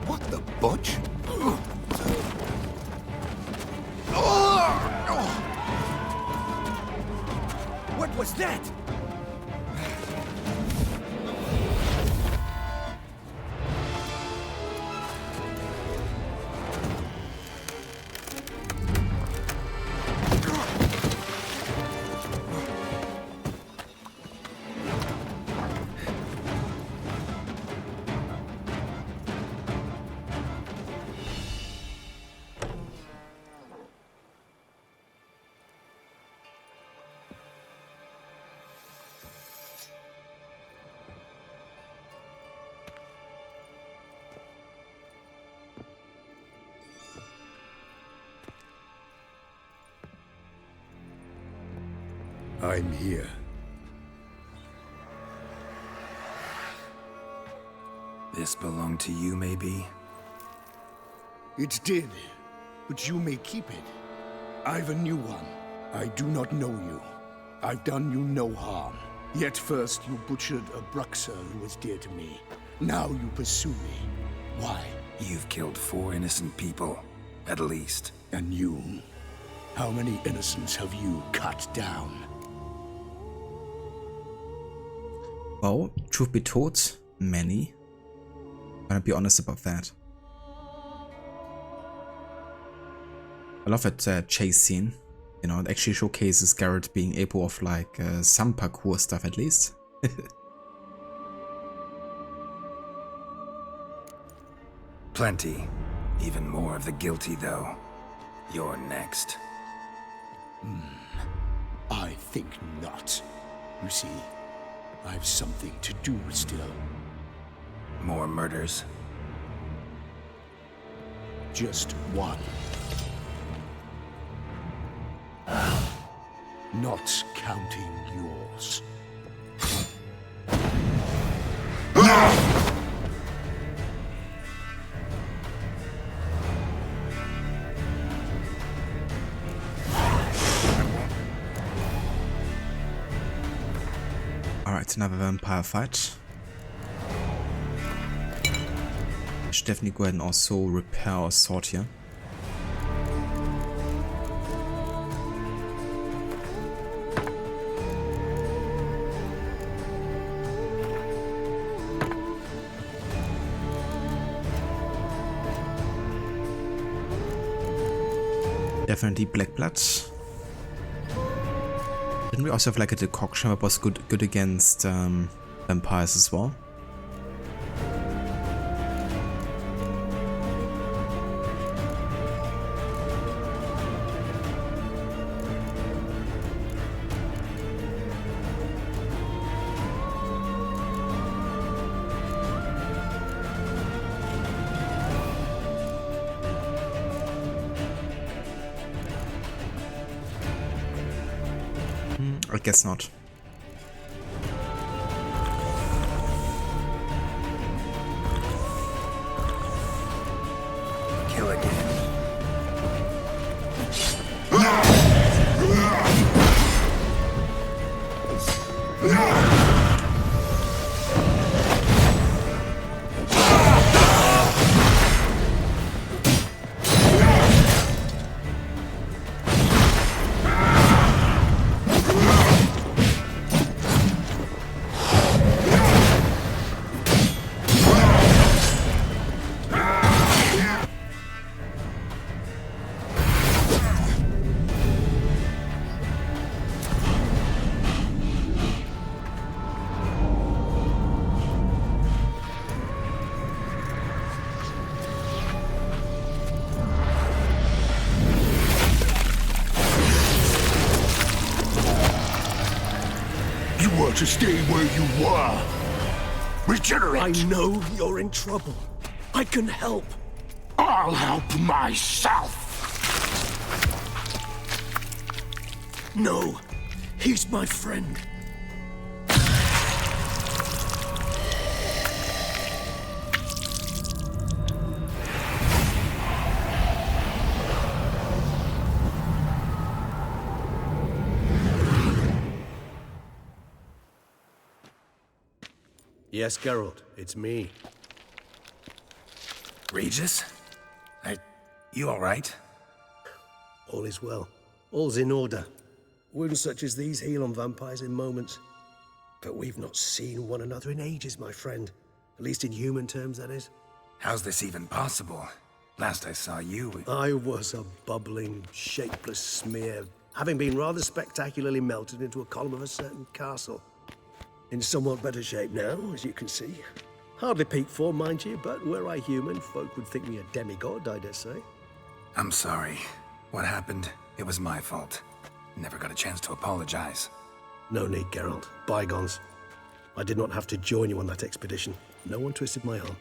What the butch? What was that? I'm here. This belonged to you, maybe? It did, but you may keep it. I've a new one. I do not know you. I've done you no harm. Yet first you butchered a Bruxer who was dear to me. Now you pursue me. Why? You've killed 4 innocent people, at least. And you? How many innocents have you cut down? Well, truth be told, many. I'm gonna be honest about that. I love that chase scene. You know, it actually showcases Garrett being able of like some parkour stuff at least. Plenty. Even more of the guilty, though. You're next. I think not. You see, I've something to do still. More murders? Just one. Not counting yours. Alright, another vampire fight. I should definitely go ahead and also repair our sword here. Definitely black blood. Didn't we also have like a decoction that was good against vampires as well? I guess not. Kill again. To stay where you were. Regenerate. I know you're in trouble. I can help. I'll help myself. No, he's my friend. Yes, Geralt, it's me. Regis? You alright? All is well. All's in order. Wounds such as these heal on vampires in moments. But we've not seen one another in ages, my friend. At least in human terms, that is. How's this even possible? Last I saw you... I was a bubbling, shapeless smear, having been rather spectacularly melted into a column of a certain castle. In somewhat better shape now, as you can see. Hardly peak form, mind you, but were I human, folk would think me a demigod, I dare say. I'm sorry. What happened, it was my fault. Never got a chance to apologize. No need, Geralt. Bygones. I did not have to join you on that expedition. No one twisted my arm.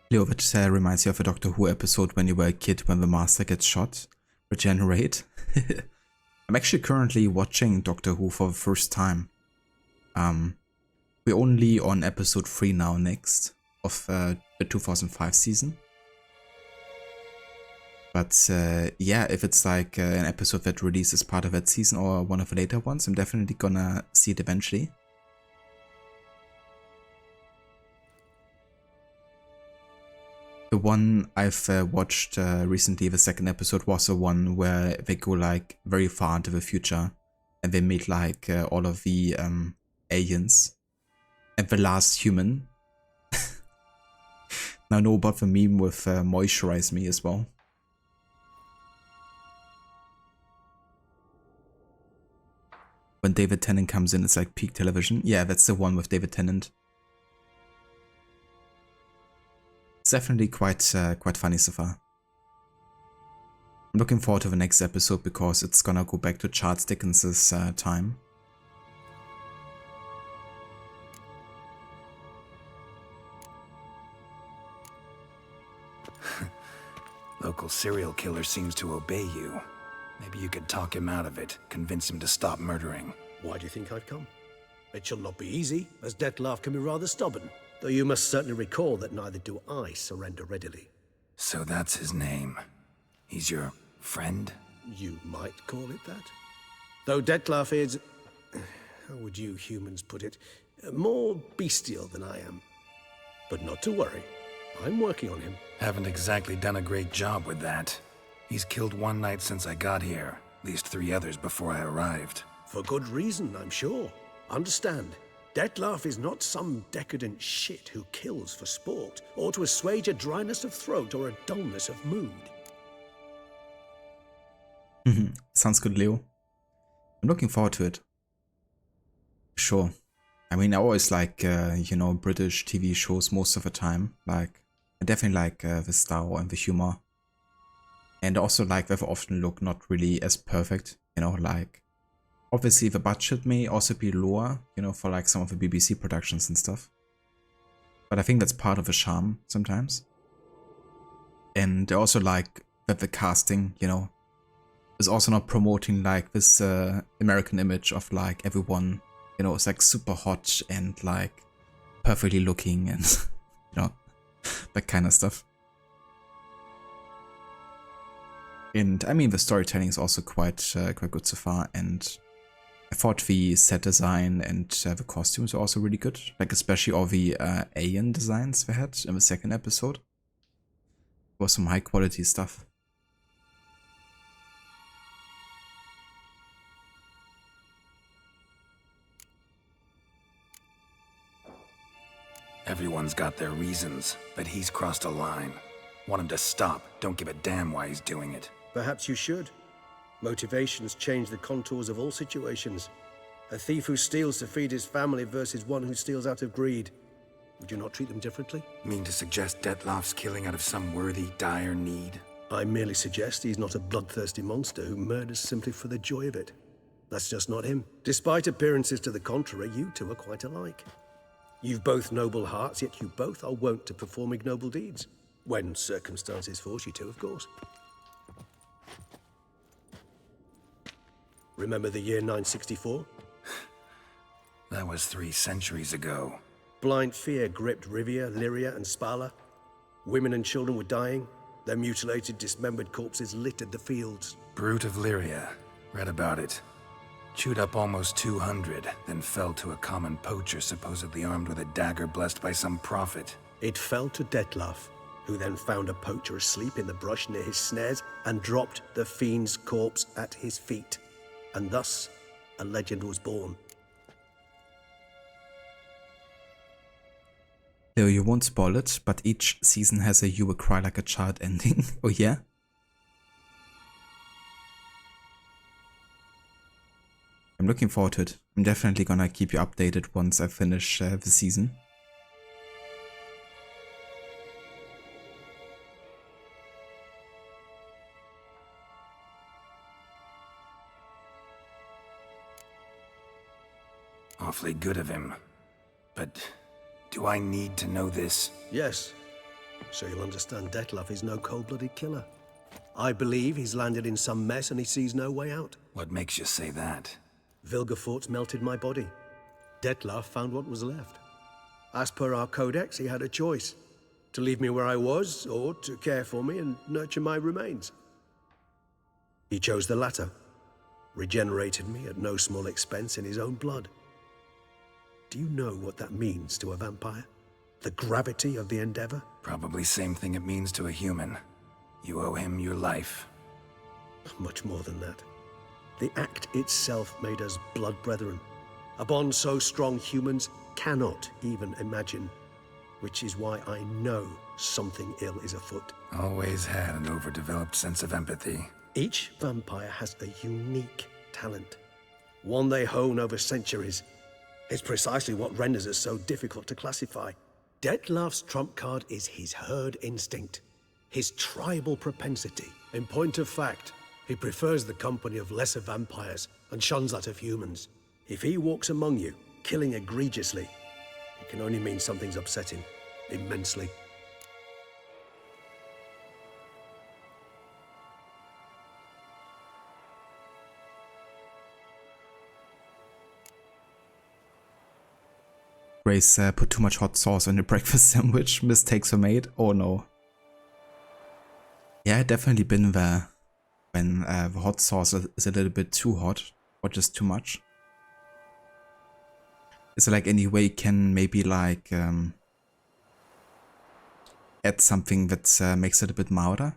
Leo, that reminds you of a Doctor Who episode when you were a kid when the Master gets shot. Regenerate. I'm actually currently watching Doctor Who for the first time. We're only on episode 3 now next of the 2005 season. But yeah, if it's like an episode that releases part of that season or one of the later ones, I'm definitely gonna see it eventually. The one I've watched recently, the second episode, was the one where they go like very far into the future and they meet like all of the aliens and the last human. Now I know about the meme with moisturize me as well. when David Tennant comes in, it's like peak television. Yeah, that's the one with David Tennant. It's definitely quite funny so far. I'm looking forward to the next episode because it's gonna go back to Charles Dickens's time. Local serial killer seems to obey you. Maybe you could talk him out of it, convince him to stop murdering. Why do you think I've come? It shall not be easy, as Dettlaff can be rather stubborn. Though you must certainly recall that neither do I surrender readily. So that's his name. He's your friend? You might call it that. Though Dettlaff is, how would you humans put it, more bestial than I am. But not to worry, I'm working on him. Haven't exactly done a great job with that. He's killed one night since I got here, at least 3 others before I arrived. For good reason, I'm sure. Understand, Dettlaff is not some decadent shit who kills for sport, or to assuage a dryness of throat or a dullness of mood. Sounds good, Leo. I'm looking forward to it. Sure. I mean, I always like, you know, British TV shows most of the time. Like, I definitely like the style and the humor. And also like they often look not really as perfect, you know, like obviously the budget may also be lower, you know, for like some of the BBC productions and stuff. But I think that's part of the charm sometimes. And I also like that the casting, you know, is also not promoting like this American image of like everyone, you know, it's like super hot and like perfectly looking and, you know, that kind of stuff. And I mean, the storytelling is also quite good so far, and I thought the set design and the costumes were also really good. Like especially all the alien designs they had in the second episode. It was some high quality stuff. Everyone's got their reasons, but he's crossed a line. Want him to stop, don't give a damn why he's doing it. Perhaps you should. Motivations change the contours of all situations. A thief who steals to feed his family versus one who steals out of greed. Would you not treat them differently? Mean to suggest Dettlaff's killing out of some worthy, dire need? I merely suggest he's not a bloodthirsty monster who murders simply for the joy of it. That's just not him. Despite appearances to the contrary, you two are quite alike. You've both noble hearts, yet you both are wont to perform ignoble deeds. When circumstances force you to, of course. Remember the year 964? That was 3 centuries ago. Blind fear gripped Rivia, Lyria, and Spala. Women and children were dying. Their mutilated, dismembered corpses littered the fields. Brute of Lyria. Read about it. Chewed up almost 200, then fell to a common poacher supposedly armed with a dagger blessed by some prophet. It fell to Dettlaff, who then found a poacher asleep in the brush near his snares and dropped the fiend's corpse at his feet. And thus, a legend was born. Leo, you won't spoil it, but each season has a "You Will Cry Like a Child" ending. Oh yeah? I'm looking forward to it. I'm definitely gonna keep you updated once I finish the season. Awfully good of him. But do I need to know this? Yes. So you'll understand Dettlaff is no cold-blooded killer. I believe he's landed in some mess and he sees no way out. What makes you say that? Vilgefortz melted my body. Dettlaff found what was left. As per our codex, he had a choice. To leave me where I was, or to care for me and nurture my remains. He chose the latter. Regenerated me at no small expense in his own blood. Do you know what that means to a vampire? The gravity of the endeavor? Probably same thing it means to a human. You owe him your life. Much more than that. The act itself made us blood brethren. A bond so strong humans cannot even imagine. Which is why I know something ill is afoot. Always had an overdeveloped sense of empathy. Each vampire has a unique talent. one they hone over centuries. It's precisely what renders it so difficult to classify. Detlef's trump card is his herd instinct, his tribal propensity. In point of fact, he prefers the company of lesser vampires and shuns that of humans. If he walks among you, killing egregiously, it can only mean something's upsetting immensely. Grace put too much hot sauce on the breakfast sandwich. Mistakes were made. Oh no. Yeah, I've definitely been there when the hot sauce is a little bit too hot or just too much. Is there like any way you can maybe like add something that makes it a bit milder?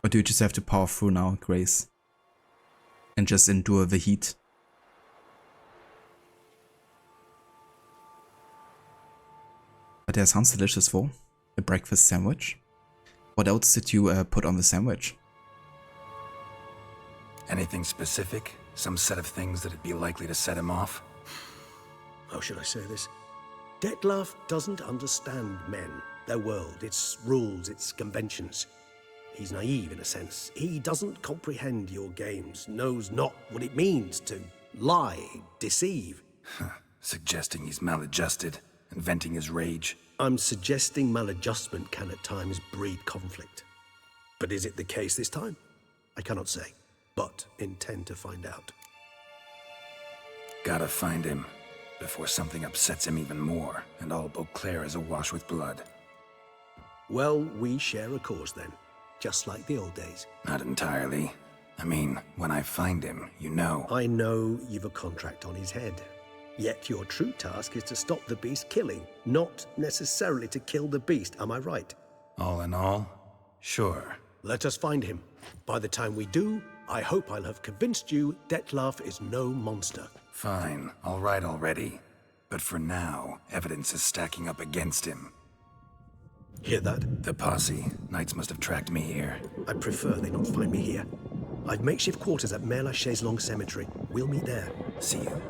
Or do you just have to power through now, Grace? And just endure the heat? But that sounds delicious though. A breakfast sandwich. What else did you put on the sandwich? Anything specific? Some set of things that'd be likely to set him off? How should I say this? Detlef doesn't understand men, their world, its rules, its conventions. He's naive in a sense. He doesn't comprehend your games, knows not what it means to lie, deceive. Suggesting he's maladjusted and venting his rage. I'm suggesting maladjustment can at times breed conflict. But is it the case this time? I cannot say, but intend to find out. Gotta find him before something upsets him even more and all Beauclair is awash with blood. Well, we share a cause then, just like the old days. Not entirely. I mean, when I find him, you know. I know you've a contract on his head. Yet your true task is to stop the beast killing, not necessarily to kill the beast, am I right? All in all, sure. Let us find him. By the time we do, I hope I'll have convinced you Detlef is no monster. Fine, all right already. But for now, evidence is stacking up against him. Hear that? The posse. Knights must have tracked me here. I prefer they not find me here. I've makeshift quarters at Mère Lachaise Long Cemetery. We'll meet there. See you.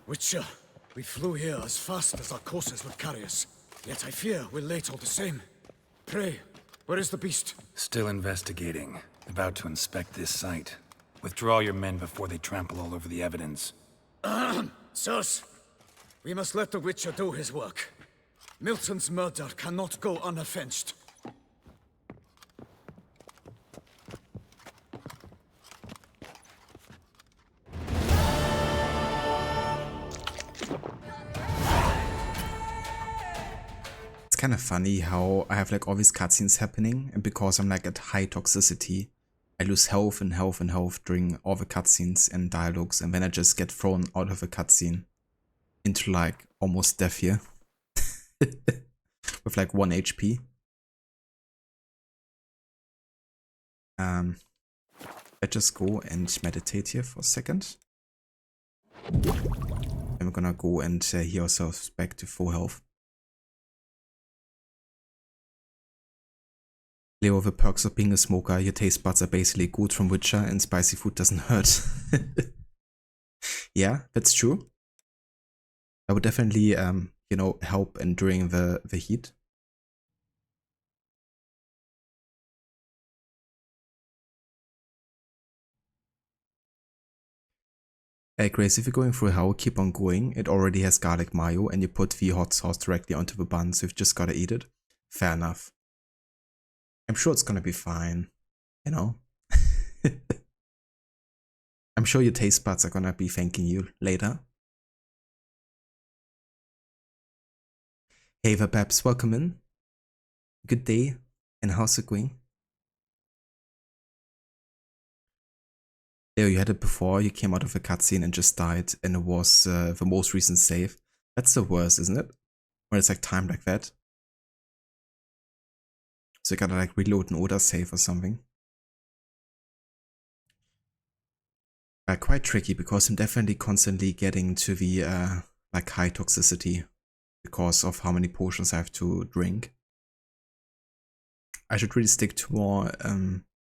Witcher, we flew here as fast as our courses would carry us. Yet I fear we're late all the same. Pray, where is the beast? Still investigating. About to inspect this site. Withdraw your men before they trample all over the evidence. Sirs, we must let the Witcher do his work. Milton's murder cannot go unavenged. It's kind of funny how I have like all these cutscenes happening, and because I'm like at high toxicity, I lose health and health and health during all the cutscenes and dialogues, and then I just get thrown out of a cutscene into like almost death here with like 1 HP. Let's just go and meditate here for a second. And we're gonna go and heal ourselves back to full health. Leo, the perks of being a smoker, your taste buds are basically good from Witcher and spicy food doesn't hurt. Yeah, that's true. That would definitely, you know, help enduring the heat. Hey Grace, if you're going through hell, keep on going. It already has garlic mayo and you put the hot sauce directly onto the bun, so you've just gotta eat it. Fair enough. I'm sure it's gonna be fine, you know? I'm sure your taste buds are gonna be thanking you later. Hey the Babs, welcome in. Good day, and how's it going? Leo, you had it before, you came out of a cutscene and just died, and it was the most recent save. That's the worst, isn't it? When it's like timed like that. So you gotta like reload an order save or something. quite tricky because I'm definitely constantly getting to the like high toxicity because of how many potions I have to drink. I should really stick to more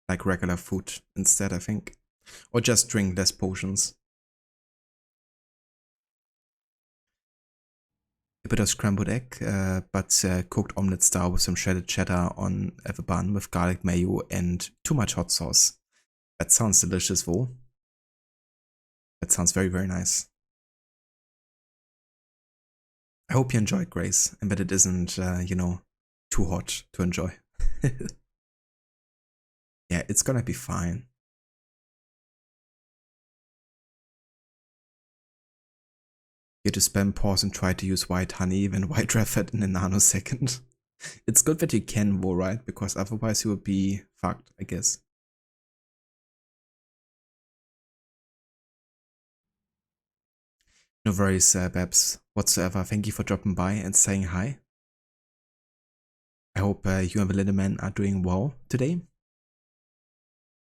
like regular food instead, I think, or just drink less potions. A bit of scrambled egg, but cooked omelette style with some shredded cheddar on the bun with garlic mayo and too much hot sauce. That sounds delicious, though. That sounds very, very nice. I hope you enjoyed, Grace, and that it isn't, you know, too hot to enjoy. Yeah, it's gonna be fine. You have to spam pause and try to use white honey, then white raffet in a nanosecond. It's good that you can, though, right? Because otherwise you would be fucked, I guess. No worries, Babs, whatsoever. Thank you for dropping by and saying hi. I hope you and the little man are doing well today.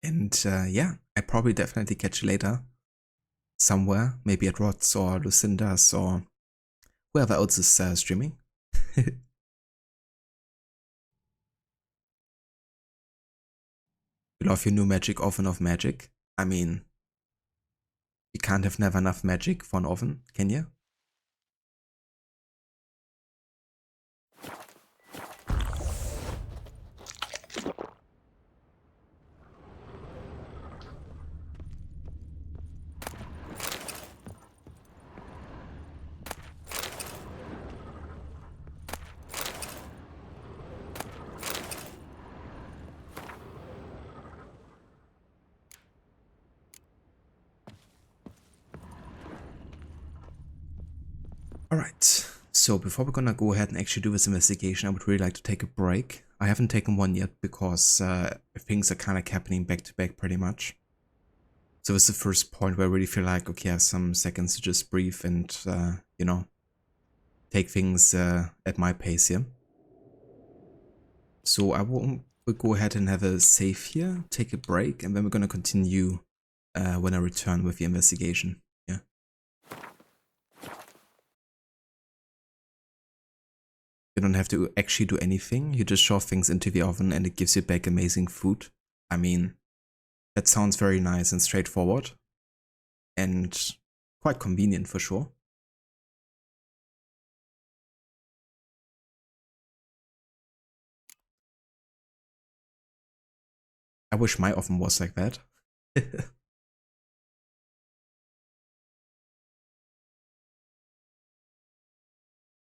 And yeah, I probably definitely catch you later. Somewhere, maybe at Rod's or Lucinda's or whoever else is streaming. You love your new magic oven of magic? I mean, you can't have never enough magic for an oven, can you? Alright, so before we're gonna go ahead and actually do this investigation, I would really like to take a break. I haven't taken one yet because things are kind of happening back to back pretty much. So this is the first point where I really feel like, okay, I have some seconds to just breathe and, you know, take things at my pace here. So we'll go ahead and have a save here, take a break, and then we're gonna continue when I return with the investigation. Yeah. You don't have to actually do anything, you just shove things into the oven and it gives you back amazing food. I mean, that sounds very nice and straightforward. And quite convenient for sure. I wish my oven was like that.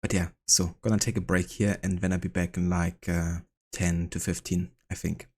But yeah, so gonna take a break here and then I'll be back in like 10 to 15, I think.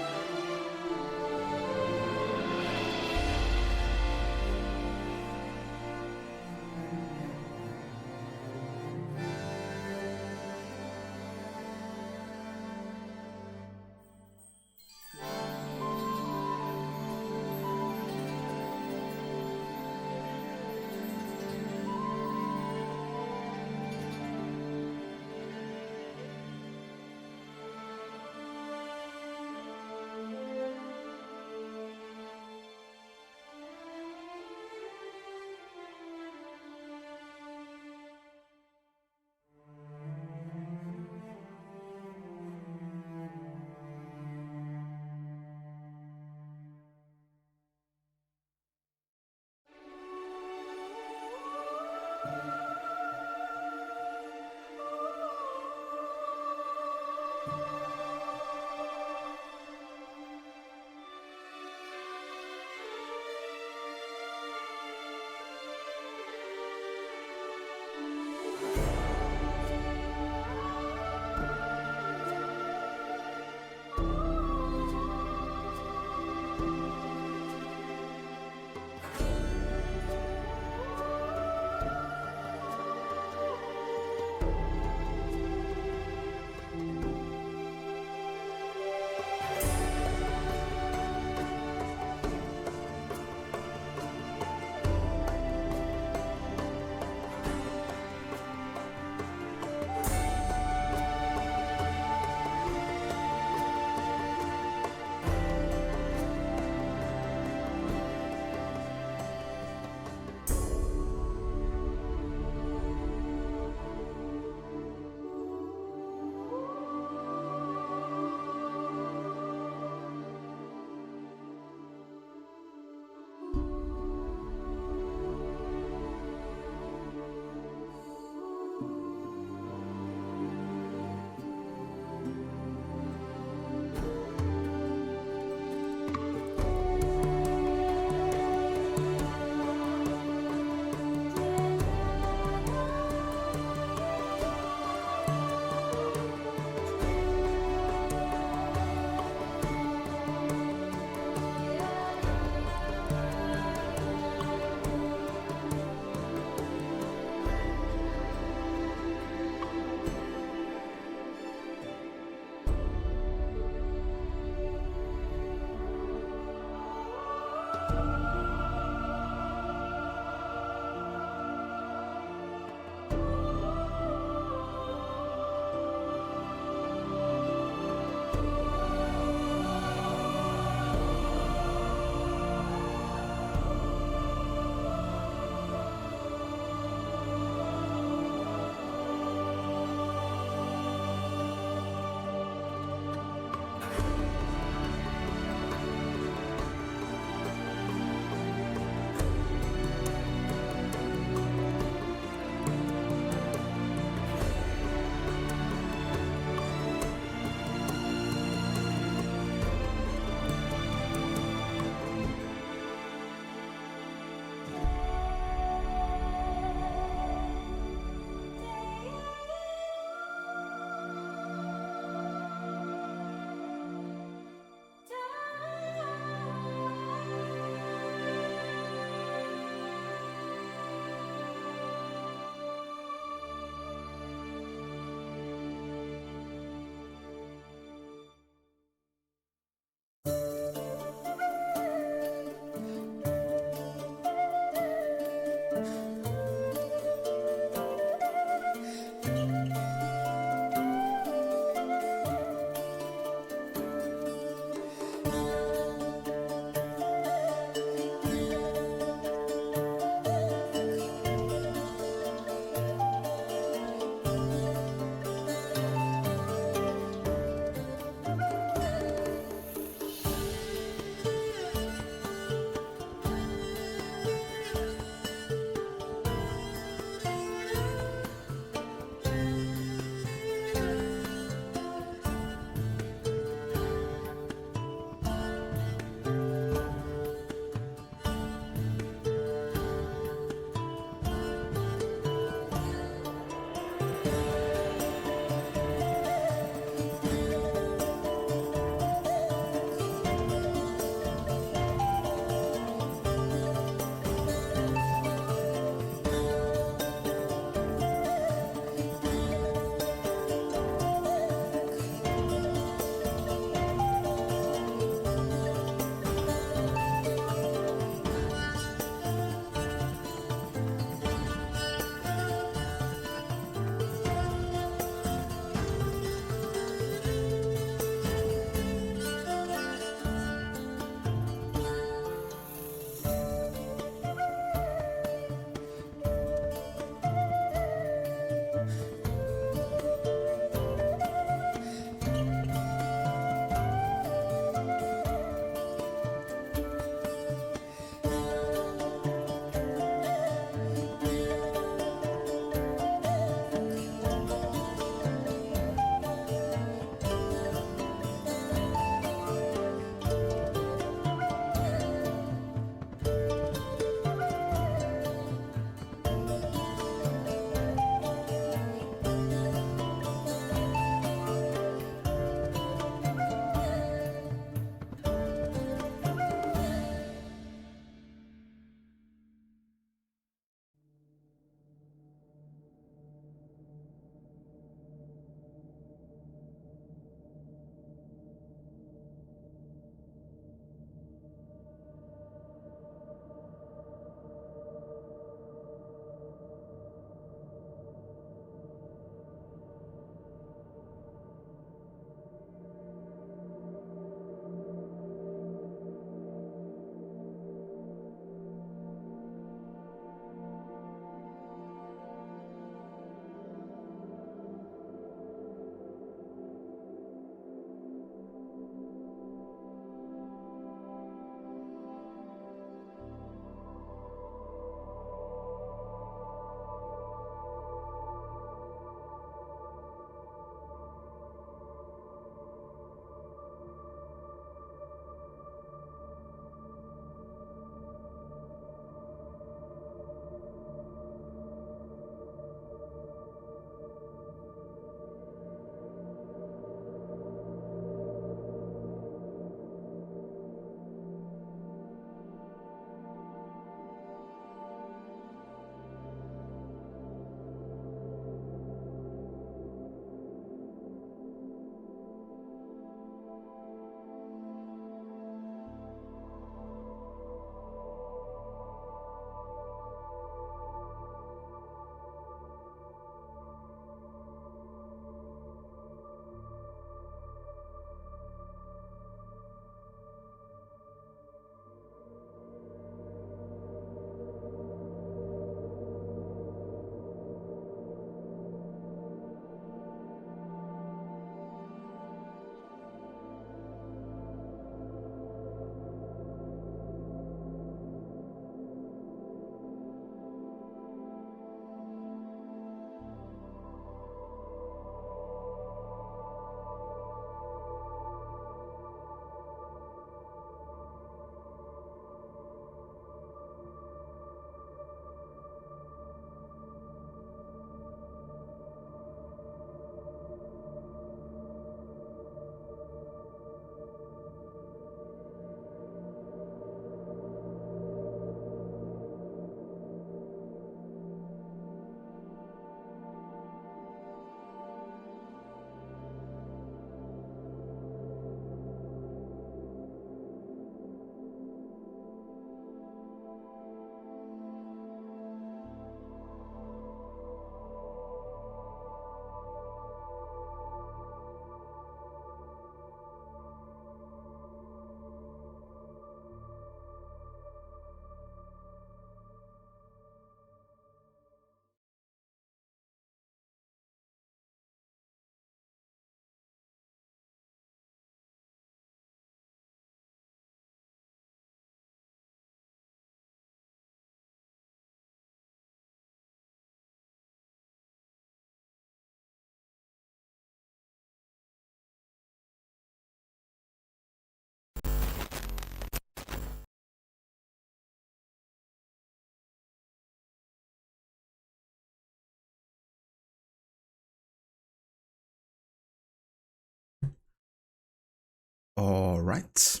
Alright.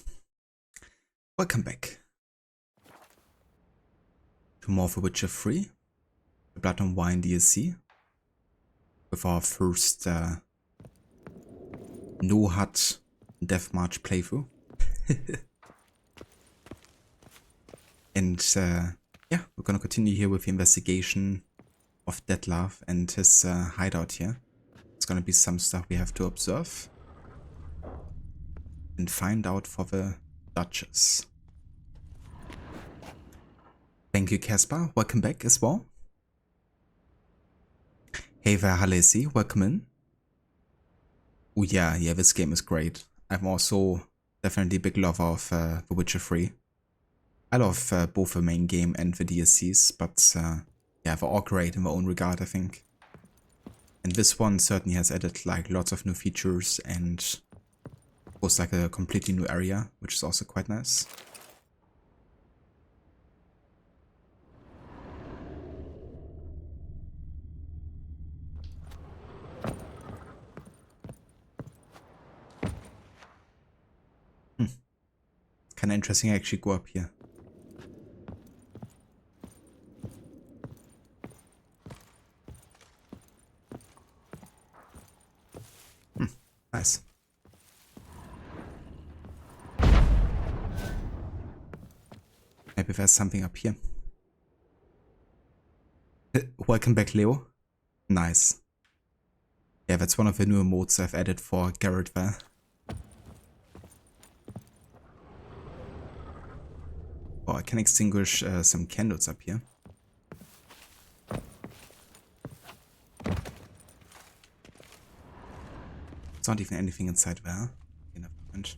Welcome back to more of The Witcher 3, the Blood and Wine DLC, with our first no HUD DEATHMARCH playthrough. And yeah, we're gonna continue here with the investigation of Dettlaff and his hideout here. It's gonna be some stuff we have to observe and find out for the Duchess. Thank you, Caspar. Welcome back as well. Hey there, Halesi. Welcome in. Oh yeah, this game is great. I'm also definitely a big lover of The Witcher 3. I love both the main game and the DLCs, but yeah, they're all great in their own regard, I think. And this one certainly has added like lots of new features and of course like a completely new area, which is also quite nice. Kinda interesting I actually go up here. Nice. Maybe there's something up here. Welcome back, Leo. Nice. Yeah, that's one of the new emotes I've added for Garrett there. Oh, I can extinguish some candles up here. There's not even anything inside there. Never mind.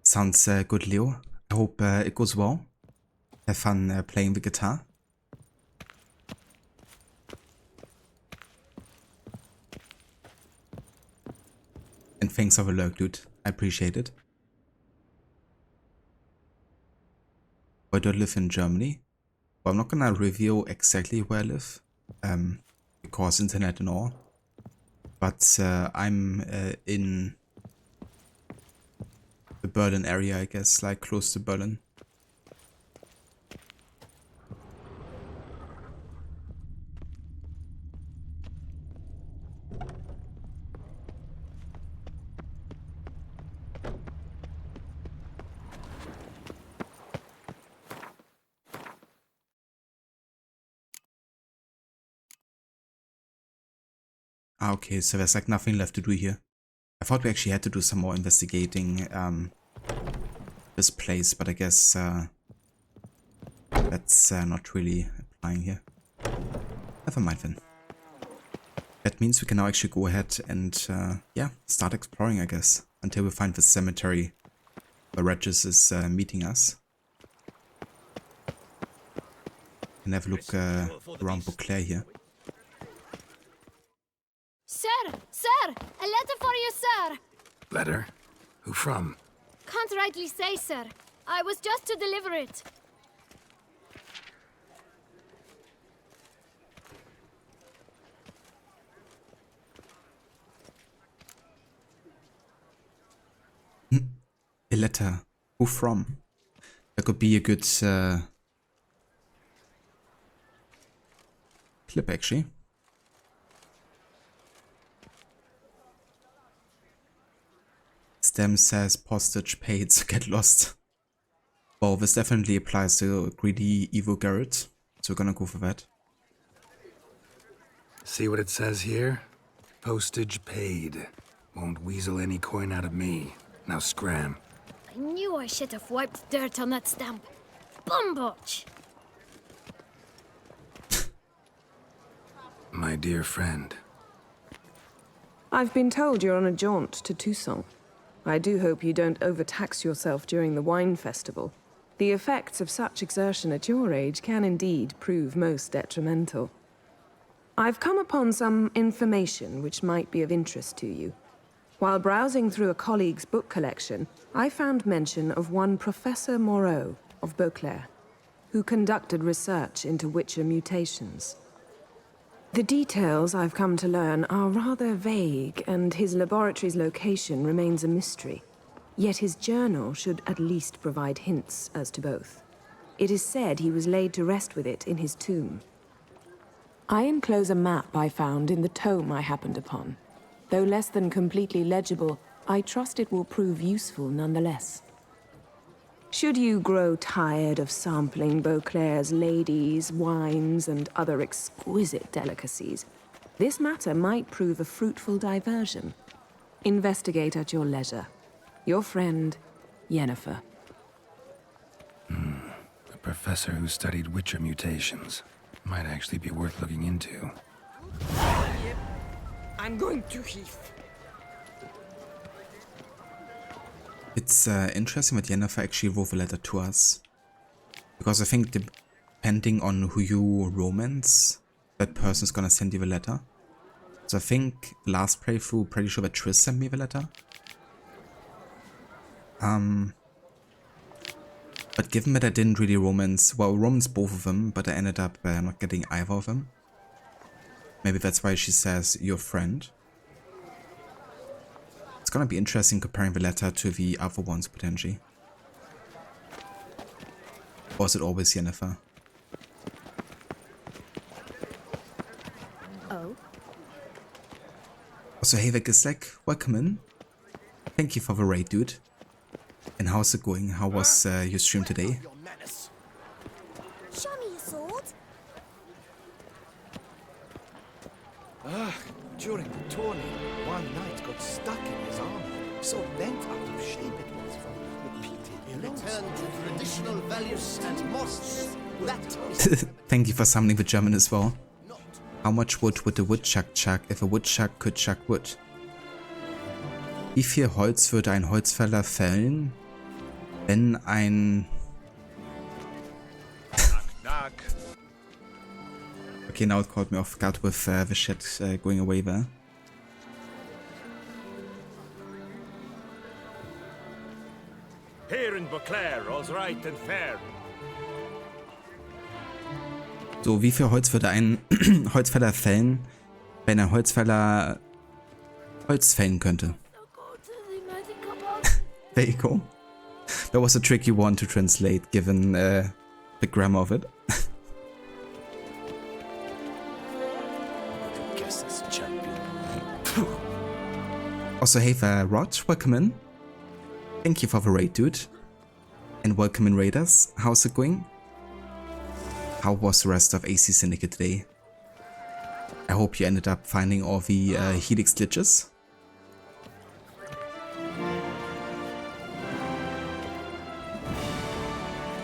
Sounds good, Leo. I hope it goes well. Have fun playing the guitar. And thanks for the lurk, dude. I appreciate it. Where do I live in Germany? Well, I'm not gonna reveal exactly where I live, because internet and all. But I'm in the Berlin area, I guess, like close to Berlin. Ah, okay, so there's like nothing left to do here. I thought we actually had to do some more investigating this place, but I guess that's not really applying here. Never mind then. That means we can now actually go ahead and yeah, start exploring, I guess, until we find the cemetery where Regis is meeting us. Can have a look around Beauclair here. Sir! Sir! A letter for you, sir! Letter? Who from? Can't rightly say, sir. I was just to deliver it. A letter. Who from? That could be a good clip, actually. Stem says postage paid, so get lost. Well, this definitely applies to greedy evil Garrett, so we're gonna go for that. See what it says here? Postage paid. Won't weasel any coin out of me. Now scram. I knew I should have wiped dirt on that stamp. Bumbotch! My dear friend. I've been told you're on a jaunt to Toussaint. I do hope you don't overtax yourself during the wine festival. The effects of such exertion at your age can indeed prove most detrimental. I've come upon some information which might be of interest to you. While browsing through a colleague's book collection, I found mention of one Professor Moreau of Beauclair, who conducted research into Witcher mutations. The details I've come to learn are rather vague, and his laboratory's location remains a mystery. Yet his journal should at least provide hints as to both. It is said he was laid to rest with it in his tomb. I enclose a map I found in the tome I happened upon. Though less than completely legible, I trust it will prove useful nonetheless. Should you grow tired of sampling Beauclair's ladies, wines, and other exquisite delicacies, this matter might prove a fruitful diversion. Investigate at your leisure. Your friend, Yennefer. A professor who studied Witcher mutations. Might actually be worth looking into. Yep. I'm going to Heath. It's interesting that Yennefer actually wrote a letter to us. Because I think depending on who you romance, that person's gonna send you a letter. So I think last playthrough, pretty sure that Triss sent me the letter. But given that I didn't really romance both of them, but I ended up not getting either of them. Maybe that's why she says, your friend. It's gonna be interesting comparing the letter to the other ones, potentially. Or is it always Yennefer? Oh? Also, hey there, Gislek, welcome in. Thank you for the raid, dude. And how's it going? How was your stream today? Show me your sword. During the tourney, one knight got stuck in his armor, so bent out of shape it was from repeated blows. Return to traditional values and mosques. That is Thank you for summoning the German as well. How much wood would a woodchuck chuck if a woodchuck could chuck wood? Wie viel Holz würde ein Holzfäller fällen, wenn ein... Okay, now it caught me off guard with the shit going away there. Here in Beauclair, all's right and fair. So, wie viel Holz würde ein Holzfäller fällen, wenn ein Holzfäller Holz fällen könnte? There you go. That was a tricky one to translate, given the grammar of it. Also, hey there, Rod, welcome in. Thank you for the raid, dude. And welcome in, Raiders. How's it going? How was the rest of AC Syndicate today? I hope you ended up finding all the Helix glitches.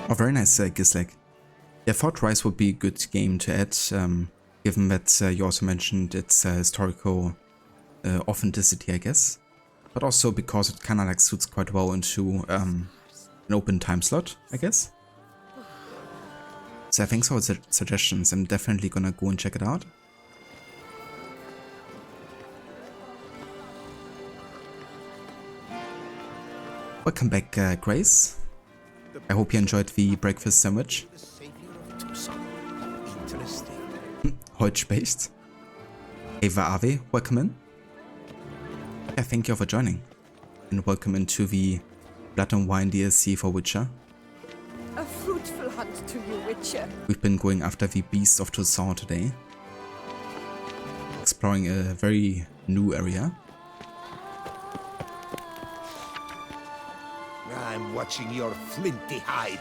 Oh, very nice, Gislek. Yeah, Fort Rise would be a good game to add, given that you also mentioned its historical authenticity, I guess. But also because it kind of like suits quite well into an open time slot, I guess. So thanks for the suggestions. I'm definitely gonna go and check it out. Welcome back, Grace. I hope you enjoyed the breakfast sandwich. Holz-based. Eva Ave, welcome in. Yeah, thank you for joining. And welcome into the Blood and Wine DLC for Witcher. A fruitful hunt to you, Witcher. We've been going after the Beast of Toussaint today. Exploring a very new area. I'm watching your flinty hide.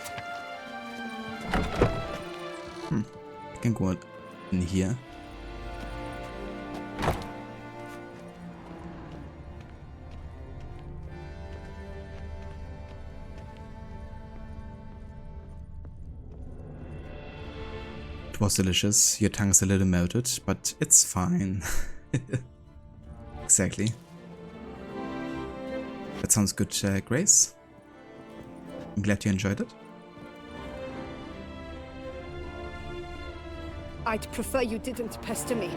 I can go in here. It was delicious. Your tongue's a little melted, but it's fine. Exactly. That sounds good, Grace. I'm glad you enjoyed it. I'd prefer you didn't pester me.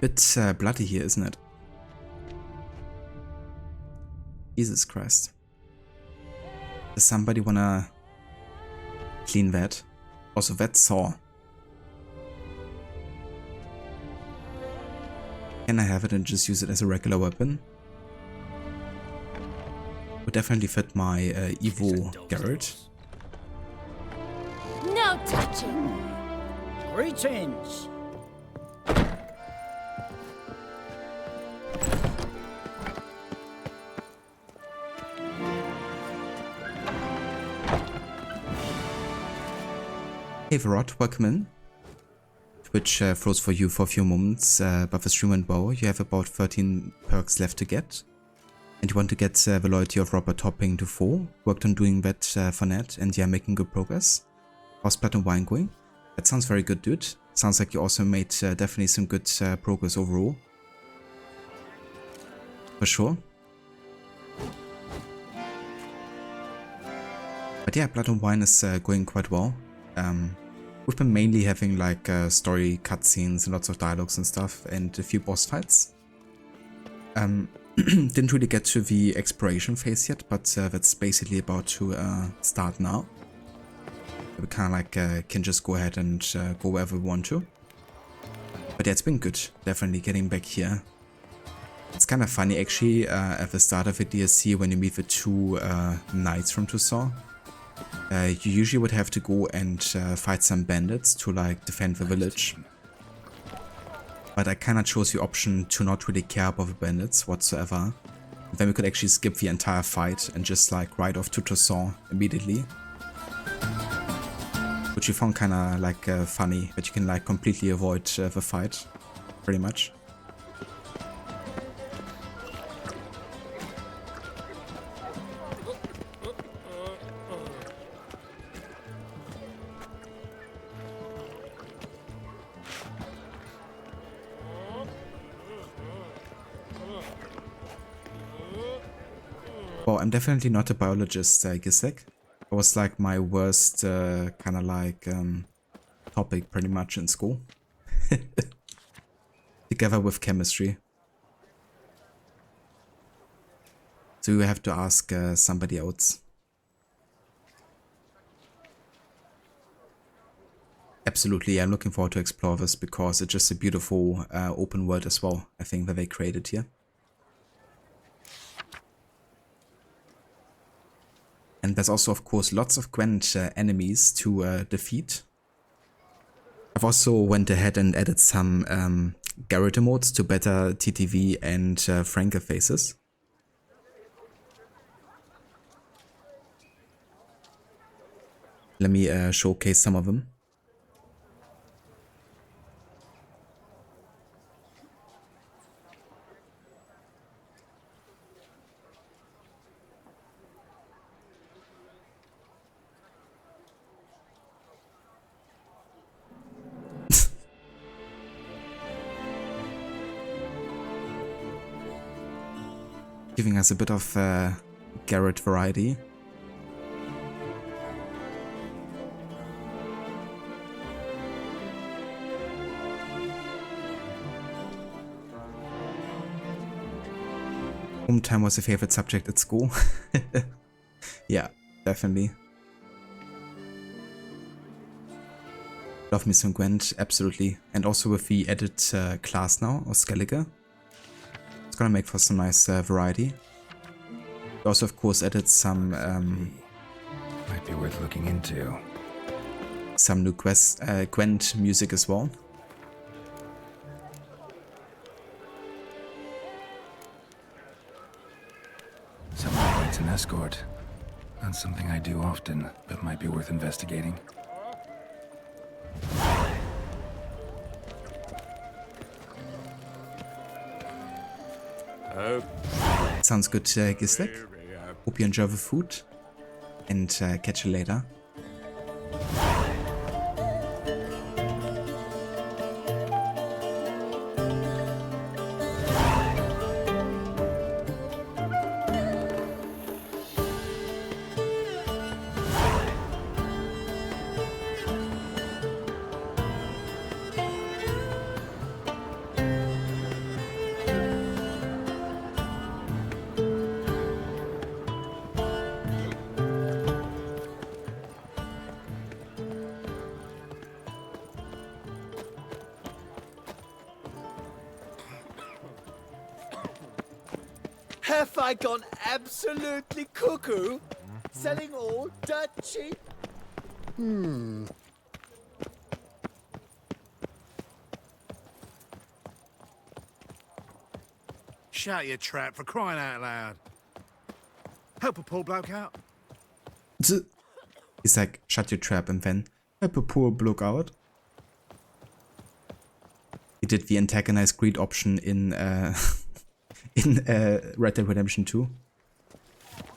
Bit bloody here, isn't it? Jesus Christ. Does somebody wanna clean that? Also, that saw. Can I have it and just use it as a regular weapon? Would definitely fit my Evo Garrett. No touching! Greetings! Hey Verrot, welcome in. Twitch froze for you for a few moments, but for stream and bow you have about 13 perks left to get. And you want to get the loyalty of Robert Topping to 4. Worked on doing that for Ned, and yeah, making good progress. How's Blood and Wine going? That sounds very good, dude. Sounds like you also made definitely some good progress overall. For sure. But yeah, Blood and Wine is going quite well. We've been mainly having like story cutscenes and lots of dialogues and stuff, and a few boss fights. Didn't really get to the exploration phase yet, but that's basically about to start now. We kind of like can just go ahead and go wherever we want to. But yeah, it's been good, definitely getting back here. It's kind of funny actually at the start of the DLC when you meet the two knights from Toussaint. You usually would have to go and fight some bandits to like defend the village. But I kinda chose the option to not really care about the bandits whatsoever. Then we could actually skip the entire fight and just like ride off to Toussaint immediately. Which we found kinda like funny, that you can like completely avoid the fight, pretty much. Well, I'm definitely not a biologist, Gisek. It was like my worst kind of like topic pretty much in school. Together with chemistry. So you have to ask somebody else. Absolutely, I'm looking forward to explore this because it's just a beautiful open world as well, I think, that they created here. And there's also, of course, lots of Gwent enemies to defeat. I've also went ahead and added some Garrett emotes to better TTV and Franker faces. Let me showcase some of them. Giving us a bit of Garrett variety. Home time was a favorite subject at school. Yeah, definitely. Love me some Gwent, absolutely. And also with the added class now, or Skellige. It's gonna make for some nice variety. We also, of course, added some might be worth looking into. Some new Gwent music as well. Someone needs an escort. Not something I do often, but might be worth investigating. Sounds good, Gislik. Hope you enjoy the food. And catch you later. Have I gone absolutely cuckoo? Selling all dirt cheap? Shut your trap, for crying out loud. Help a poor bloke out. He's like, shut your trap and then help a poor bloke out. He did the antagonize greed option in Red Dead Redemption 2.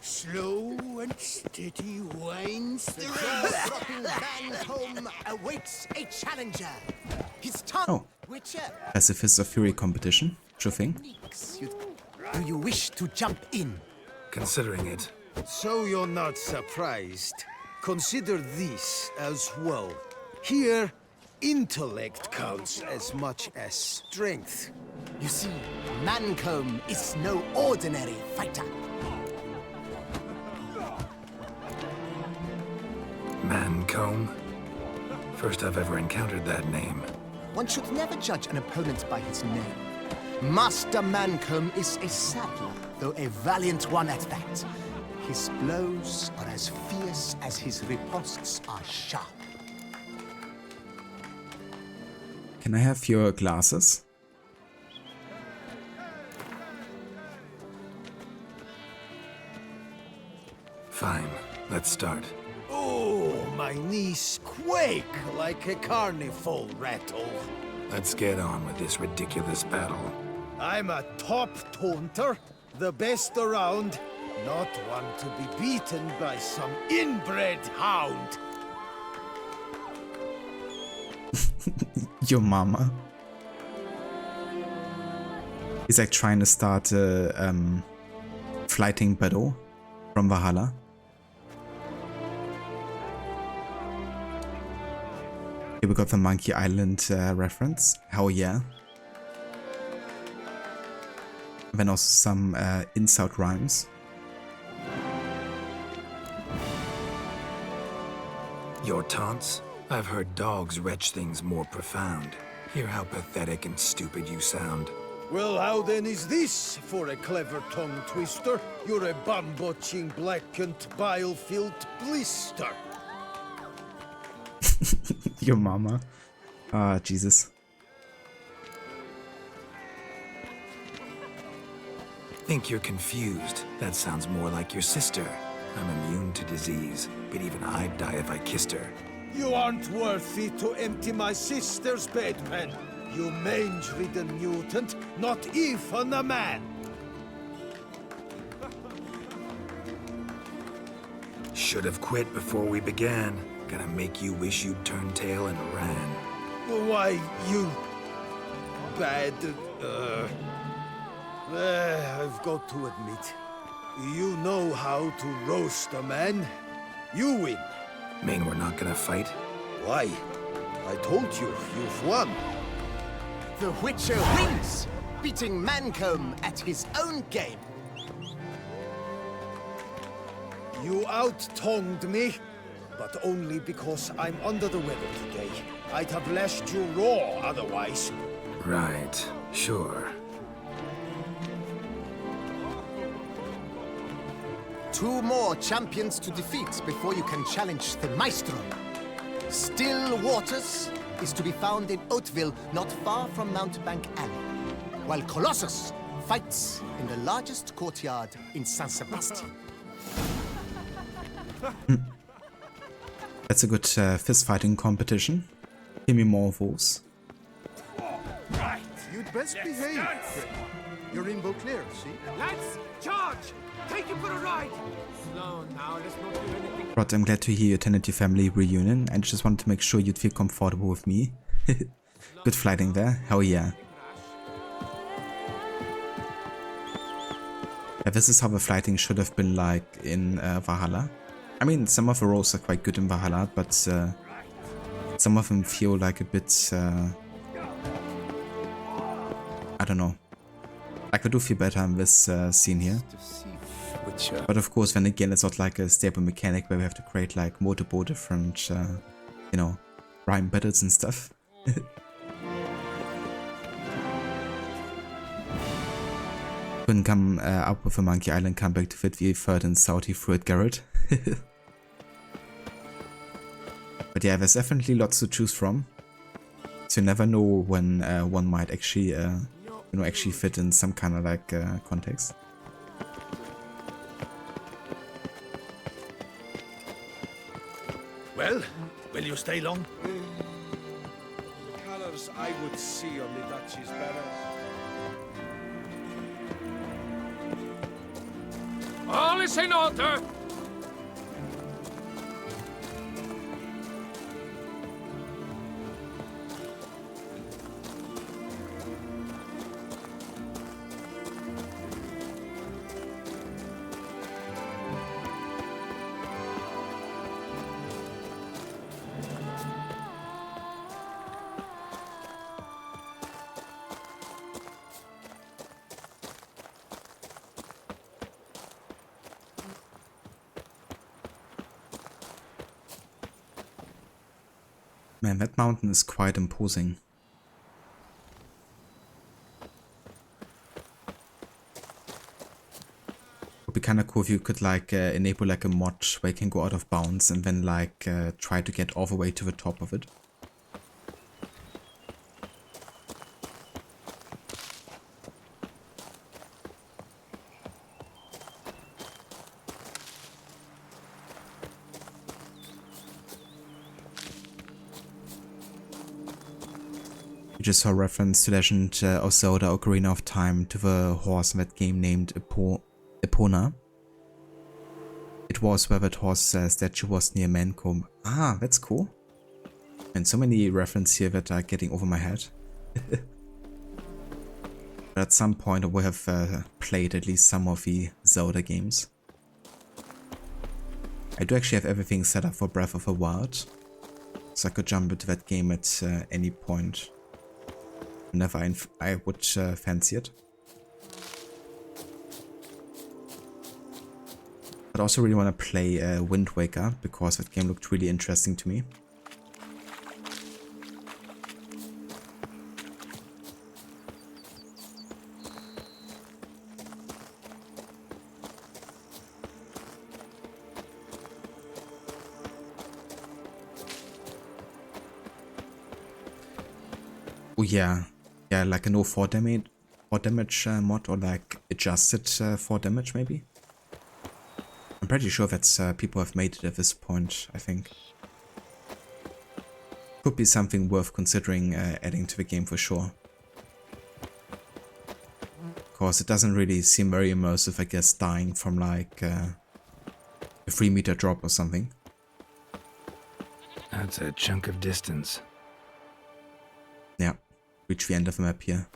Slow and steady winds the race. Home awaits a challenger. His tongue, Witcher. Pacifist of Fury competition, sure thing. Do you wish to jump in? Considering it. So you're not surprised. Consider this as well. Here, intellect counts as much as strength. You see, Mancomb is no ordinary fighter. Mancomb? First I've ever encountered that name. One should never judge an opponent by his name. Master Mancomb is a saddler, though a valiant one at that. His blows are as fierce as his riposts are sharp. Can I have your glasses? Fine, let's start. Oh, my knees quake like a carnival rattle. Let's get on with this ridiculous battle. I'm a top taunter, the best around, not one to be beaten by some inbred hound. Your mama. He's like trying to start a flighting battle from Valhalla. Here we got the Monkey Island reference. Hell yeah. And then also some insult rhymes. Your taunts? I've heard dogs retch things more profound. Hear how pathetic and stupid you sound. Well, how then is this for a clever tongue twister? You're a bum-botching, blackened, bile-filled blister. Your mama. Ah, Jesus. Think you're confused. That sounds more like your sister. I'm immune to disease, but even I'd die if I kissed her. You aren't worthy to empty my sister's bedpan. You mange-ridden mutant, not even a man. Should have quit before we began. Gonna make you wish you'd turned tail and ran. Why, you bad... I've got to admit, you know how to roast a man. You win. Mean we're not gonna fight? Why? I told you, you've won. The Witcher wins, beating Mancomb at his own game. You out-tongued me, but only because I'm under the weather today. I'd have lashed you raw otherwise. Right, sure. Two more champions to defeat before you can challenge the Maestro. Still Waters is to be found in Oatville, not far from Mountebank Alley, while Colossus fights in the largest courtyard in San Sebastian. That's a good fist fighting competition. Give me more of those. You'd best behaved. You're rainbow clear, see? Lads, charge! Take him for a ride! Slow now, let's not do anything. Rod, I'm glad to hear your Tennessee family reunion. I just wanted to make sure you'd feel comfortable with me. Good flighting there. Hell yeah. Yeah, this is how the flighting should have been like in Valhalla. I mean, some of the roles are quite good in Valhalla, but some of them feel like a bit... I don't know. I could do feel better in this scene here. But of course, then again, it's not like a stable mechanic where we have to create like multiple different, you know, rhyme battles and stuff. Couldn't come up with a Monkey Island comeback to fit the third and Saudi through it, Garrett. But yeah, there's definitely lots to choose from. So you never know when one might actually, you know, actually fit in some kind of like context. Well, will you stay long? Colours I would see on the Duchy's banners. All is in order! Man, that mountain is quite imposing. Would be kind of cool if you could like enable like a mod where you can go out of bounds and then like try to get all the way to the top of it. Just saw reference to Legend of Zelda Ocarina of Time to the horse in that game named Epona. It was where that horse statue was near Mancomb. Ah, that's cool. And so many references here that are getting over my head. But at some point I will have played at least some of the Zelda games. I do actually have everything set up for Breath of the Wild, so I could jump into that game at any point. Whenever I would fancy it. But I also really want to play Wind Waker because that game looked really interesting to me. Oh yeah. Yeah, like a no 4 damage mod or like adjusted 4 damage maybe. I'm pretty sure that people have made it at this point, I think. Could be something worth considering adding to the game for sure. Of course, it doesn't really seem very immersive, I guess, dying from like a 3-meter drop or something. That's a chunk of distance. Yeah. Reach the end of the map here.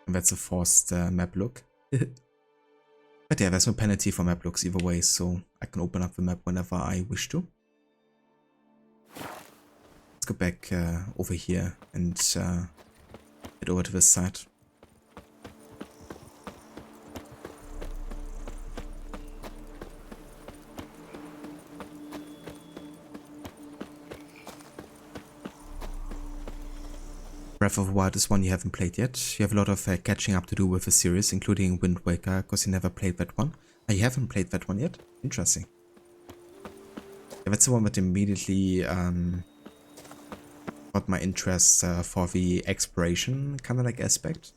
And that's a forced map look. But yeah, there's no penalty for map looks either way, so I can open up the map whenever I wish to. Let's go back over here and head over to this side. Breath of the Wild is one you haven't played yet. You have a lot of catching up to do with the series, including Wind Waker, because you never played that one. Oh, you haven't played that one yet? Interesting. Yeah, that's the one that immediately got my interest for the exploration kind of like aspect.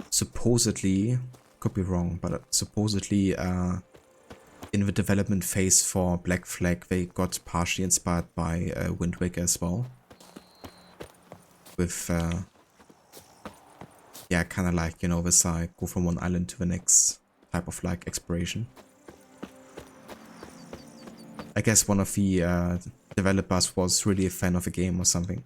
Supposedly, could be wrong, but supposedly in the development phase for Black Flag, they got partially inspired by Wind Waker as well. with, yeah, kind of like, you know, this go from one island to the next type of like exploration. I guess one of the developers was really a fan of the game or something.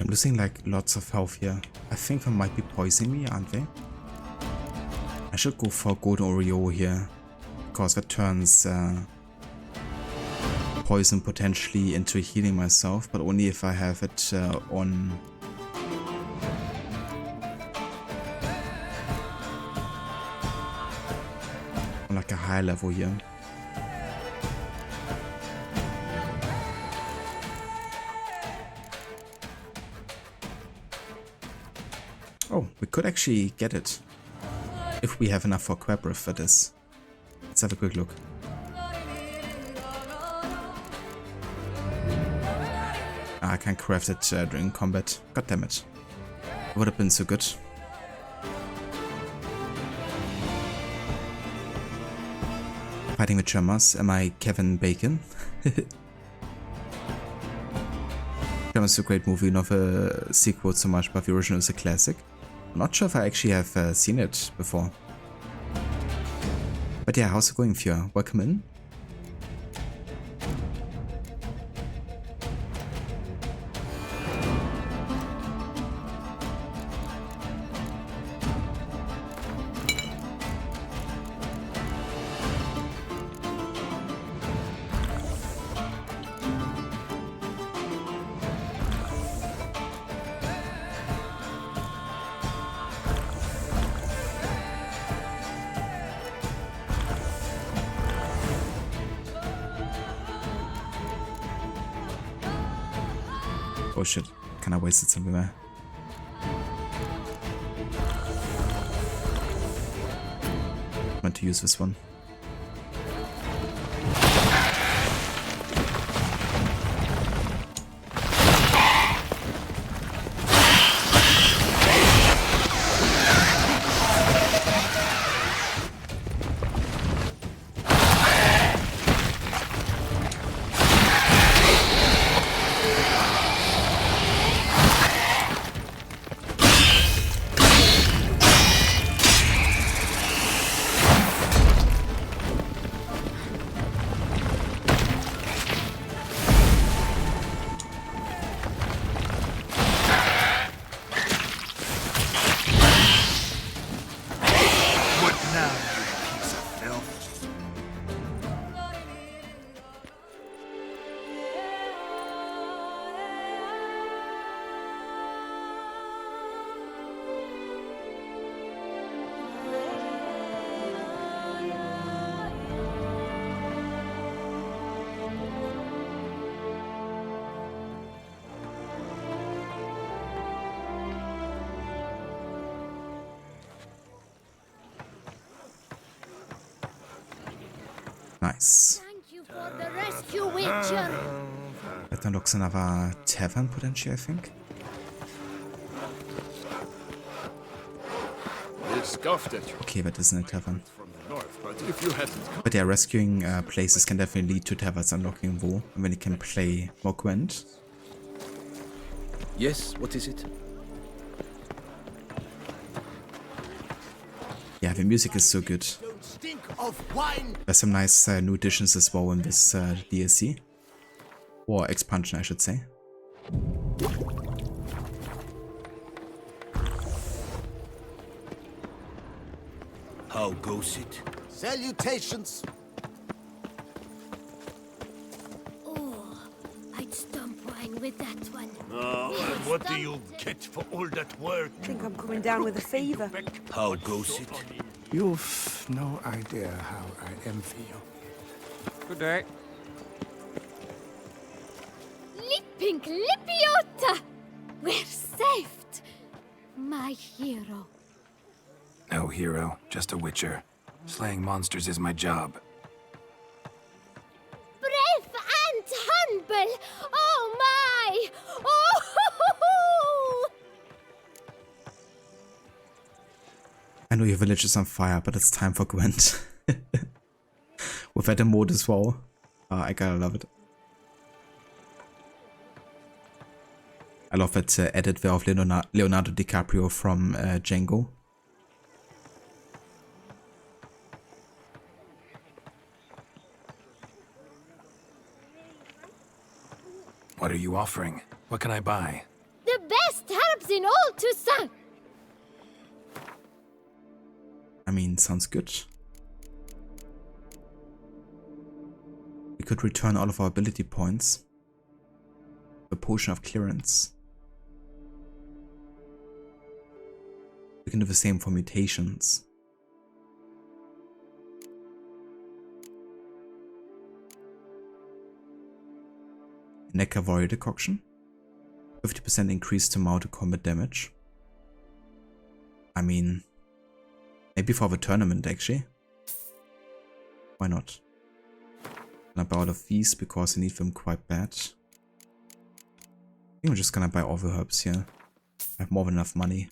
Losing like lots of health here. I think they might be poisoning me, aren't they? I should go for Golden Oreo here, because that turns poison potentially into healing myself, but only if I have it on like a high level here. Oh, we could actually get it. If we have enough for Quabriff for this. Let's have a quick look. I can't craft it during combat. God damn it. It would have been so good. Fighting with Tremors. Am I Kevin Bacon? Tremors is a great movie, not a sequel so much, but the original is a classic. I'm not sure if I actually have seen it before. But yeah, how's it going, Fjord? Welcome in. Oh shit, kinda wasted something there. I want to use this one. Nice. Thank you for the rescue, Witcher. That unlocks another tavern potentially, I think. Okay, that isn't a tavern. But yeah, rescuing places can definitely lead to taverns unlocking WoW, and then you can play more Gwent. Yes, what is it? Yeah, the music is so good. There's some nice new additions as well in this DLC. Or expansion, I should say. How goes it? Salutations! Oh, I'd stomp wine with that one. Oh, and what do you get for all that work? I think I'm coming down with a fever. How goes it? You've no idea how I envy you. Good day. Lippink Lippiota! We're saved! My hero. No hero, just a witcher. Slaying monsters is my job. Brave and humble! Oh my! Oh! I know your village is on fire, but it's time for Gwent. With that mode as well. I gotta love it. I love that edit there of Leonardo DiCaprio from Django. What are you offering? What can I buy? The best herbs in all Toussaint! I mean, sounds good. We could return all of our ability points. A potion of clearance. We can do the same for mutations. Neckar Warrior Decoction. 50% increase to mounted combat damage. I mean, maybe for the tournament actually. Why not? I'm gonna buy all of these because I need them quite bad. I think I'm just gonna buy all the herbs here. I have more than enough money.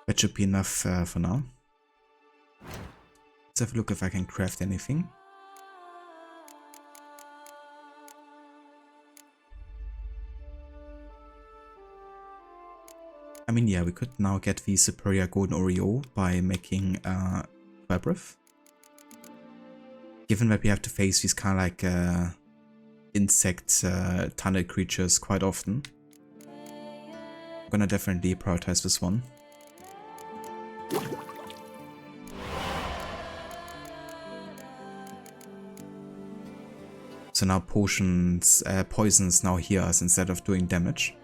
That should be enough for now. Let's have a look if I can craft anything. I mean, yeah, we could now get the superior golden Oreo by making Breath. Given that we have to face these kind of like insect tunnel creatures quite often, I'm gonna definitely prioritize this one. So now potions, poisons now heal us instead of doing damage.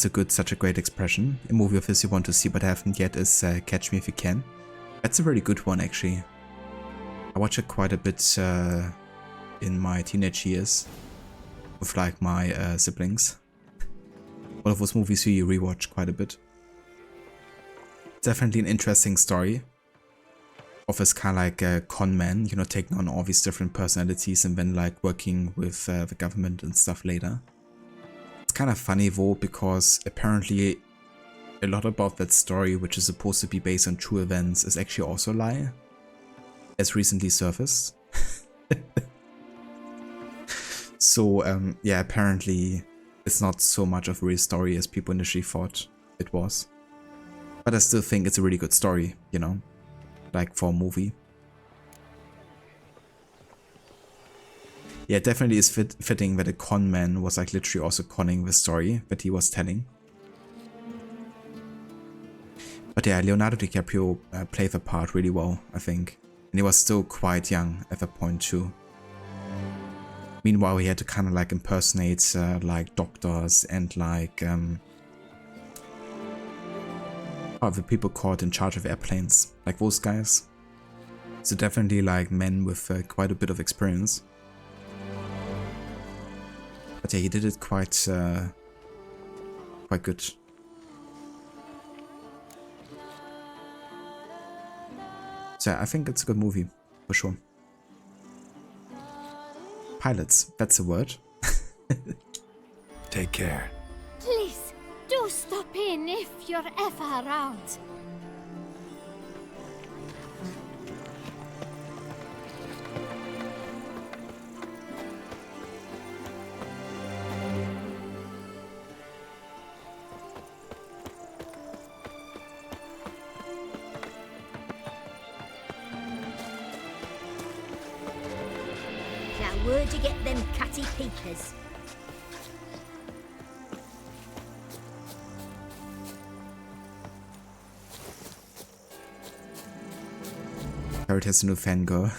It's such a great expression. A movie of this you want to see but haven't yet is Catch Me If You Can. That's a very good one actually. I watched it quite a bit in my teenage years with like my siblings. One of those movies you rewatch quite a bit. Definitely an interesting story of this kind of like a con man, you know, taking on all these different personalities and then like working with the government and stuff later. It's kind of funny though, because apparently a lot about that story, which is supposed to be based on true events, is actually also a lie, as recently surfaced. So yeah, apparently it's not so much of a real story as people initially thought it was. But I still think it's a really good story, you know, like for a movie. Yeah, it definitely is fitting that a con man was like literally also conning the story that he was telling. But yeah, Leonardo DiCaprio played the part really well, I think. And he was still quite young at that point too. Meanwhile, he had to kind of like impersonate like doctors and like the people caught in charge of airplanes, like those guys. So definitely like men with quite a bit of experience. But yeah, he did it quite good. So yeah, I think it's a good movie, for sure. Pilots, that's a word. Take care. Please, do stop in if you're ever around. Now, where'd you get them catty peepers? Carrot has a new fangirl.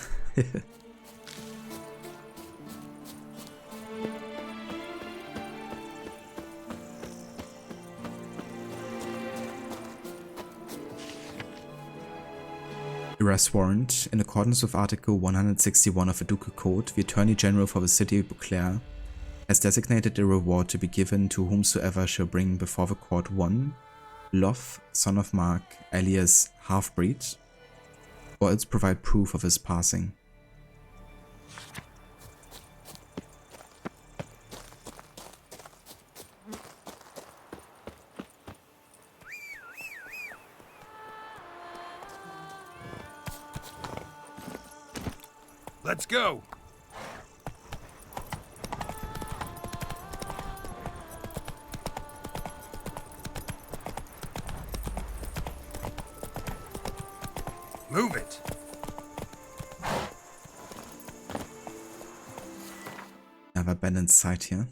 Arrest warrant. In accordance with Article 161 of the Ducal Code, the Attorney General for the City of Beauclair has designated a reward to be given to whomsoever shall bring before the court 1. Loth, son of Mark, alias Half-Breed, or else provide proof of his passing. Let's go! Move it! Have a abandoned site here.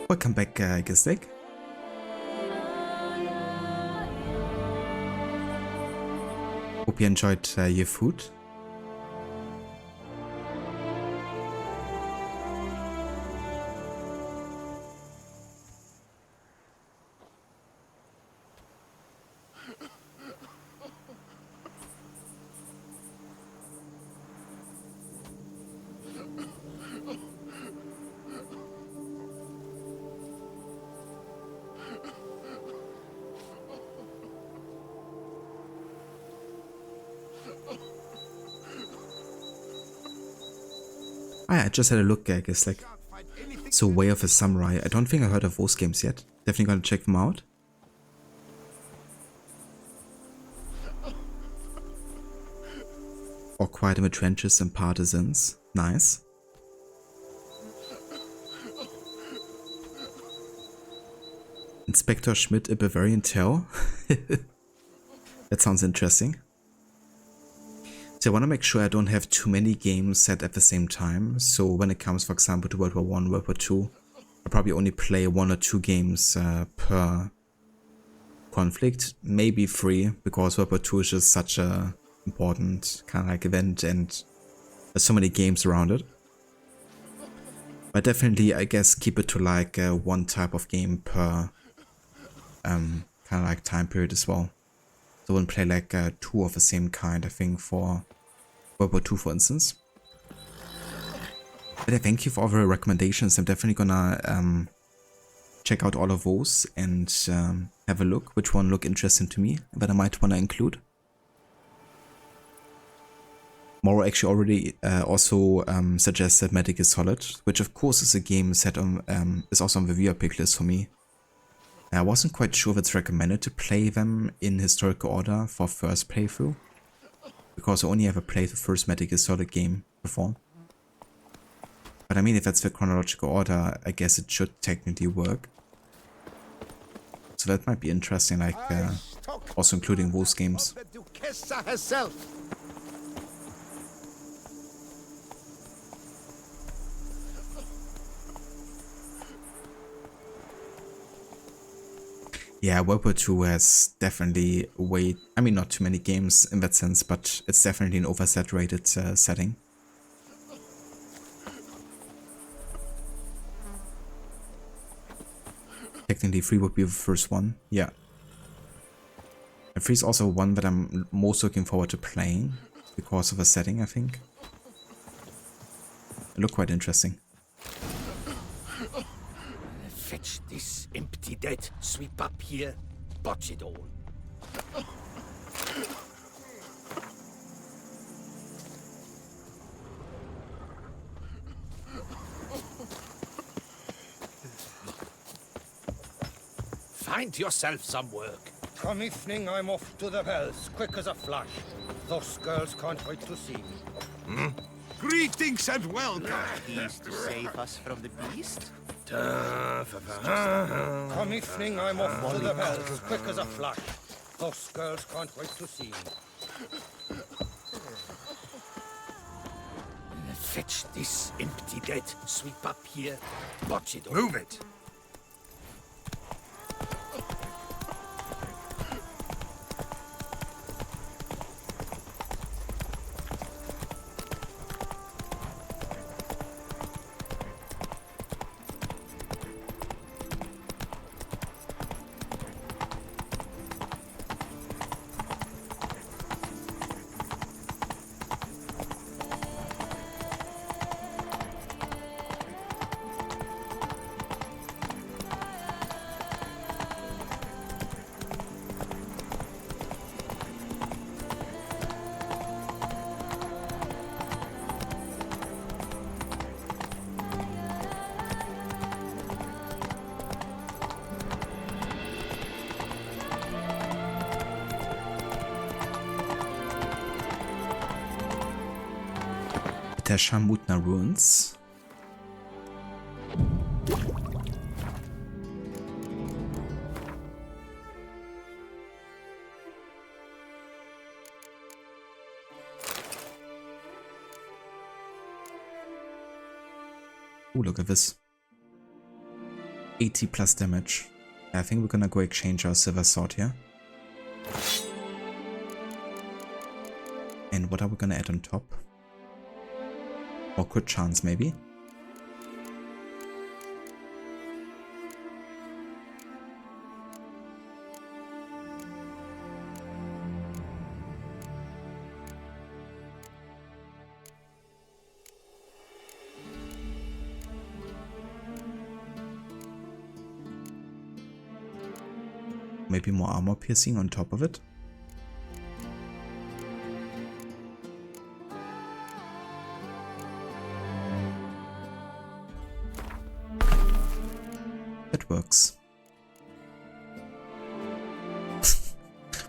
Welcome back, Gistek. Hope you enjoyed your food. I just had a look, I guess, like, so Way of a Samurai. I don't think I heard of those games yet. Definitely gonna check them out. Or Quiet in the Trenches and Partisans. Nice. Inspector Schmidt, a Bavarian Tale. That sounds interesting. So I want to make sure I don't have too many games set at the same time. So when it comes, for example, to World War I, World War II, I'll probably only play 1 or 2 games per conflict. Maybe 3, because World War II is just such a important kind of like event and there's so many games around it. But definitely, I guess, keep it to like 1 type of game per kind of like time period as well. So I wouldn't play like 2 of the same kind, I think, for World War II, for instance. But yeah, thank you for all the recommendations. I'm definitely gonna check out all of those and have a look, which one look interesting to me, that I might want to include. Moro actually already also suggested Metal Gear Solid, which of course is a game set on, is also on the VR pick list for me. I wasn't quite sure if it's recommended to play them in historical order for first playthrough, because I only ever played the first Metal Gear Solid game before. But I mean, if that's the chronological order, I guess it should technically work. So that might be interesting, like also including those games. The Duchessa herself. Yeah, World War II has definitely I mean, not too many games in that sense, but it's definitely an oversaturated setting. Technically 3 would be the first one, yeah. And 3 is also one that I'm most looking forward to playing, because of the setting, I think. It looked quite interesting. Fetch this empty dead, sweep up here, botch it all. Find yourself some work. Come evening, I'm off to the wells, quick as a flash. Those girls can't wait to see me. Greetings and welcome. He's to save us from the beast? Come evening, I'm off to the wells, quick as a flash. Those girls can't wait to see me. Fetch this empty dead, sweep up here, botch it all. Move it! Teshamutna Ruins. Oh, look at this. 80 plus damage. I think we're gonna go exchange our silver sword here. And what are we gonna add on top? More crit chance maybe? Maybe more armor piercing on top of it. That works.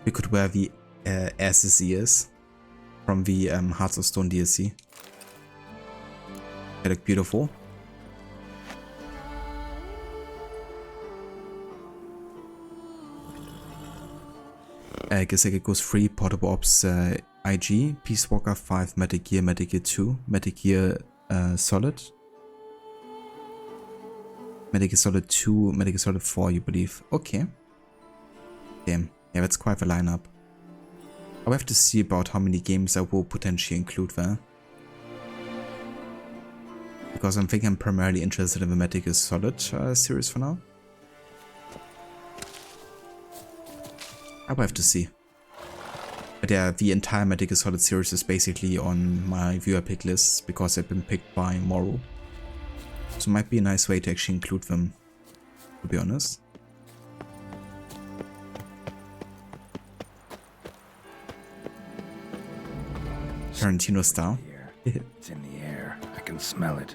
We could wear the ass's ears from the Hearts of Stone DLC. They look beautiful. Geseke goes free, Portable Ops IG, Peace Walker 5, Metal Gear 2, Metal Gear Solid. Metal Gear Solid 2, Metal Gear Solid 4, you believe. Okay. Damn. Yeah, that's quite a lineup. I'll have to see about how many games I will potentially include there. Because I think I'm primarily interested in the Metal Gear Solid series for now. I will have to see. But yeah, the entire Metal Gear Solid series is basically on my viewer pick list because they've been picked by Morrow. So it might be a nice way to actually include them, to be honest. Tarantino style. It's in the air. I can smell it.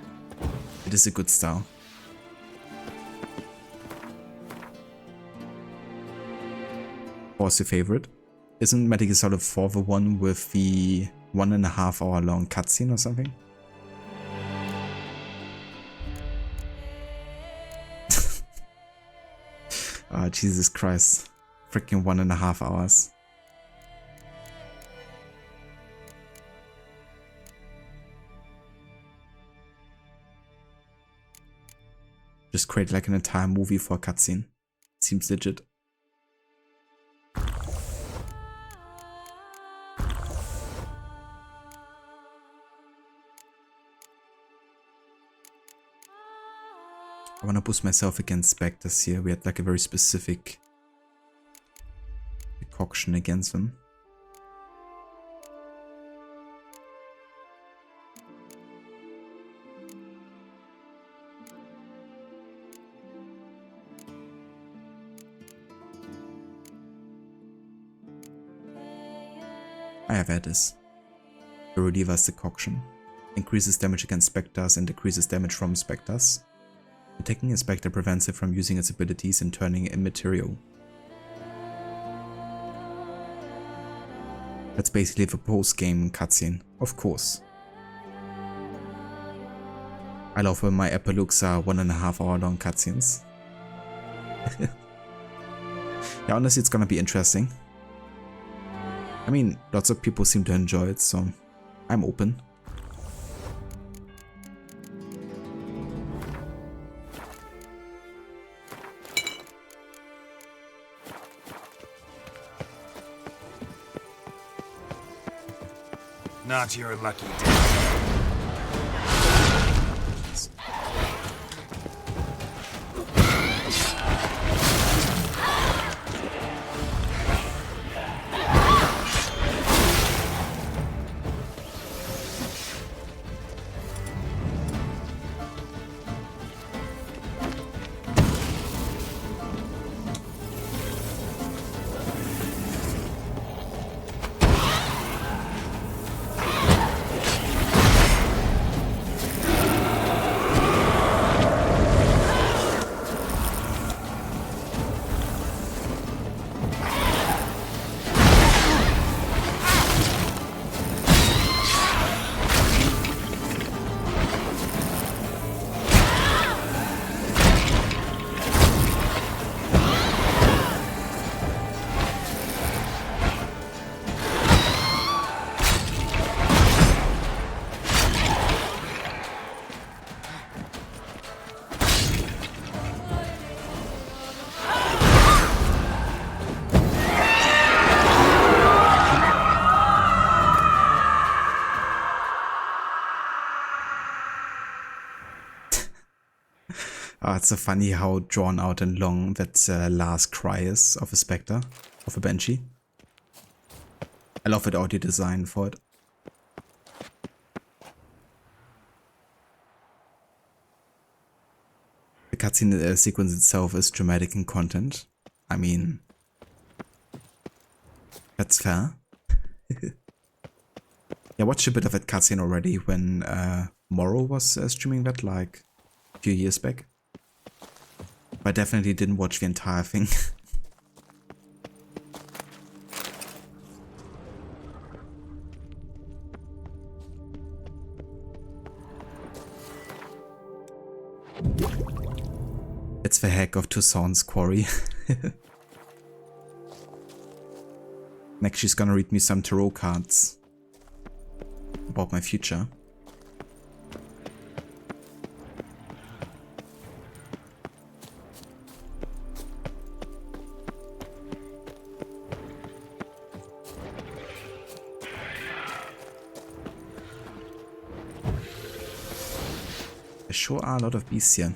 It is a good style. What's your favorite? Isn't Metal Gear Solid 4 the one with the 1.5 hour long cutscene or something? Oh, Jesus Christ. Freaking 1.5 hours. Just create like an entire movie for a cutscene. Seems legit. I want to boost myself against Spectres here. We had like a very specific decoction against them. I have had this. The Reliever's decoction. Increases damage against Spectres and decreases damage from Spectres. Attacking a Spectre prevents it from using its abilities and turning immaterial. That's basically the post-game cutscene, of course. I love when my epilogues are 1.5 hour long cutscenes. Yeah, honestly, it's gonna be interesting. I mean, lots of people seem to enjoy it, so I'm open. Not your lucky day. It's so funny how drawn out and long that last cry is of a spectre, of a banshee. I love the audio design for it. The cutscene sequence itself is dramatic in content. I mean, that's fair. I watched a bit of that cutscene already when Morrow was streaming that like a few years back. But I definitely didn't watch the entire thing. It's the hack of Toussaint's quarry. Next she's gonna read me some tarot cards about my future. There sure are a lot of beasts here.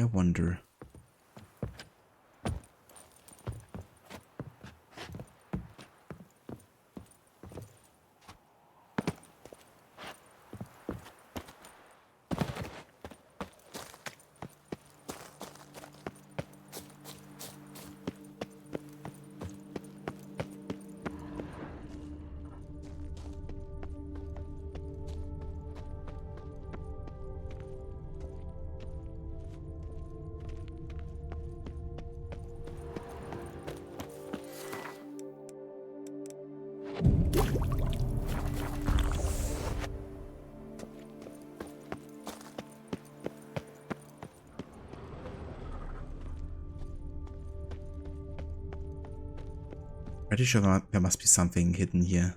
I wonder. Pretty sure there must be something hidden here.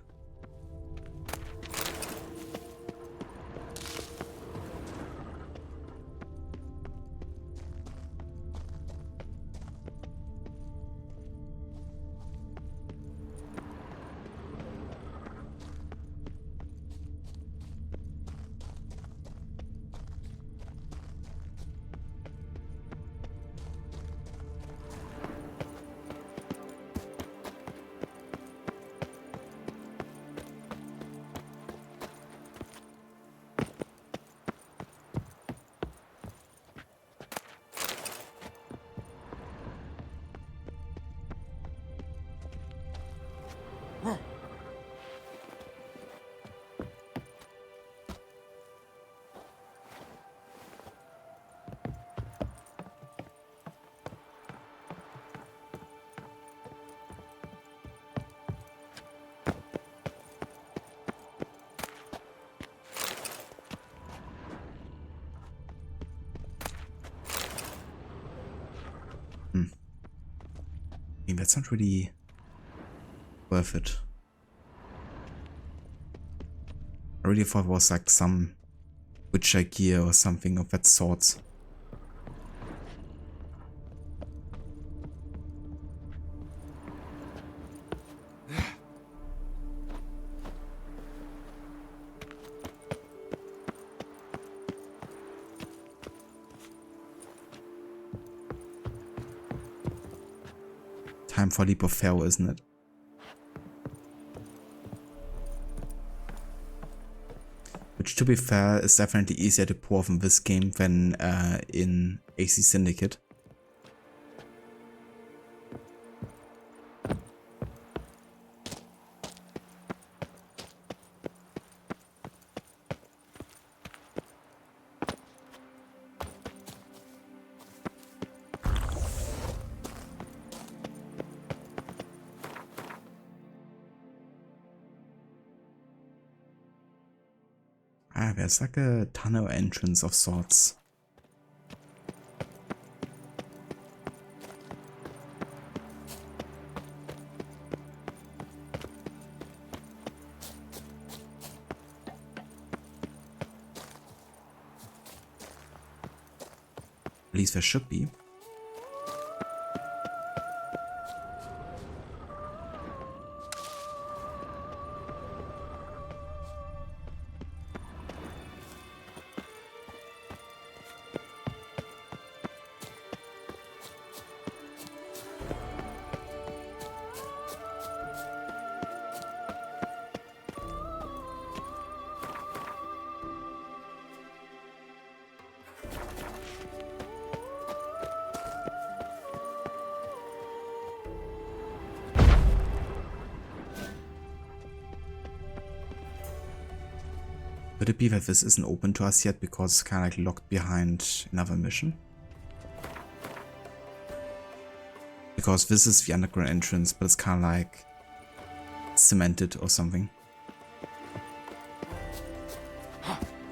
I mean, that's not really worth it. I really thought it was like some Witcher gear or something of that sort. Time for leap of fail, isn't it? Which, to be fair, is definitely easier to pull off in this game than in AC Syndicate. Ah, there's like a tunnel entrance of sorts. At least there should be. Could it be that this isn't open to us yet because it's kind of like locked behind another mission? Because this is the underground entrance, but it's kind of like cemented or something.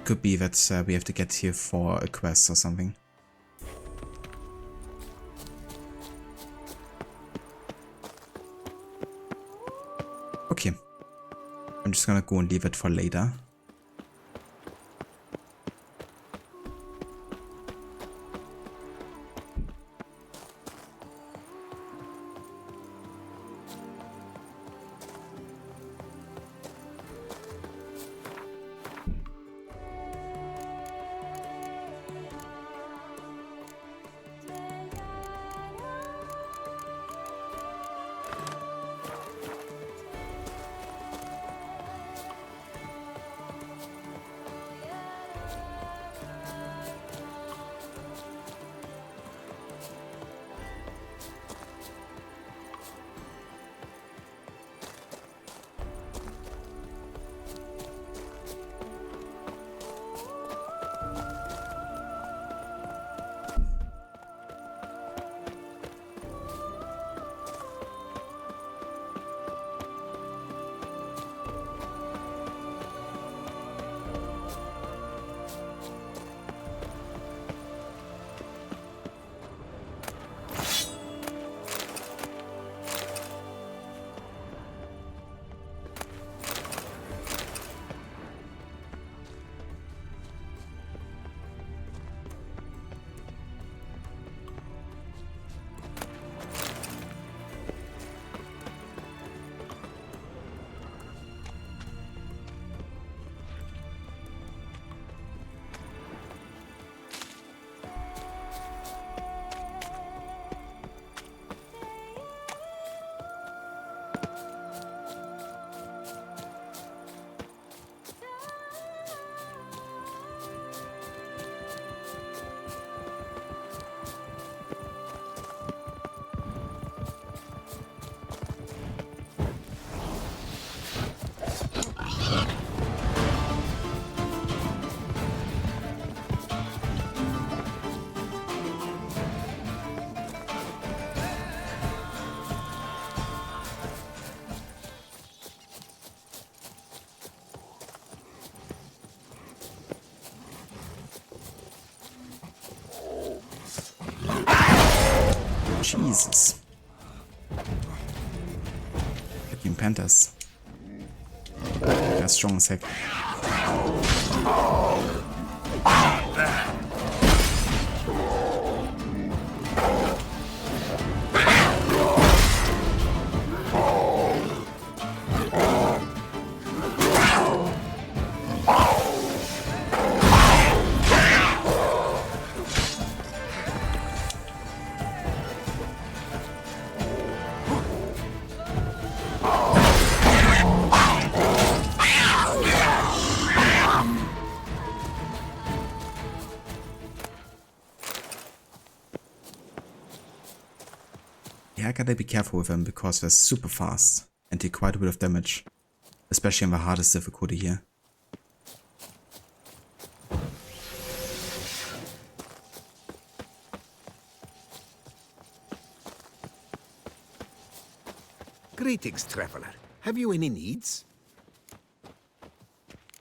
Could be that we have to get here for a quest or something. Okay. I'm just gonna go and leave it for later. Freaking panthers. They're strong as heck. Yeah, I gotta be careful with them because they're super fast and do quite a bit of damage, especially on the hardest difficulty here. Greetings, traveler. Have you any needs?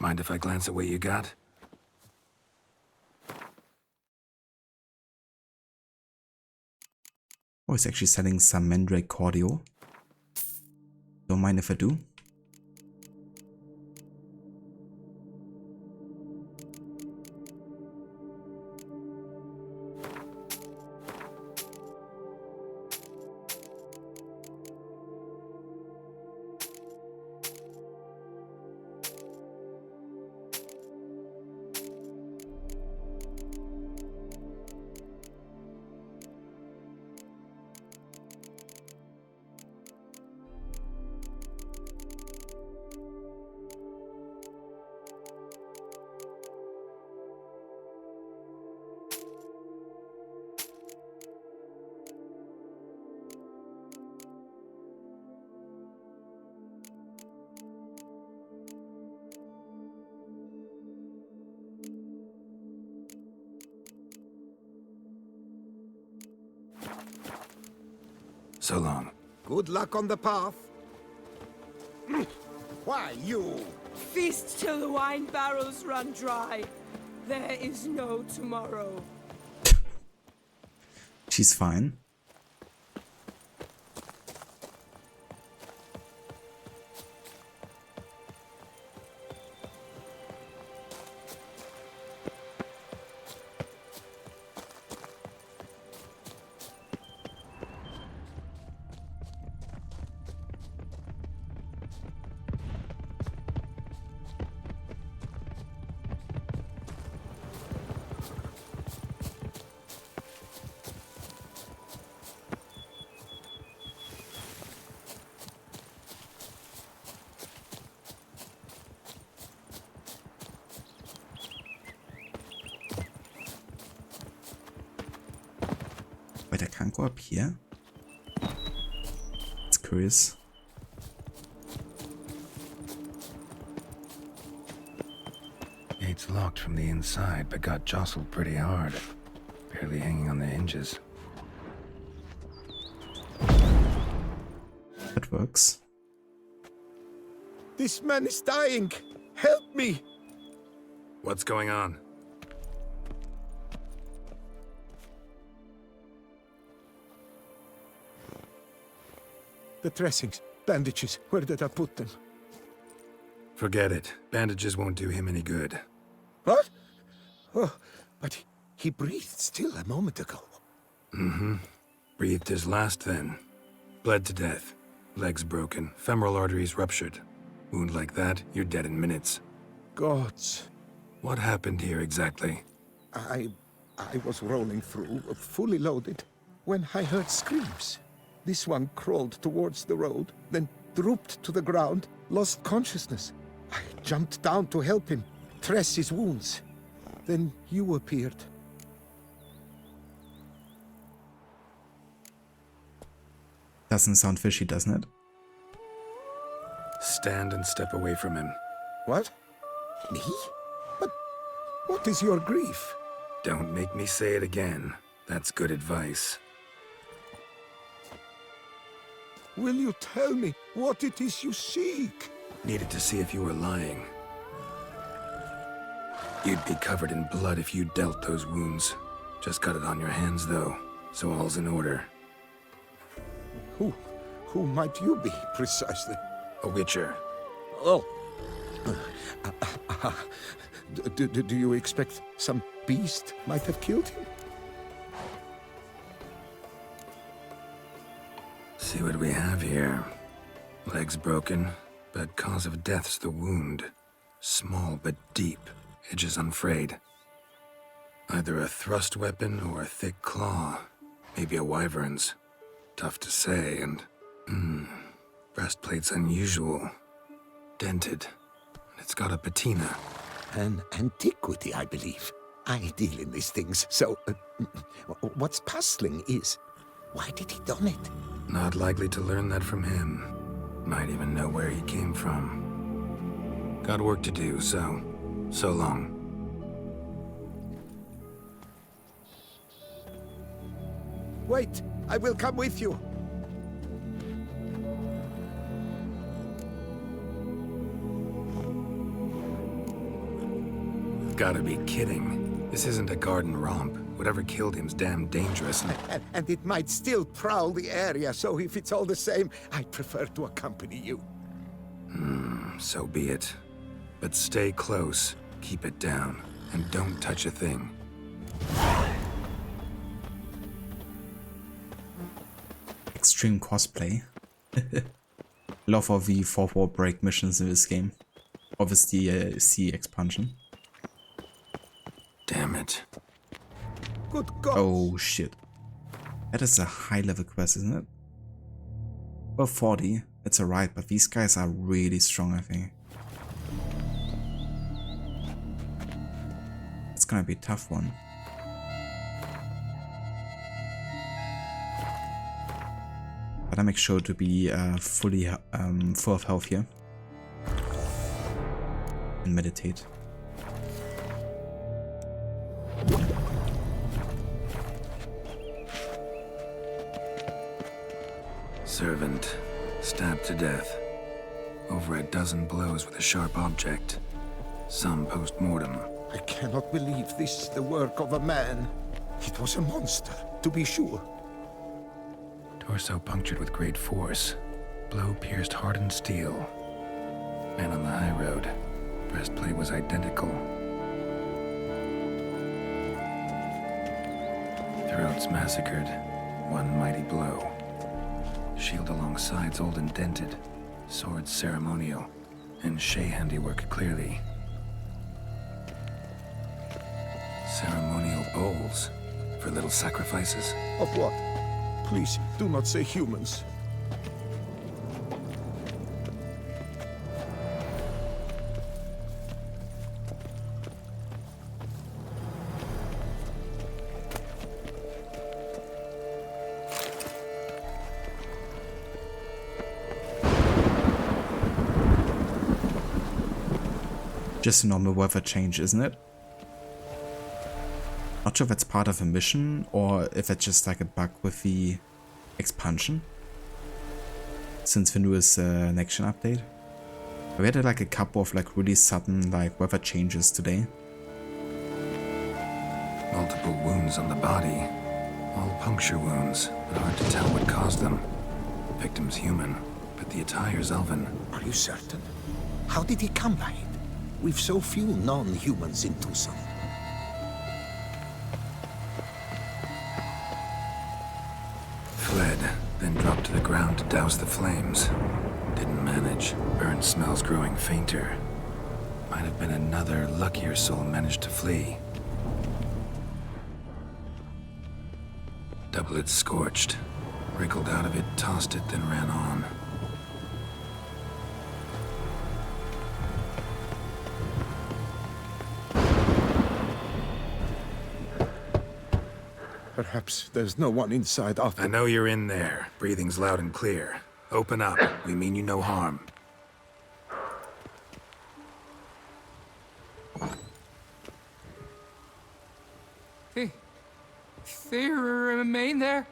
Mind if I glance at what you got? Oh, he's actually selling some mandrake cordial. Don't mind if I do. So long. Good luck on the path. Why, you? Feast till the wine barrels run dry. There is no tomorrow. She's fine. Wait, I can't go up here? It's curious. Gate's locked from the inside, but got jostled pretty hard. Barely hanging on the hinges. That works. This man is dying. Help me. What's going on? The dressings, bandages, where did I put them? Forget it. Bandages won't do him any good. What? Oh, but he breathed still a moment ago. Mm-hmm. Breathed his last then. Bled to death. Legs broken. Femoral arteries ruptured. Wound like that, you're dead in minutes. Gods. What happened here exactly? I was rolling through, fully loaded, when I heard screams. This one crawled towards the road, then drooped to the ground, lost consciousness. I jumped down to help him, dress his wounds. Then you appeared. Doesn't sound fishy, doesn't it? Stand and step away from him. What? Me? But what is your grief? Don't make me say it again. That's good advice. Will you tell me what it is you seek? Needed to see if you were lying. You'd be covered in blood if you dealt those wounds. Just got it on your hands, though, so all's in order. Who might you be, precisely? a witcher. Oh. Do you expect some beast might have killed him? See what we have here. Legs broken, but cause of death's the wound. Small but deep, edges unfrayed. Either a thrust weapon or a thick claw. Maybe a wyvern's. Tough to say, and... breastplate's unusual. Dented. It's got a patina. An antiquity, I believe. I deal in these things, so... what's puzzling is... why did he don it? Not likely to learn that from him. Might even know where he came from. Got work to do, so long. Wait, I will come with you. Gotta be kidding. This isn't a garden romp. Whatever killed him's damn dangerous. And it might still prowl the area, so if it's all the same, I'd prefer to accompany you. So be it. But stay close, keep it down, and don't touch a thing. Extreme cosplay. Love of the fourth wall break missions in this game. Obviously, C expansion. Damn it. Good God. Oh shit. That is a high level quest, isn't it? Well, 40. It's alright, but these guys are really strong, I think. It's gonna be a tough one. But I make sure to be fully full of health here. And meditate. Servant, stabbed to death. Over a dozen blows with a sharp object. Some post-mortem. I cannot believe this is the work of a man. It was a monster, to be sure. Torso punctured with great force. Blow pierced hardened steel. Man on the high road. Breastplate was identical. Throats massacred. One mighty blow. Shield along sides old and dented. Sword ceremonial. And Shay handiwork clearly. Ceremonial bowls. For little sacrifices. Of what? Please, do not say humans. Just a normal weather change, isn't it? Not sure if it's part of a mission or if it's just like a bug with the expansion. Since the newest next gen update. We had like a couple of like really sudden like weather changes today. Multiple wounds on the body. All puncture wounds, but hard to tell what caused them. Victim's human, but the attire's elven. Are you certain? How did he come by it? We've so few non-humans in Toussaint. Fled, then dropped to the ground to douse the flames. Didn't manage. Burnt smells growing fainter. Might have been another luckier soul managed to flee. Doublet scorched. Wriggled out of it, tossed it, then ran on. Perhaps there's no one inside after... I know you're in there. Breathing's loud and clear. Open up. We mean you no harm. They remain there?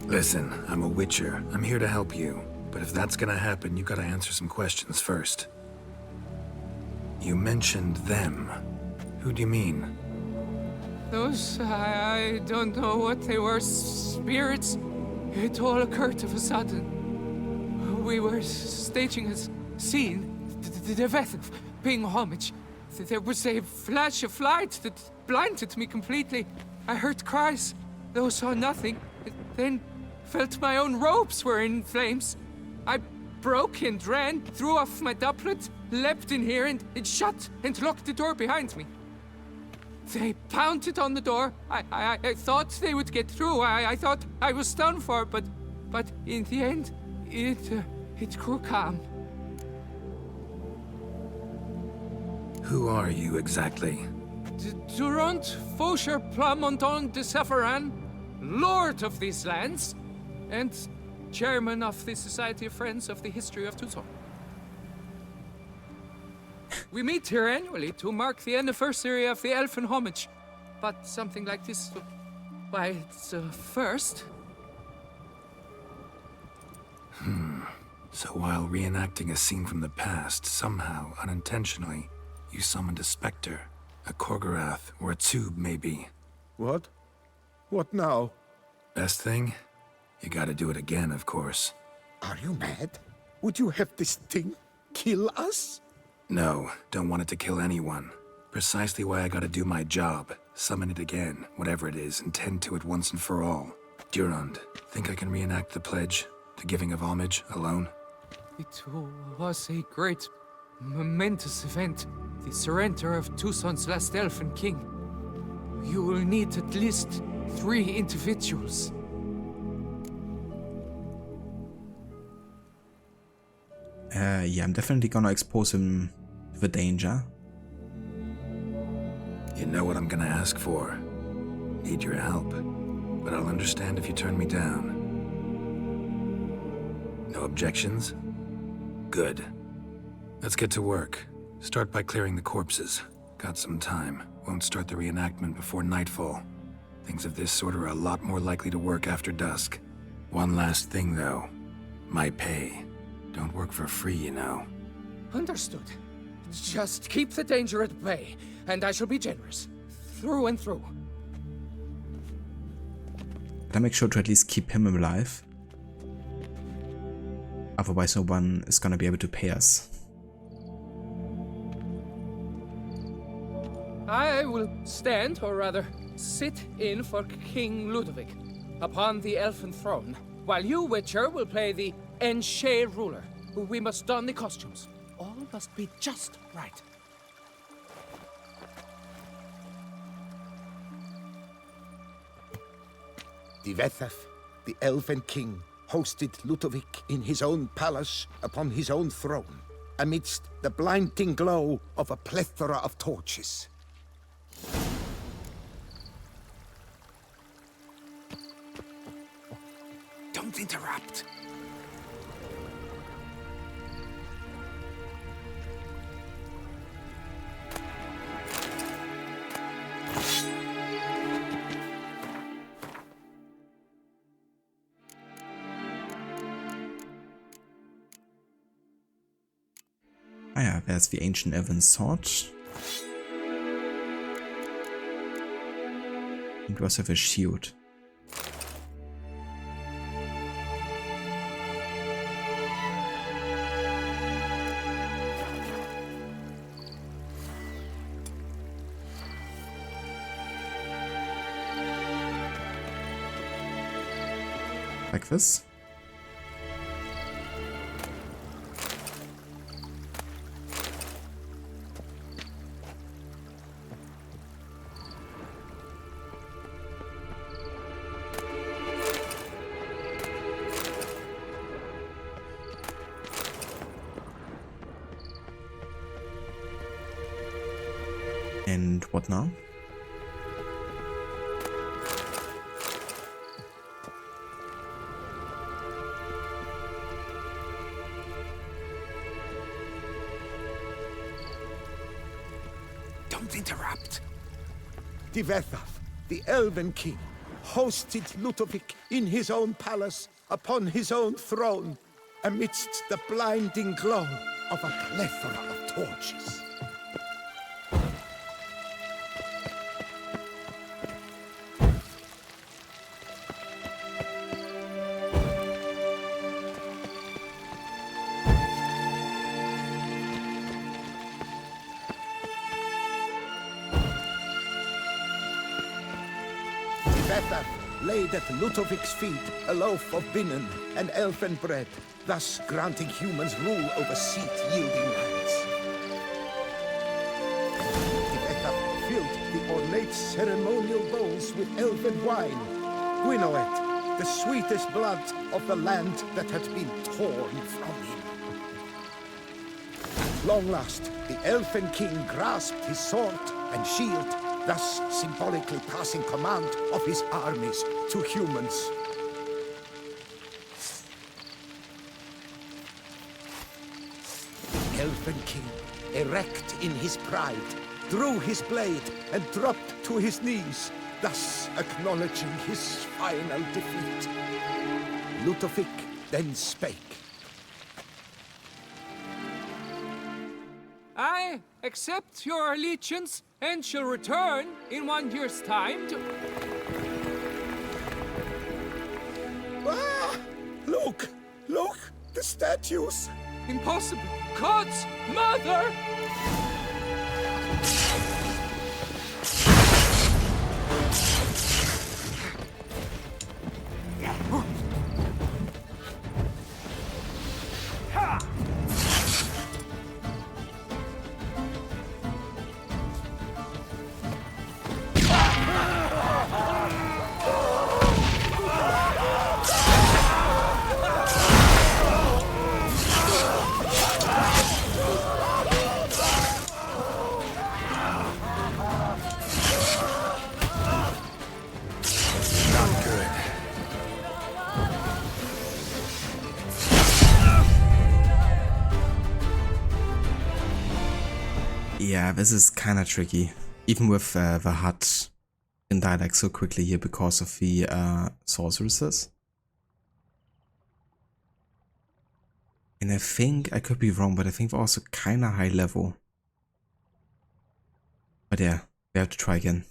Listen, I'm a witcher. I'm here to help you. But if that's gonna happen, you gotta answer some questions first. You mentioned them. Who do you mean? Those, I don't know what they were, spirits. It all occurred of a sudden. We were staging a scene, the death of paying homage. There was a flash of light that blinded me completely. I heard cries, though saw nothing. Then felt my own robes were in flames. I broke and ran, threw off my doublet, leapt in here and it shut and locked the door behind me. They pounded on the door. I thought they would get through. I thought I was done for, but in the end, it grew calm. Who are you exactly? Durant Faucher Plamondon de Safaran, Lord of these lands, and Chairman of the Society of Friends of the History of Toussaint. We meet here annually to mark the anniversary of the Elfin Homage, but something like this, why, it's a first. So while reenacting a scene from the past, somehow, unintentionally, you summoned a specter, a Korgorath, or a tube, maybe. What? What now? Best thing? You gotta do it again, of course. Are you mad? Would you have this thing kill us? No, don't want it to kill anyone. Precisely why I gotta do my job. Summon it again, whatever it is, and tend to it once and for all. Durand, think I can reenact the pledge, the giving of homage, alone? It was a great, momentous event. The surrender of Toussaint's last elfin king. You will need at least 3 individuals. Yeah, I'm definitely gonna expose him to the danger. You know what I'm gonna ask for. Need your help. But I'll understand if you turn me down. No objections? Good. Let's get to work. Start by clearing the corpses. Got some time. Won't start the reenactment before nightfall. Things of this sort are a lot more likely to work after dusk. One last thing, though. My pay. Don't work for free, you know. Understood. Just keep the danger at bay, and I shall be generous. Through and through. Gotta make sure to at least keep him alive. Otherwise no one is gonna be able to pay us. I will stand, or rather, sit in for King Ludovic upon the elfin throne, while you, Witcher, will play the Enche ruler. We must don the costumes. All must be just right. Divethaf, the Elven King, hosted Ludovic in his own palace upon his own throne, amidst the blinding glow of a plethora of torches. Don't interrupt. Ah ja, there's the ancient elven sword. And we also have a shield. Like this. And what now? Don't interrupt. Divethaf, the Elven King, hosted Ludovic in his own palace upon his own throne, amidst the blinding glow of a plethora of torches. Betheth laid at Ludovic's feet a loaf of binnen and elfin bread, thus granting humans rule over seat-yielding lands. Betheth filled the ornate ceremonial bowls with elfin wine, Gwinoet, the sweetest blood of the land that had been torn from him. At long last, the elfin king grasped his sword and shield, thus symbolically passing command of his armies to humans. The Elfin King, erect in his pride, drew his blade and dropped to his knees, thus acknowledging his final defeat. Ludovic then spake. I accept your allegiance and shall return in 1 year's time to... Ah! Look! Look! The statues! Impossible! God's mother! Yeah, this is kinda tricky, even with the HUD in dialect so quickly here because of the sorceresses. And I think, I could be wrong, but I think they're also kinda high level. But yeah, we have to try again.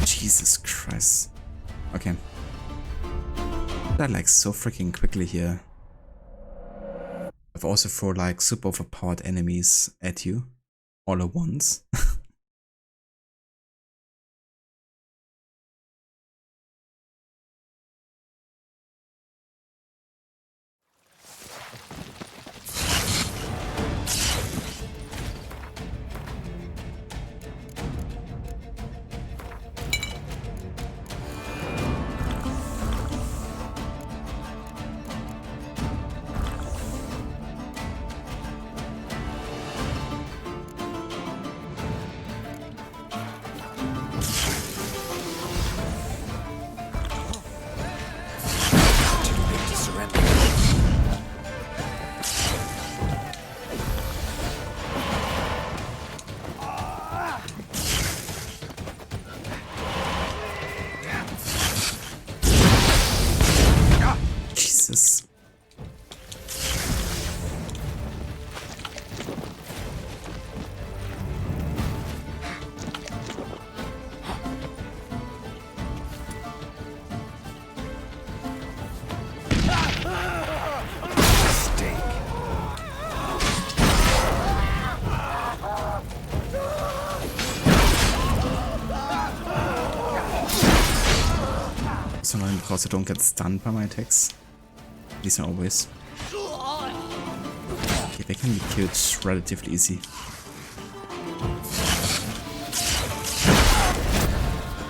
Jesus Christ. Okay. That like so freaking quickly here. I've also thrown like super overpowered enemies at you all at once. So annoying because I don't get stunned by my attacks. At least not always. Okay, they can be killed relatively easy.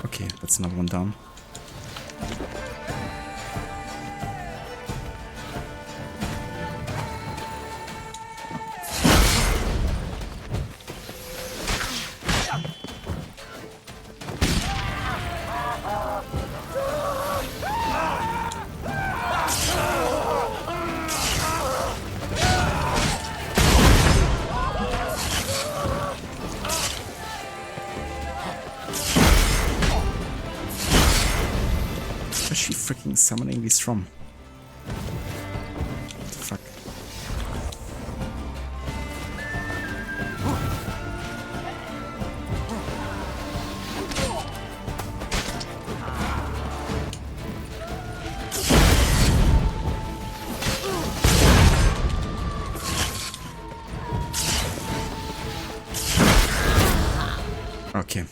Okay, that's another one down. Where's she freaking summoning these from? What the fuck? Okay.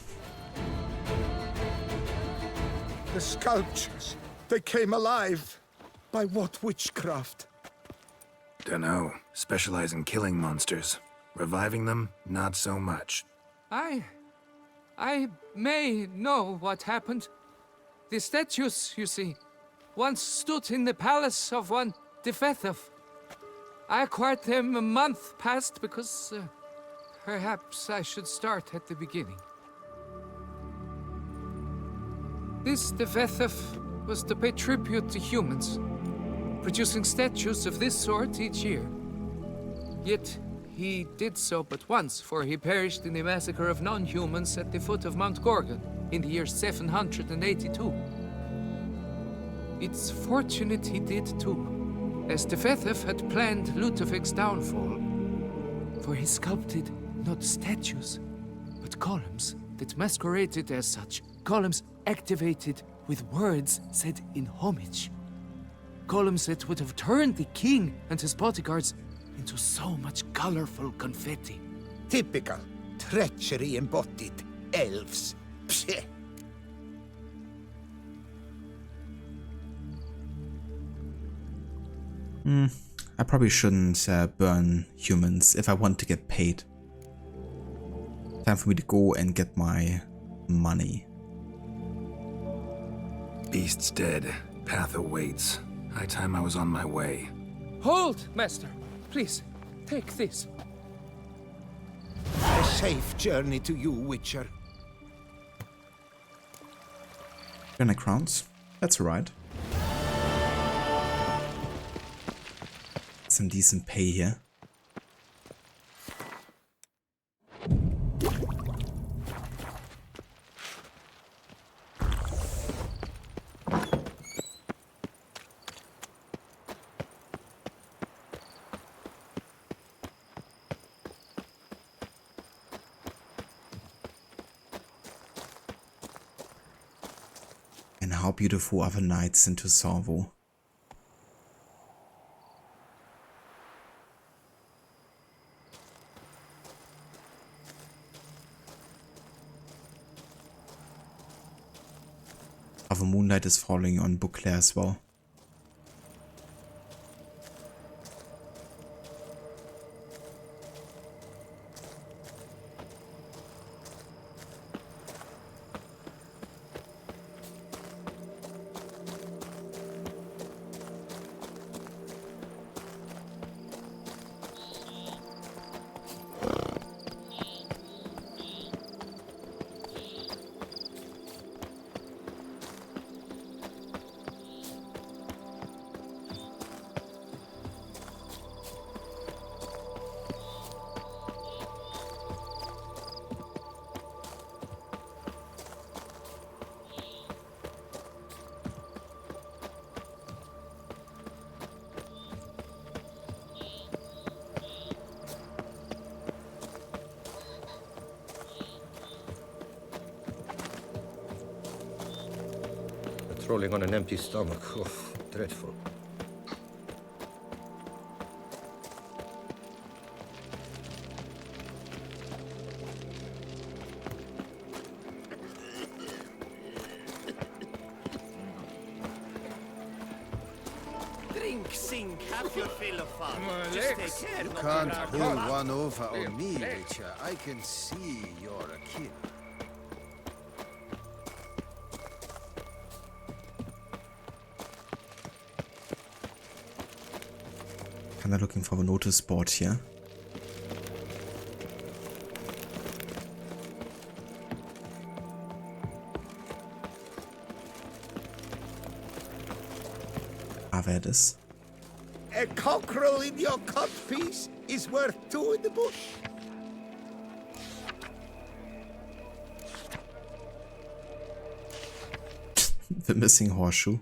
The sculptures, they came alive. By what witchcraft? Dunno. Specialize in killing monsters. Reviving them, not so much. I may know what happened. The statues, you see, once stood in the palace of one Defethov. I acquired them a month past because perhaps I should start at the beginning. This Defethov was to pay tribute to humans, producing statues of this sort each year. Yet he did so but once, for he perished in the massacre of non-humans at the foot of Mount Gorgon in the year 782. It's fortunate he did too, as Defethov had planned Ludovic's downfall, for he sculpted not statues, but columns that masqueraded as such. Columns activated with words said in homage. Columns that would have turned the king and his bodyguards into so much colorful confetti. Typical. Treachery embodied. Elves. Psheh. I probably shouldn't burn humans if I want to get paid. Time for me to go and get my money. Beast's dead. Path awaits. High time I was on my way. Hold, master. Please, take this. A safe journey to you, Witcher. Granite crowns. That's alright. Some decent pay here. And how beautiful are the nights in Toussaint. The moonlight is falling on Beauclair as well. Rolling on an empty stomach. Oh, dreadful. Drink, sink, have your fill of fun. Just take care You not to can't grab pull your butt. one over on me, Witcher. I can see you're a kid. Kinda looking for a notice board here. Ah, wer das? A cockerel in your cut piece is worth two in the bush. The missing horseshoe.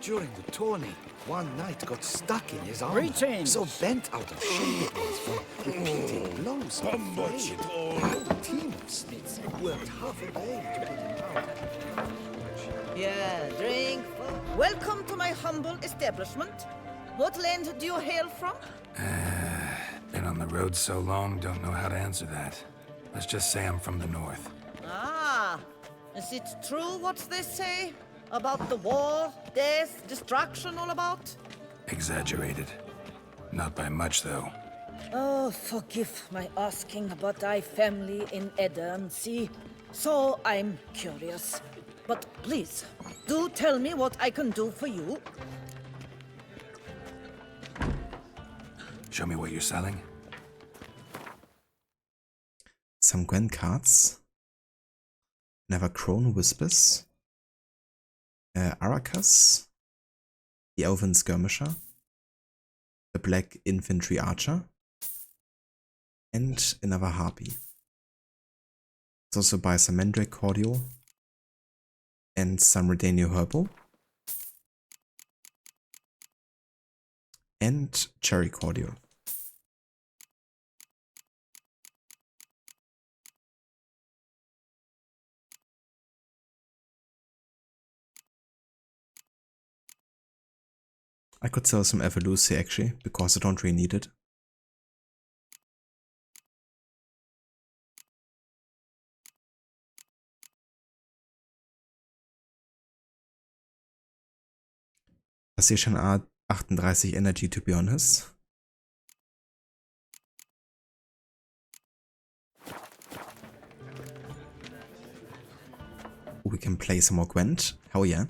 During the tourney, one knight got stuck in his armor. Greetings. So bent out of shape it was from repeated blows. How much it all? The whole team of smiths worked half a day to put him out. Yeah, drink. Welcome to my humble establishment. What land do you hail from? Been on the road so long, don't know how to answer that. Let's just say I'm from the north. Ah, is it true what they say? About the war, death, destruction all about? Exaggerated. Not by much, though. Oh, forgive my asking, but I family in Edam, see? So I'm curious. But please, do tell me what I can do for you. Show me what you're selling. Some Gwen cards. Never Crone Whispers. Aracas. The Elven Skirmisher. The Black Infantry Archer. And another Harpy. Let's also buy some Mandrake Cordial. And some Redanio Herbal. And Cherry Cordial. I could sell some Evolusi actually, because I don't really need it. Das ist schon 38 Energy, to be honest. We can play some more Gwent. Hell yeah.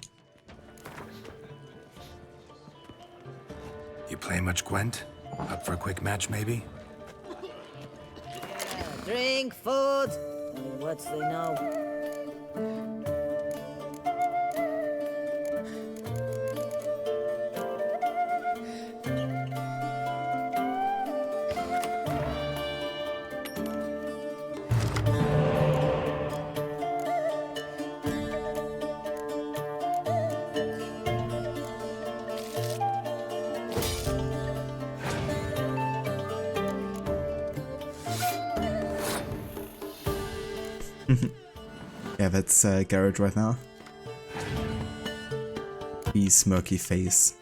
You play much Gwent? Up for a quick match, maybe? Yeah, drink, food. Any words they know. Yeah, that's Garrett right now. His smirky face.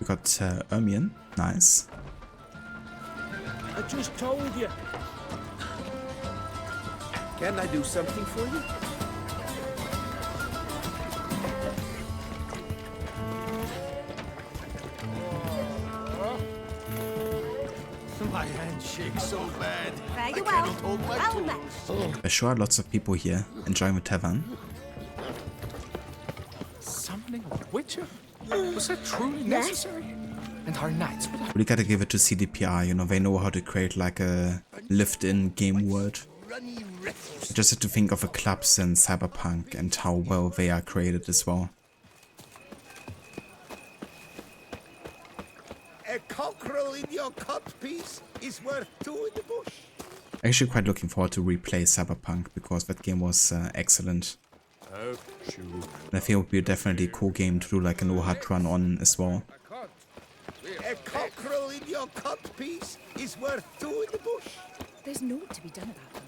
We got Ermion. Nice. I just told you. Can I do something for you? My hand shakes so bad. Very I well. cannot hold my Well tools. met. There's sure lots of people here enjoying the tavern. Summoning a witcher? Was that truly Yes. necessary? And our knights would have... We gotta give it to CDPR, you know, they know how to create like a lived-in game world. I just have to think of the clubs in Cyberpunk and how well they are created as well. A cockerel in your codpiece is worth two in the bush. Actually quite looking forward to replay Cyberpunk because that game was excellent. Oh, shoot. And I think it would be definitely a cool game to do like an HUD run on as well. A cockerel in your codpiece is worth two in the bush. There's naught to be done about them.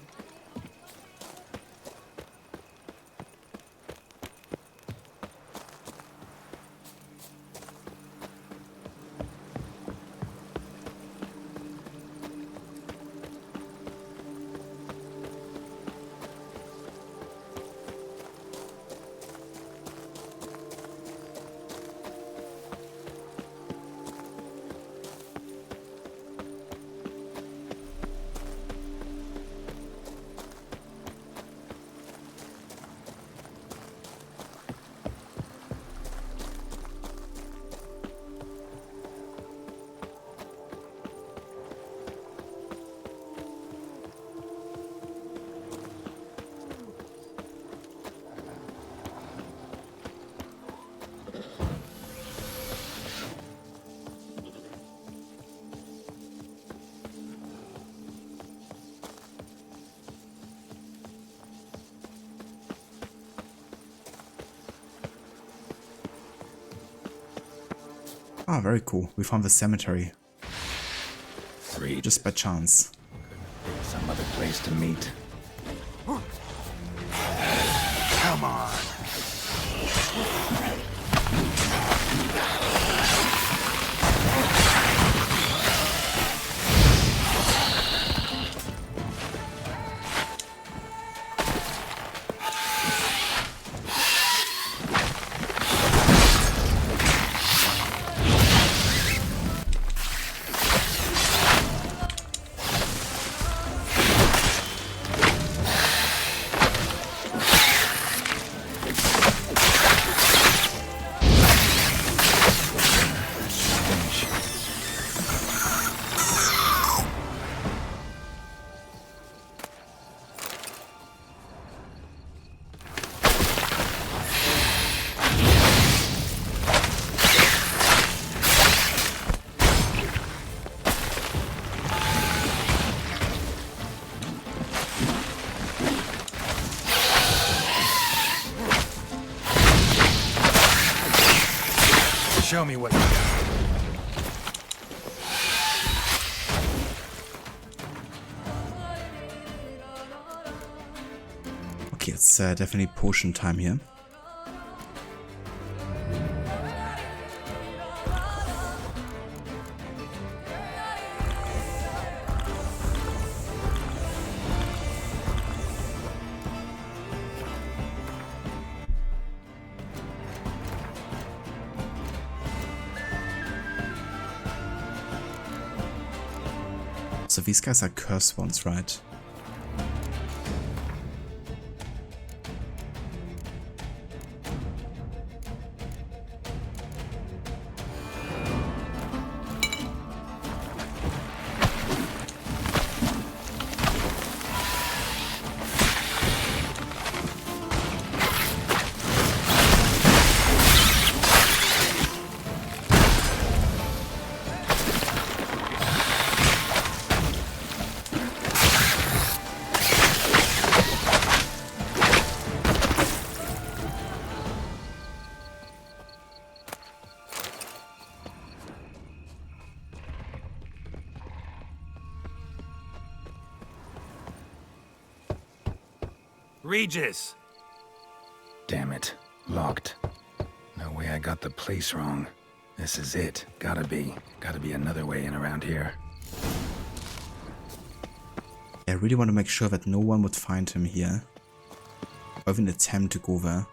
Ah, very cool. We found the cemetery. Three. Just by chance. Some other place to meet. Come on. Show me what you got. Okay, it's definitely potion time here. So these guys are cursed ones, right? Regis! Damn it. Locked. No way I got the place wrong. This is it. Gotta be another way in around here. I really want to make sure that no one would find him here, or even attempt to go there.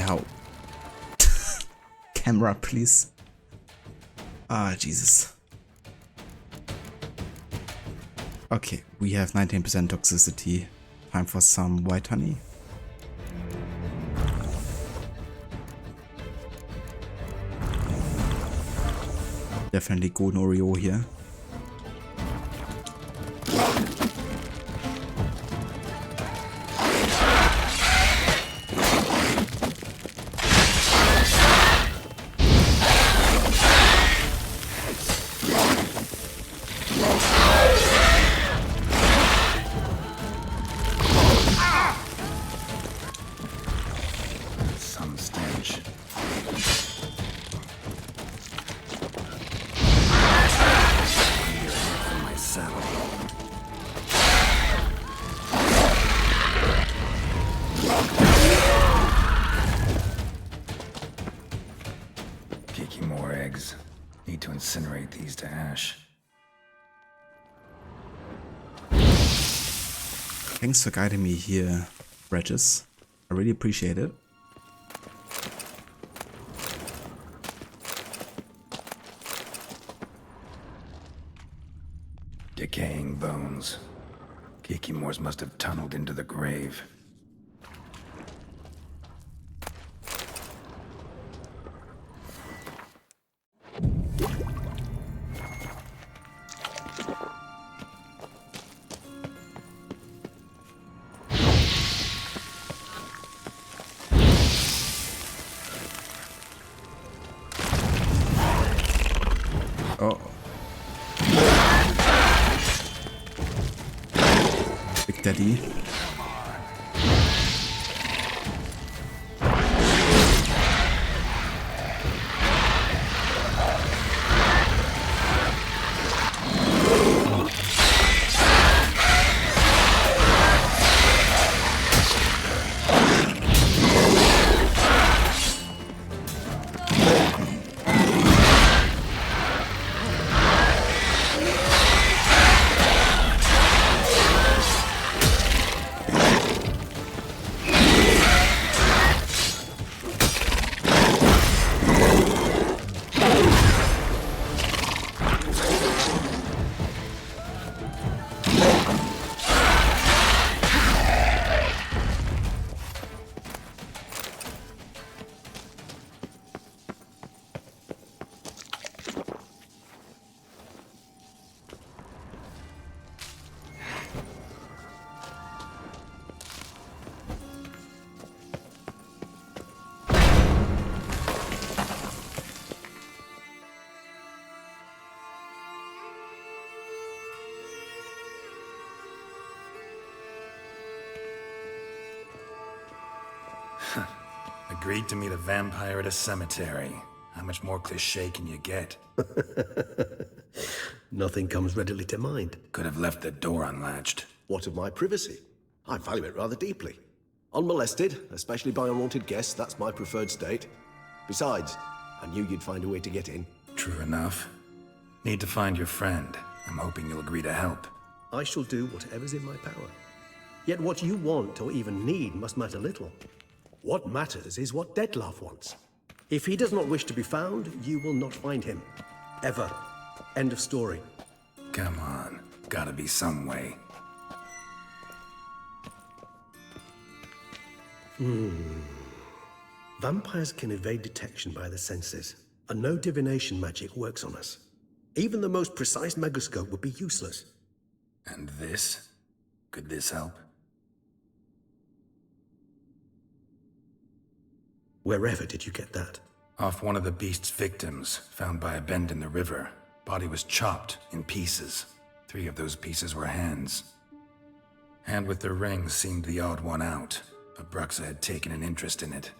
How? Camera, please. Ah, Jesus. Okay, we have 19% toxicity. Time for some white honey. Definitely golden Oreo here. Need to incinerate these to ash. Thanks for guiding me here, Regis. I really appreciate it. Decaying bones. Kikimores must have tunneled into the grave. Oh. Big Daddy. Agreed to meet a vampire at a cemetery. How much more cliché can you get? Nothing comes readily to mind. Could have left the door unlatched. What of my privacy? I value it rather deeply. Unmolested, especially by unwanted guests, that's my preferred state. Besides, I knew you'd find a way to get in. True enough. Need to find your friend. I'm hoping you'll agree to help. I shall do whatever's in my power. Yet what you want or even need must matter little. What matters is what Dettlaff wants. If he does not wish to be found, you will not find him. Ever. End of story. Come on. Gotta be some way. Vampires can evade detection by the senses, and no divination magic works on us. Even the most precise megascope would be useless. And this? Could this help? Wherever did you get that? Off one of the beast's victims, found by a bend in the river. Body was chopped in pieces. 3 of those pieces were hands. Hand with the ring seemed the odd one out, but Bruxa had taken an interest in it.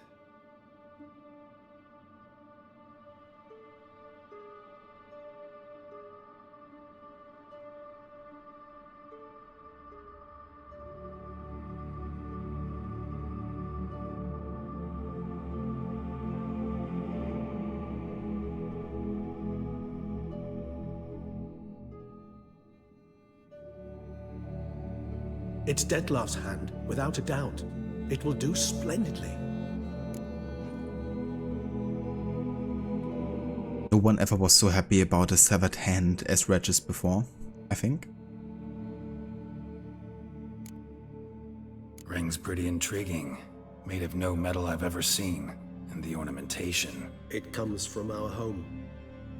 It's Dettlaff's hand, without a doubt. It will do splendidly. No one ever was so happy about a severed hand as Regis before, I think. Ring's pretty intriguing. Made of no metal I've ever seen. And the ornamentation. It comes from our home,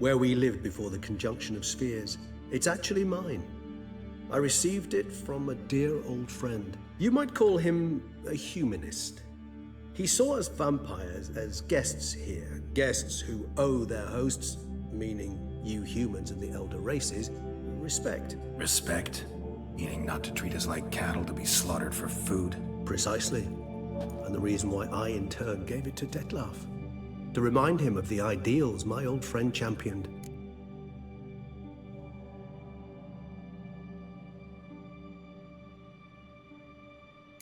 where we lived before the conjunction of spheres. It's actually mine. I received it from a dear old friend. You might call him a humanist. He saw us vampires as guests here, guests who owe their hosts, meaning you humans and the elder races, respect. Respect? Meaning not to treat us like cattle to be slaughtered for food? Precisely. And the reason why I, in turn, gave it to Dettlaff. To remind him of the ideals my old friend championed.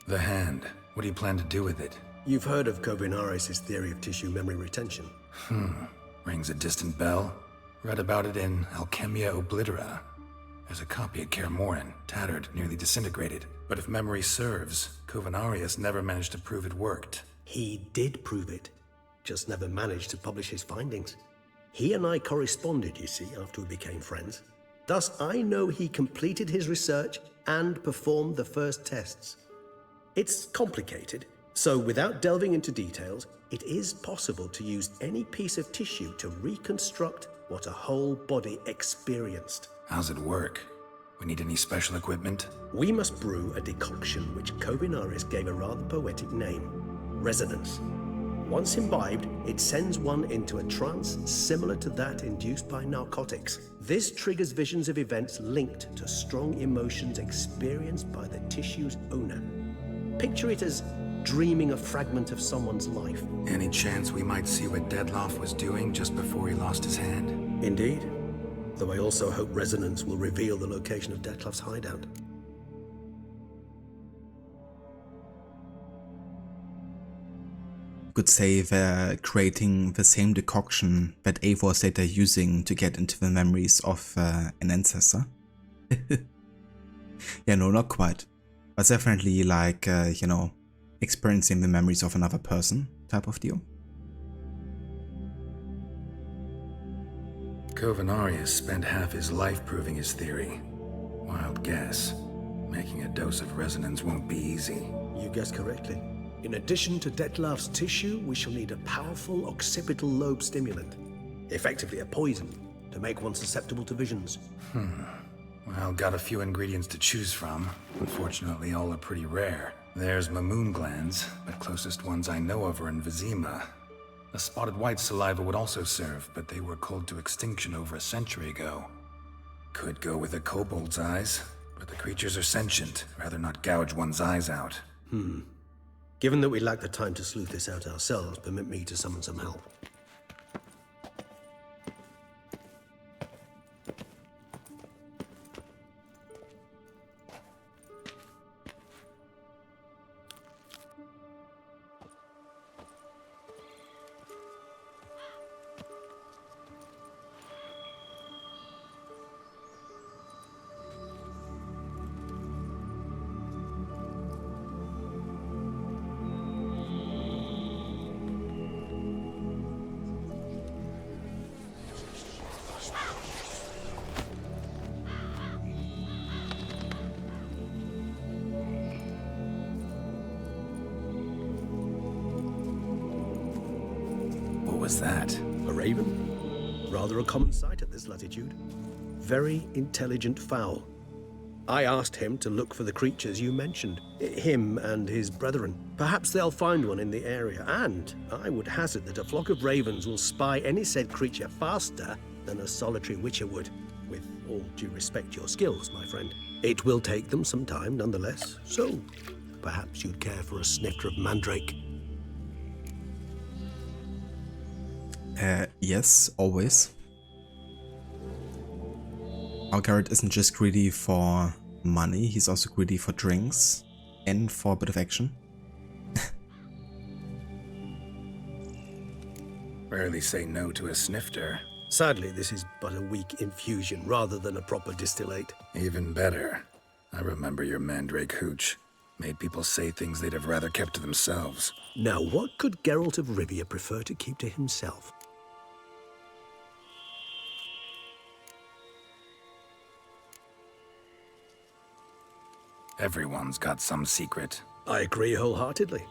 The hand. What do you plan to do with it? You've heard of Kovinaris' theory of tissue memory retention. Rings a distant bell. Read about it in Alchemia Oblitera. There's a copy at Kaer Morhen, tattered, nearly disintegrated. But if memory serves, Kovinaris never managed to prove it worked. He did prove it, just never managed to publish his findings. He and I corresponded, you see, after we became friends. Thus, I know he completed his research and performed the first tests. It's complicated, so without delving into details, it is possible to use any piece of tissue to reconstruct what a whole body experienced. How's it work? We need any special equipment? We must brew a decoction which Kovinaris gave a rather poetic name, resonance. Once imbibed, it sends one into a trance similar to that induced by narcotics. This triggers visions of events linked to strong emotions experienced by the tissue's owner. Picture it as dreaming a fragment of someone's life. Any chance we might see what Dettlaff was doing just before he lost his hand? Indeed. Though I also hope resonance will reveal the location of Dettlaff's hideout. Could say they're creating the same decoction that ENVOYS said they're using to get into the memories of an ancestor. Yeah, no, not quite. But definitely like, you know, experiencing the memories of another person type of deal. Kovinaris spent half his life proving his theory. Wild guess. Making a dose of resonance won't be easy. You guessed correctly. In addition to Dettlaff's tissue, we shall need a powerful occipital lobe stimulant. Effectively a poison, to make one susceptible to visions. Well, got a few ingredients to choose from. Unfortunately, all are pretty rare. There's Mamoon glands, but closest ones I know of are in Vizima. A spotted white saliva would also serve, but they were cold to extinction over a century ago. Could go with a kobold's eyes, but the creatures are sentient. Rather not gouge one's eyes out. Given that we lack the time to sleuth this out ourselves, permit me to summon some help. was that? A raven? Rather a common sight at this latitude. Very intelligent fowl. I asked him to look for the creatures you mentioned, him and his brethren. Perhaps they'll find one in the area, and I would hazard that a flock of ravens will spy any said creature faster than a solitary witcher would. With all due respect to your skills, my friend. It will take them some time, nonetheless, so perhaps you'd care for a snifter of mandrake. Yes, always. Our Garrett isn't just greedy for money, he's also greedy for drinks and for a bit of action. Rarely say no to a snifter. Sadly, this is but a weak infusion rather than a proper distillate. Even better. I remember your mandrake hooch. Made people say things they'd have rather kept to themselves. Now, what could Geralt of Rivia prefer to keep to himself? Everyone's got some secret. I agree wholeheartedly.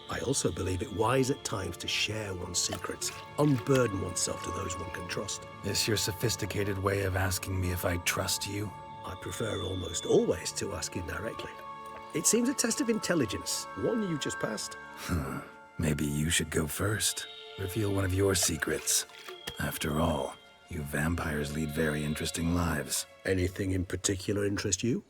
I also believe it wise at times to share one's secrets, unburden oneself to those one can trust. This your sophisticated way of asking me if I trust you? I prefer almost always to ask indirectly. It seems a test of intelligence, one you just passed. Maybe you should go first. Reveal one of your secrets. After all, you vampires lead very interesting lives. Anything in particular interest you?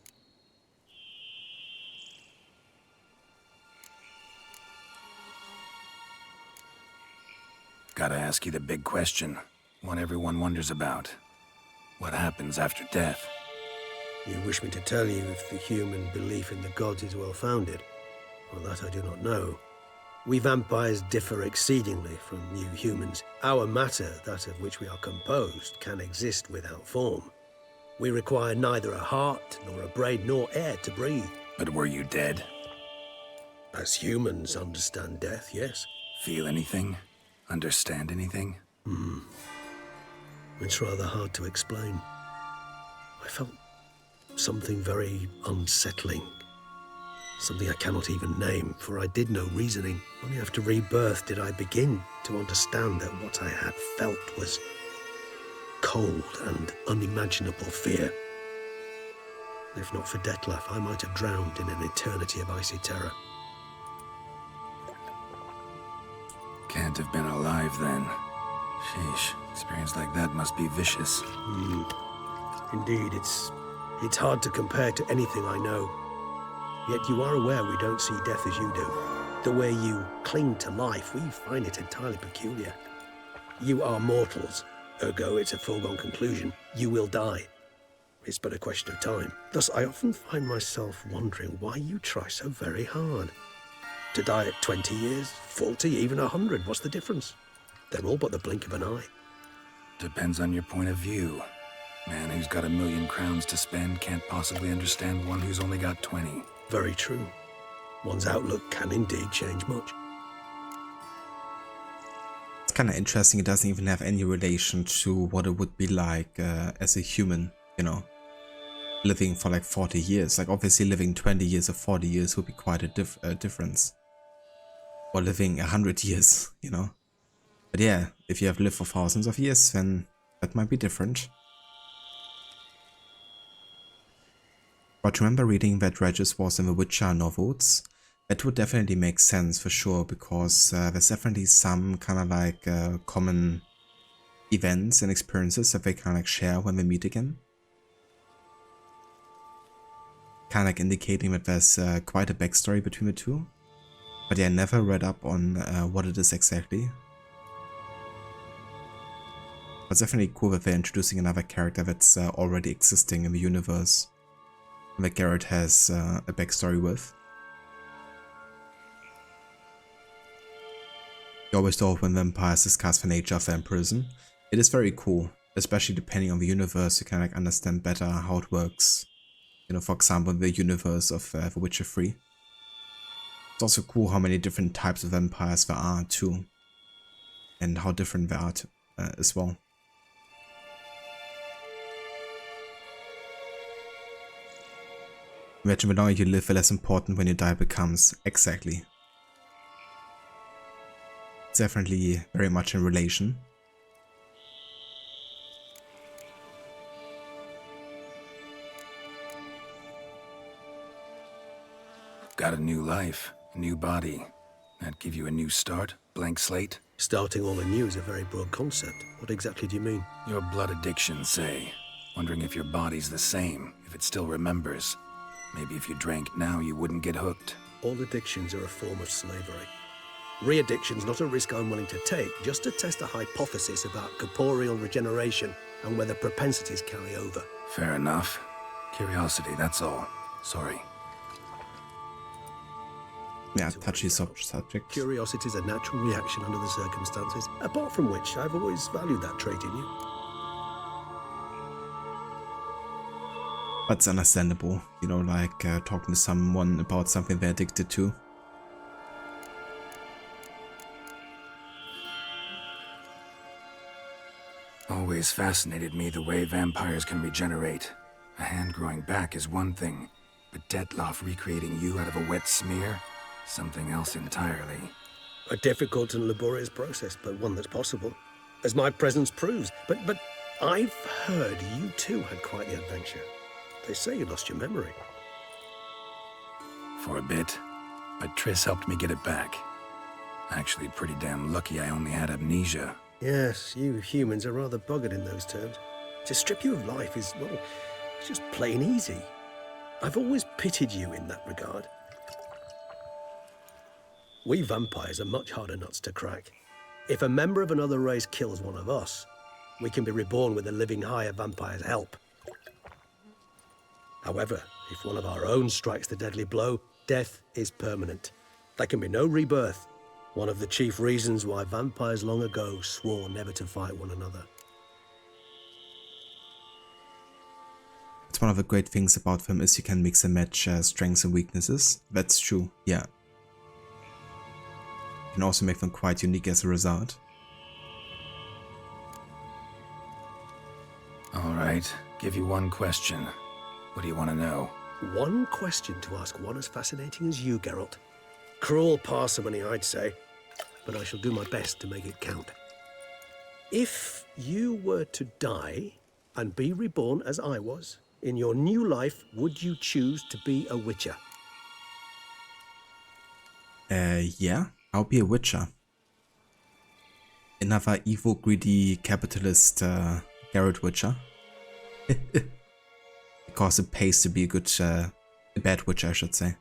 Gotta ask you the big question, one everyone wonders about. What happens after death? You wish me to tell you if the human belief in the gods is well-founded? Well, that I do not know. We vampires differ exceedingly from you humans. Our matter, that of which we are composed, can exist without form. We require neither a heart, nor a brain, nor air to breathe. But were you dead? As humans understand death, yes. Feel anything? Understand anything? It's rather hard to explain. I felt something very unsettling. Something I cannot even name, for I did no reasoning. Only after rebirth did I begin to understand that what I had felt was cold and unimaginable fear. If not for Detlef, I might have drowned in an eternity of icy terror. Can't have been alive then. Sheesh, experience like that must be vicious. Indeed, it's hard to compare to anything I know. Yet you are aware we don't see death as you do. The way you cling to life, we find it entirely peculiar. You are mortals, ergo it's a foregone conclusion. You will die. It's but a question of time. Thus, I often find myself wondering why you try so very hard. To die at 20 years, 40, even 100, what's the difference? They're all but the blink of an eye. Depends on your point of view. Man who's got 1,000,000 crowns to spend can't possibly understand one who's only got 20. Very true. One's outlook can indeed change much. It's kind of interesting, it doesn't even have any relation to what it would be like as a human, you know, living for like 40 years. Like obviously living 20 years or 40 years would be quite a difference. Or living 100 years, you know. But yeah, if you have lived for thousands of years, then that might be different. But remember reading that Regis was in the Witcher novels? That would definitely make sense for sure, because there's definitely some kind of like common events and experiences that they kind of like share when they meet again. Kind of like indicating that there's quite a backstory between the two. But yeah, I never read up on what it is exactly. But it's definitely cool that they're introducing another character that's already existing in the universe. And that Geralt has a backstory with. You always thought when vampires discuss the nature of vampirism. It is very cool, especially depending on the universe, you can like understand better how it works. You know, for example, the universe of The Witcher 3. It's also cool how many different types of vampires there are too. And how different they are as well. Imagine the longer you live, the less important when you die becomes. Exactly. It's definitely very much in relation. Got a new life, a new body. That give you a new start? Blank slate? Starting all anew is a very broad concept. What exactly do you mean? Your blood addiction, say. Wondering if your body's the same, if it still remembers. Maybe if you drank now, you wouldn't get hooked. All addictions are a form of slavery. Re-addiction's not a risk I'm willing to take, just to test a hypothesis about corporeal regeneration and whether propensities carry over. Fair enough. Curiosity, that's all. Sorry. Yeah, touchy subject. Curiosity is a natural reaction under the circumstances, apart from which I've always valued that trait in you. But it's understandable, you know, like talking to someone about something they're addicted to. Always fascinated me the way vampires can regenerate. A hand growing back is one thing, but Detloff recreating you out of a wet smear? Something else entirely. A difficult and laborious process, but one that's possible, as my presence proves. But I've heard you too had quite the adventure. They say you lost your memory. For a bit, but Triss helped me get it back. Actually, pretty damn lucky I only had amnesia. Yes, you humans are rather buggered in those terms. To strip you of life is, well, it's just plain easy. I've always pitied you in that regard. We vampires are much harder nuts to crack. If a member of another race kills one of us, we can be reborn with the living higher vampire's help. However, if one of our own strikes the deadly blow, death is permanent. There can be no rebirth. One of the chief reasons why vampires long ago swore never to fight one another. It's one of the great things about them is you can mix and match strengths and weaknesses. That's true, yeah. You can also make them quite unique as a result. Alright, give you one question. What do you want to know? One question to ask one as fascinating as you, Geralt. Cruel parsimony, I'd say, but I shall do my best to make it count. If you were to die and be reborn as I was, in your new life, would you choose to be a witcher? Yeah, I'll be a witcher. Another evil, greedy, capitalist Geralt witcher. Because it pays to be a bad witcher, I should say.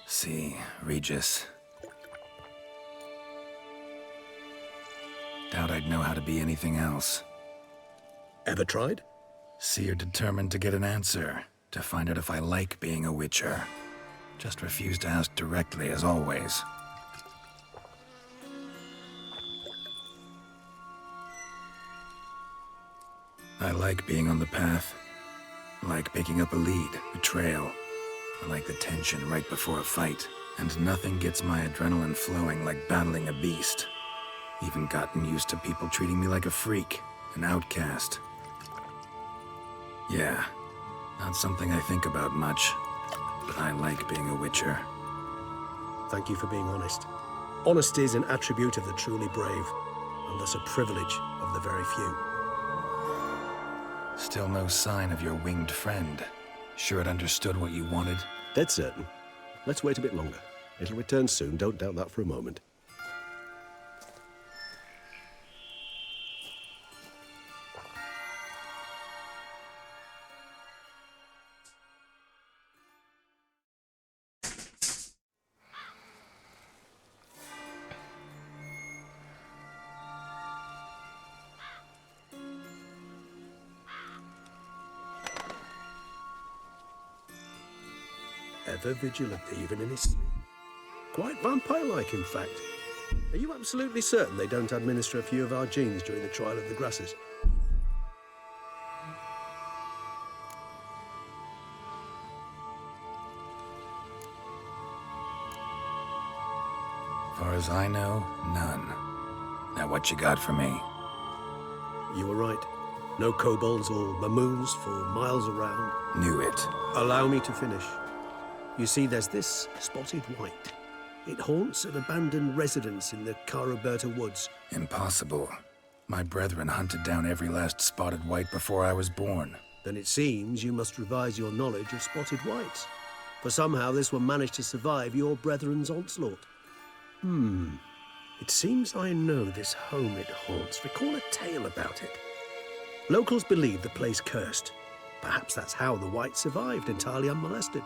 See, Regis. Doubt I'd know how to be anything else. Ever tried? See, you're determined to get an answer, to find out if I like being a witcher. Just refuse to ask directly, as always. I like being on the path. I like picking up a lead, a trail. I like the tension right before a fight. And nothing gets my adrenaline flowing like battling a beast. Even gotten used to people treating me like a freak, an outcast. Yeah, not something I think about much, but I like being a witcher. Thank you for being honest. Honesty is an attribute of the truly brave, and thus a privilege of the very few. Still no sign of your winged friend. Sure it understood what you wanted? Dead certain. Let's wait a bit longer. It'll return soon, don't doubt that for a moment. Ever vigilant, even in his sleep. Quite vampire-like, in fact. Are you absolutely certain they don't administer a few of our genes during the trial of the grasses? Far as I know, none. Now what you got for me? You were right. No kobolds or mamoons for miles around. Knew it. Allow me to finish. You see, there's this spotted white. It haunts an abandoned residence in the Caraberta woods. Impossible. My brethren hunted down every last spotted white before I was born. Then it seems you must revise your knowledge of spotted whites. For somehow this one managed to survive your brethren's onslaught. It seems I know this home it haunts. Recall a tale about it. Locals believe the place cursed. Perhaps that's how the white survived entirely unmolested.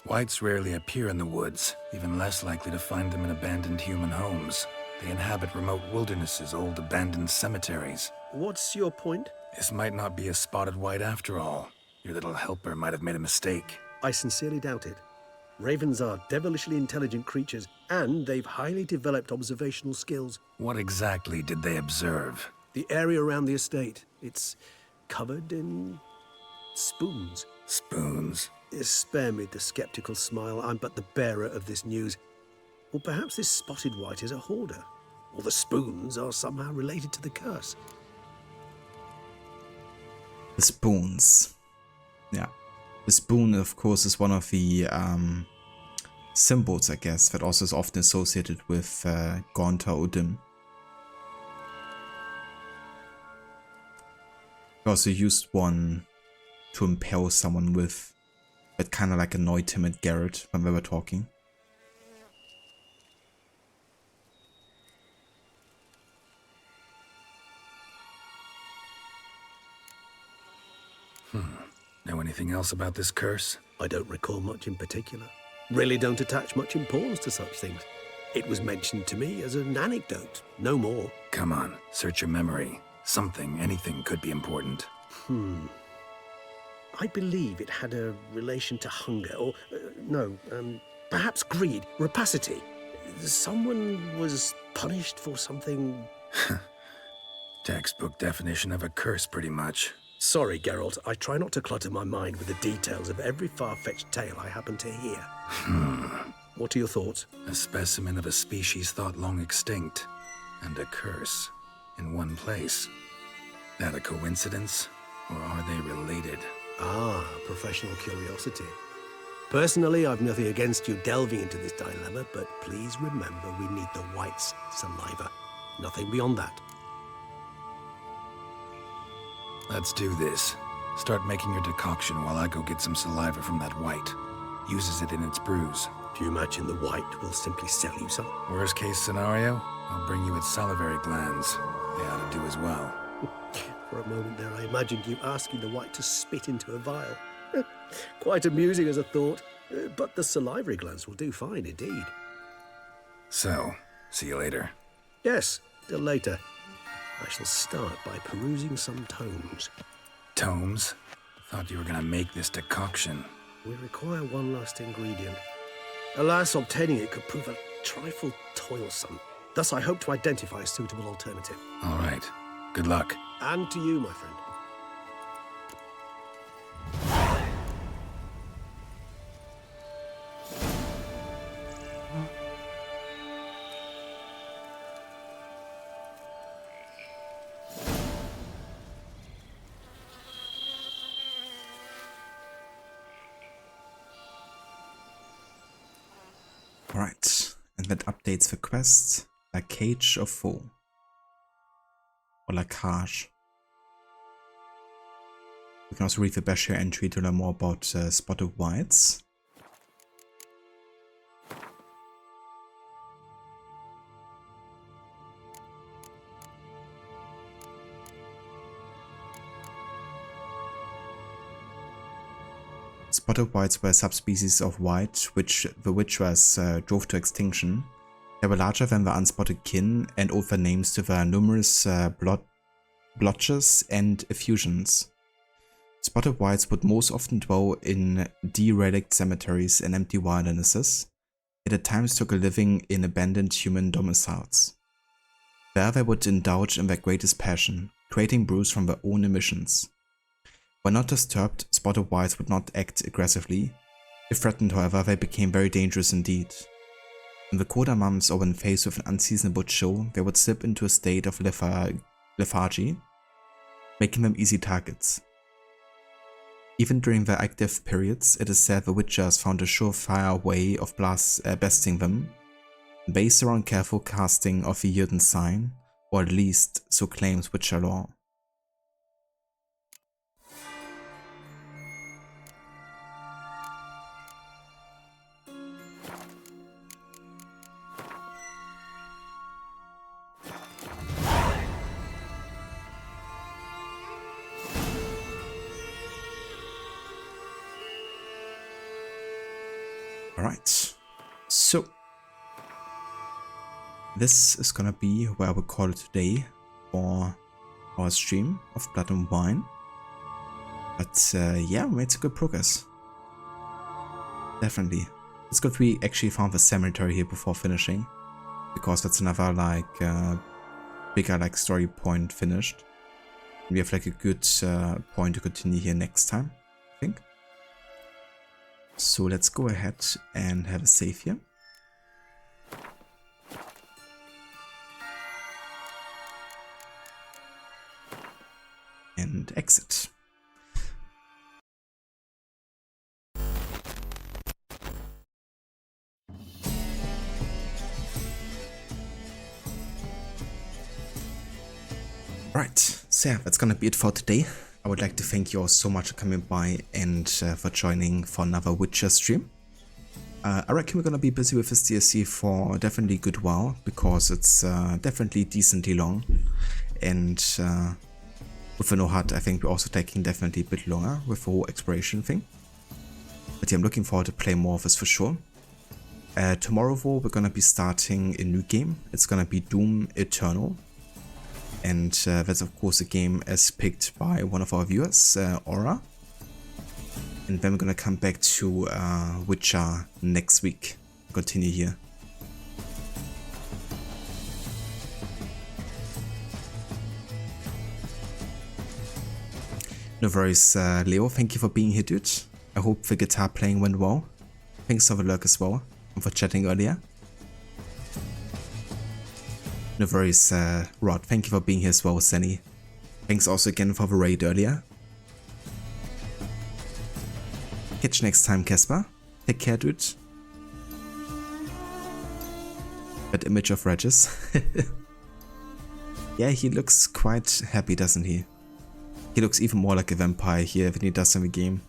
Whites rarely appear in the woods, even less likely to find them in abandoned human homes. They inhabit remote wildernesses, old abandoned cemeteries. What's your point? This might not be a spotted white after all. Your little helper might have made a mistake. I sincerely doubt it. Ravens are devilishly intelligent creatures, and they've highly developed observational skills. What exactly did they observe? The area around the estate. It's covered in spoons. Spoons? Spare me the skeptical smile. I'm but the bearer of this news. Or perhaps this spotted white is a hoarder. Or the spoons are somehow related to the curse. The spoons. Yeah. The spoon, of course, is one of the symbols, I guess, that also is often associated with Gaunter Odin. We also used one to impale someone with, that kind of like annoyed him at Garrett when they were talking. Know anything else about this curse? I don't recall much in particular. Really don't attach much importance to such things. It was mentioned to me as an anecdote, no more. Come on, search your memory. Something, anything could be important. I believe it had a relation to hunger, or, perhaps greed, rapacity. Someone was punished for something... Textbook definition of a curse, pretty much. Sorry, Geralt, I try not to clutter my mind with the details of every far-fetched tale I happen to hear. What are your thoughts? A specimen of a species thought long extinct, and a curse in one place. That a coincidence, or are they related? Ah, professional curiosity. Personally, I've nothing against you delving into this dilemma, but please remember we need the white's saliva. Nothing beyond that. Let's do this. Start making your decoction while I go get some saliva from that white. Uses it in its brews. Do you imagine the white will simply sell you some? Worst case scenario, I'll bring you its salivary glands. They ought to do as well. For a moment there, I imagined you asking the white to spit into a vial. Quite amusing as a thought, but the salivary glands will do fine indeed. So, see you later. Yes, till later. I shall start by perusing some tomes. Tomes? Thought you were gonna make this decoction. We require one last ingredient. Alas, obtaining it could prove a trifle toilsome. Thus, I hope to identify a suitable alternative. All right. Good luck. And to you, my friend. Alright, and that updates the quest, La Cage of Foe. Or La Cage. You can also read the Bashir entry to learn more about spotted whites. Spotted whites were a subspecies of white which the Witchers drove to extinction. They were larger than the unspotted kin and owed their names to their numerous blotches and effusions. Spotted whites would most often dwell in derelict cemeteries and empty wildernesses, yet at times took a living in abandoned human domiciles. There they would indulge in their greatest passion, creating brews from their own emissions. When not disturbed, spotted whites would not act aggressively. If threatened, however, they became very dangerous indeed. In the colder months or when faced with an unseasonable chill, they would slip into a state of lethargy, making them easy targets. Even during their active periods, it is said the Witchers found a surefire way of besting them, based around careful casting of the Jürden sign, or at least so claims Witcher lore. Alright, so this is gonna be where I will call it today for our stream of Blood and Wine. But yeah, we made some good progress. Definitely. It's good we actually found the cemetery here before finishing, because that's another like bigger like story point finished. We have like a good point to continue here next time, I think. So let's go ahead and have a save here. And exit. Right, so yeah, that's gonna be it for today. I would like to thank you all so much for coming by and for joining for another Witcher stream. I reckon we're gonna be busy with this DLC for definitely a good while, because it's definitely decently long, and with the no HUD I think we're also taking definitely a bit longer with the whole exploration thing. But yeah, I'm looking forward to play more of this for sure. Tomorrow though, we're gonna be starting a new game. It's gonna be Doom Eternal. And that's of course a game as picked by one of our viewers, Aura. And then we're gonna come back to Witcher next week. Continue here. No worries, Leo, thank you for being here, dude. I hope the guitar playing went well. Thanks for the lurk as well, and for chatting earlier. No worries, Rod, thank you for being here as well, Senny. Thanks also again for the raid earlier. Catch you next time, Casper. Take care, dude. That image of Regis. Yeah, he looks quite happy, doesn't he? He looks even more like a vampire here than he does in the game.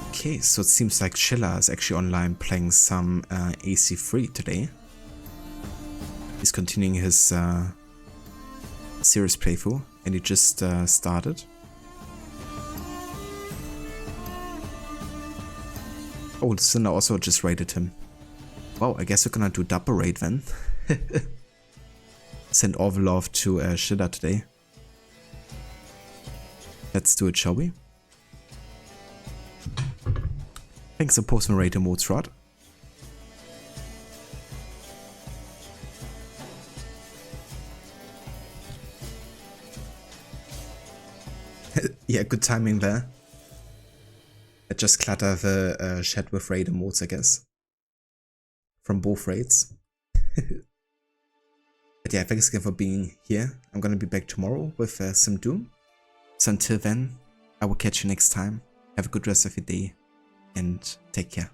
Okay, so it seems like Schiller is actually online playing some AC3 today. He's continuing his series playthrough, and he just started. Oh, Cinder also just raided him. Well, I guess we're gonna do double raid then. Send all the love to Schiller today. Let's do it, shall we? Thanks for posting raid emotes, Rod. Yeah, good timing there. I just clutter the chat with raid emotes, I guess. From both raids. But yeah, thanks again for being here. I'm gonna be back tomorrow with some Doom. So until then, I will catch you next time. Have a good rest of your day, and take care.